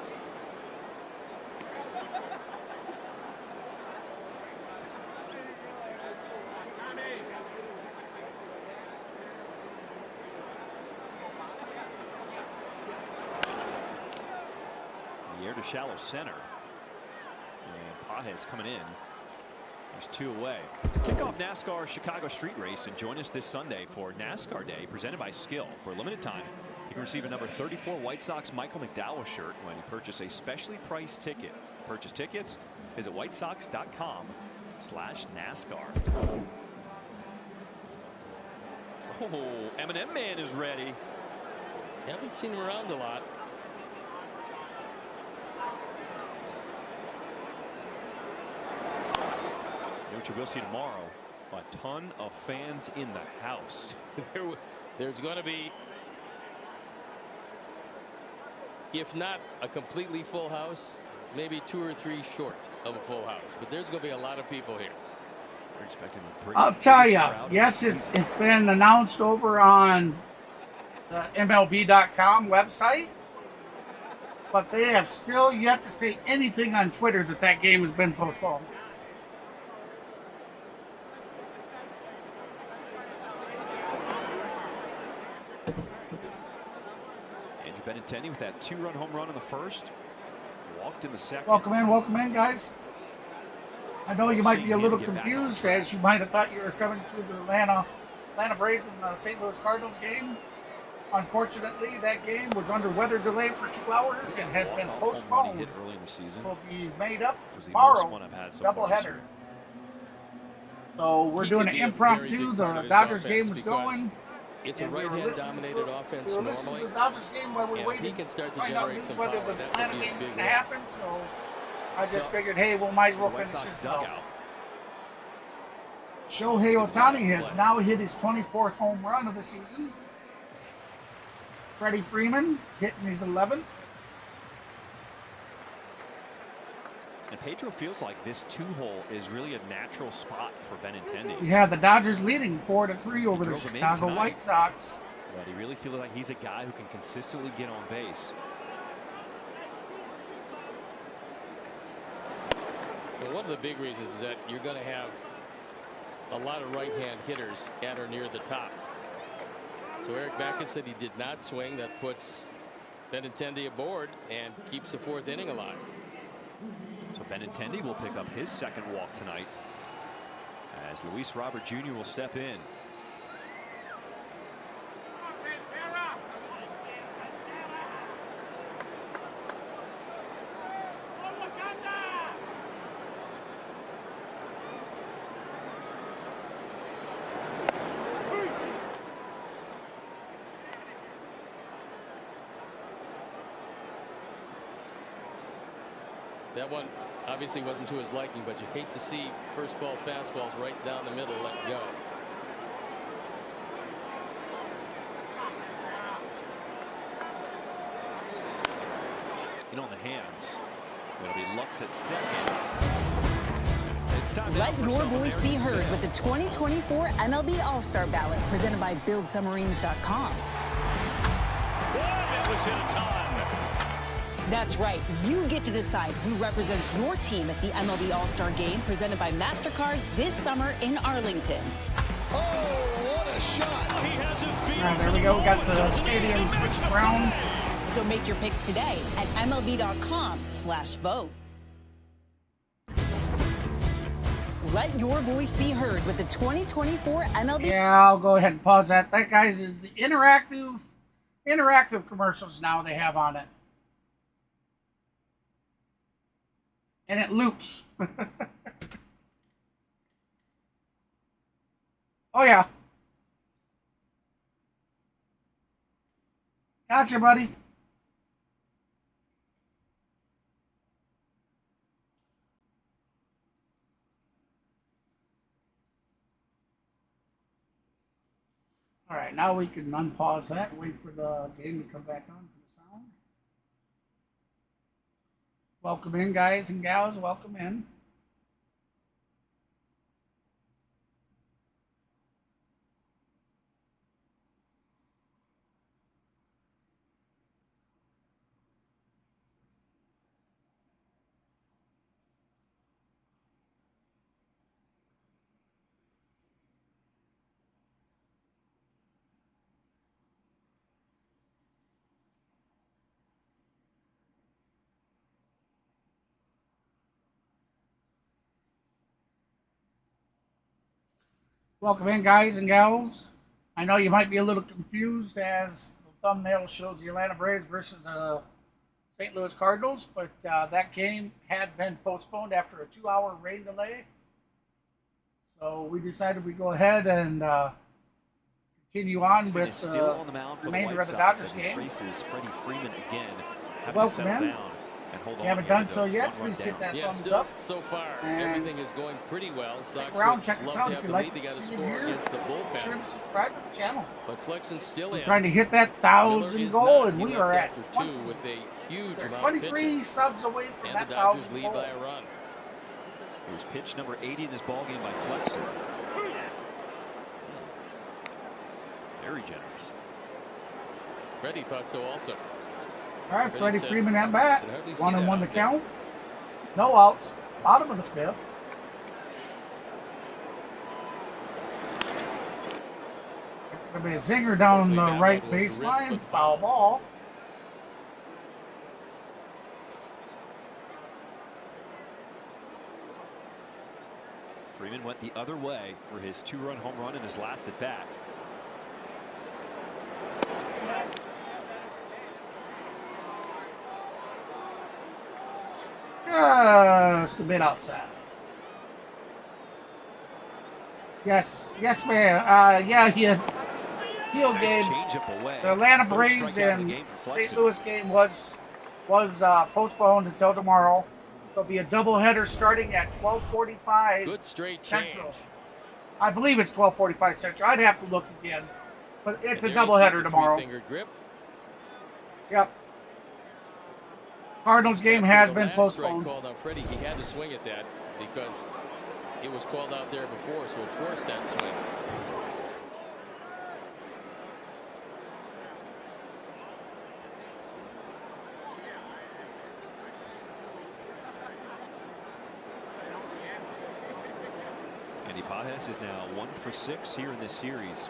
The air to shallow center. And Pages coming in. There's 2 away. Kick off NASCAR Chicago Street Race and join us this Sunday for NASCAR Day presented by Skill. For a limited time, you can receive a number 34 White Sox Michael McDowell shirt when you purchase a specially priced ticket. To purchase tickets, visit whitesox.com/NASCAR. Oh, M&M Man is ready. Haven't seen him around a lot. What you will see tomorrow, a ton of fans in the house. There's going to be, if not a completely full house, maybe 2 or 3 short of a full house. But there's going to be a lot of people here. We're expecting I'll tell you, yes, it's been announced over on the MLB.com website, but they have still yet to say anything on Twitter that game has been postponed. Benintendi with that 2-run home run in the first. Walked in the second. Welcome in, guys. I know you might be a little confused, as you might have thought you were coming to the Atlanta Braves and the St. Louis Cardinals game. Unfortunately, that game was under weather delay for 2 hours and has been postponed. Hit early in the season. Will be made up tomorrow. Doubleheader. So we're doing an impromptu. The Dodgers game was going. It's a right-hand dominated offense we were listening normally. to the Dodgers game while we're waiting. He can start to find out generate some whether power. the That Atlanta would be a game's big going to one. happen. So I just figured, hey, we might as well finish this out. Shohei Ohtani has now hit his 24th home run of the season. Freddie Freeman hitting his 11th. And Pedro feels like this 2-hole is really a natural spot for Benintendi. We have the Dodgers leading 4-3 over the Chicago White Sox. But he really feels like he's a guy who can consistently get on base. Well, one of the big reasons is that you're going to have a lot of right-hand hitters at or near the top. So Eric Backus said he did not swing. That puts Benintendi aboard and keeps the 4th inning alive. So Benintendi will pick up his 2nd walk tonight as Luis Robert Jr. will step in. That one obviously wasn't to his liking, but you hate to see first ball fastballs right down the middle let go. In on the hands. It'll be Lux at second. Let your voice be heard with the 2024 MLB All-Star Ballot presented by BuildSubmarines.com. That was hit a ton. That's right. You get to decide who represents your team at the MLB All-Star Game presented by MasterCard this summer in Arlington. Oh, what a shot. He has a feel. All right, there we go. We got the stadium switched around. So make your picks today at MLB.com/vote. Let your voice be heard with the 2024 MLB. Yeah, I'll go ahead and pause that. That, guys, is the interactive commercials now they have on it. And it loops. Oh, yeah. Gotcha, buddy. All right, now we can unpause that, wait for the game to come back on for the sound. Welcome in, guys and gals. Welcome in. Welcome in, guys and gals. I know you might be a little confused as the thumbnail shows the Atlanta Braves versus the St. Louis Cardinals, but that game had been postponed after a 2-hour rain delay. So we decided we'd go ahead and continue on with the remainder of the Dodgers game. Freddie Freeman again. Welcome in. If you haven't done so yet, please hit that thumbs up. So far, everything is going pretty well. Stick around, check us out if you like what you see in here. Against the bullpen. Be sure to subscribe to the channel. But Flexen's still We're in. trying to hit that 1,000 goal, and we are at 20. With a huge amount 23 subs away from that 1,000 lead goal. by a run. It was pitch number 80 in this ballgame by Flexen. Very generous. Freddie thought so also. All right, Freddie Freeman at bat. 1-1 the count. No outs. Bottom of the fifth. It's going to be a zinger down the right baseline. Foul ball. Freeman went the other way for his 2-run home run in his last at bat. Just a bit outside. Yes, man. Yeah, heel game. The Atlanta Braves and St. Louis game was postponed until tomorrow. There'll be a doubleheader starting at 12:45 Good straight Central. change. I believe it's 12:45 Central. I'd have to look again, but it's a doubleheader tomorrow. Grip. Yep. Cardinals game has been postponed. Called on Freddie. He had to swing at that because it was called out there before, so it forced that swing. Andy Pages is now 1 for 6 here in this series.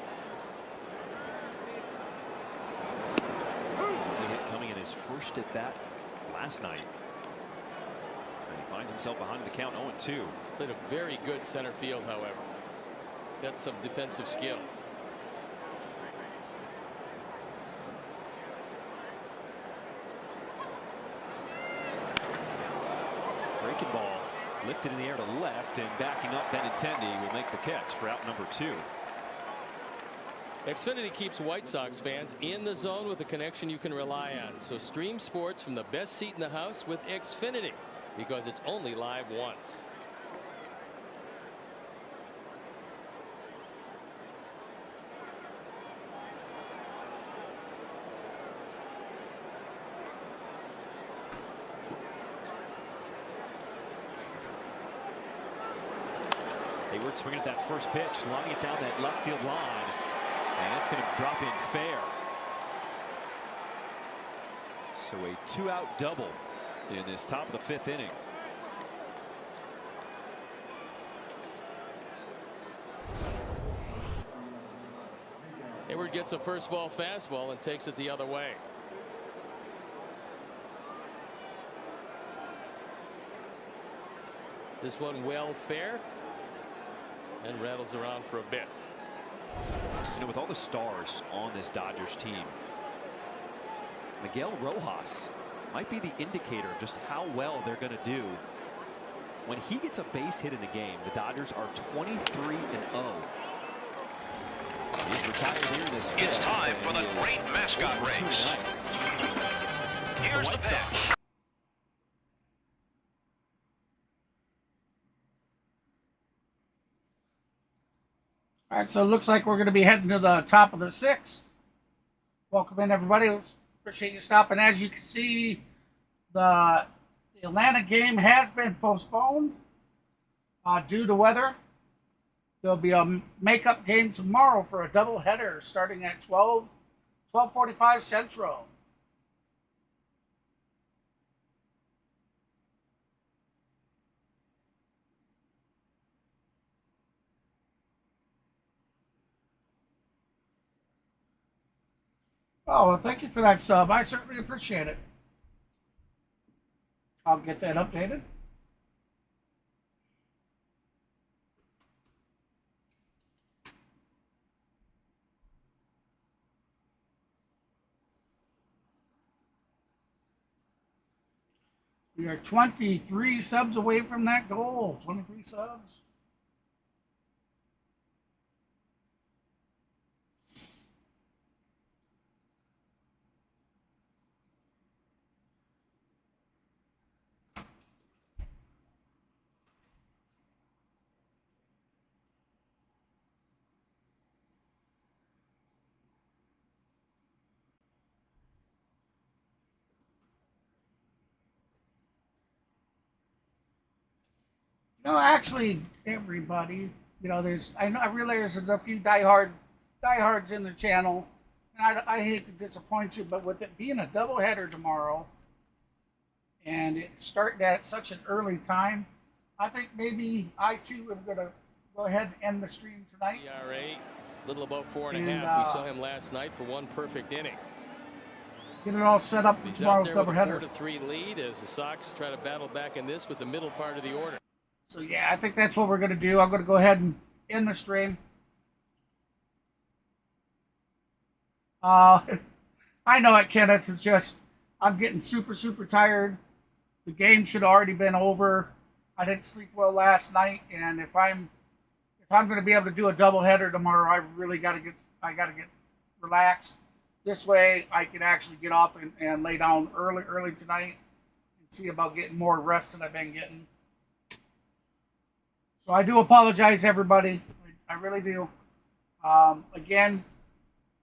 His only hit coming in his first at bat last night. And he finds himself behind the count 0-2. He's played a very good center field, however. He's got some defensive skills. Breaking ball lifted in the air to left, and backing up Benintendi will make the catch for out number 2. Xfinity keeps White Sox fans in the zone with a connection you can rely on. So stream sports from the best seat in the house with Xfinity, because it's only live once. Hayward swinging at that first pitch, lining it down that left field line, and it's going to drop in fair. So a 2-out double in this top of the 5th inning. Hayward gets a first ball fastball and takes it the other way. This one well fair and rattles around for a bit. You know, with all the stars on this Dodgers team, Miguel Rojas might be the indicator of just how well they're going to do. When he gets a base hit in a game, the Dodgers are 23-0. He's retired here this fifth. It's time for the great mascot race. Here's the pitch. All right, so it looks like we're going to be heading to the top of the 6th. Welcome in, everybody. Appreciate you stopping. As you can see, the Atlanta game has been postponed due to weather. There'll be a makeup game tomorrow for a doubleheader starting at 12:45 Central. Oh, well, thank you for that sub. I certainly appreciate it. I'll get that updated. We are 23 subs away from that goal. 23 subs. No, actually, everybody. You know, I realize there's a few diehards in the channel, and I hate to disappoint you, but with it being a doubleheader tomorrow, and it's starting at such an early time, I think maybe I too am going to go ahead and end the stream tonight. ERA, a little above 4.5. We saw him last night for one perfect inning. Get it all set up for tomorrow's doubleheader. 4-3 lead as the Sox try to battle back in this with the middle part of the order. So, yeah, I think that's what we're going to do. I'm going to go ahead and end the stream. I know it, Kenneth. It's just I'm getting super, super tired. The game should have already been over. I didn't sleep well last night, and if I'm going to be able to do a doubleheader tomorrow, I really got to get relaxed. This way, I can actually get off and lay down early tonight and see about getting more rest than I've been getting. So I do apologize, everybody. I really do. Again,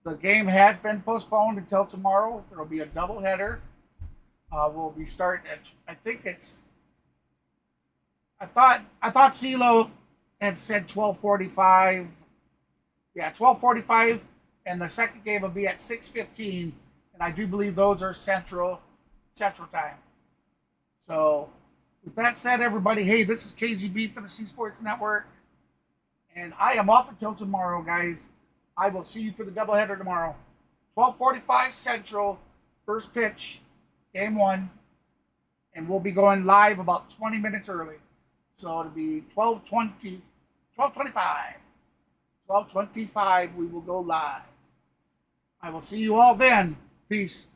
the game has been postponed until tomorrow. There will be a doubleheader. We'll be starting at, I think it's, I thought CeeLo had said 12:45. Yeah, 12:45, and the second game will be at 6:15, and I do believe those are Central Time. So, with that said, everybody, hey, this is KZB for the C Sports Network, and I am off until tomorrow, guys. I will see you for the doubleheader tomorrow. 12:45 Central, first pitch, game 1, and we'll be going live about 20 minutes early. So it'll be 12:25. 12:25, we will go live. I will see you all then. Peace.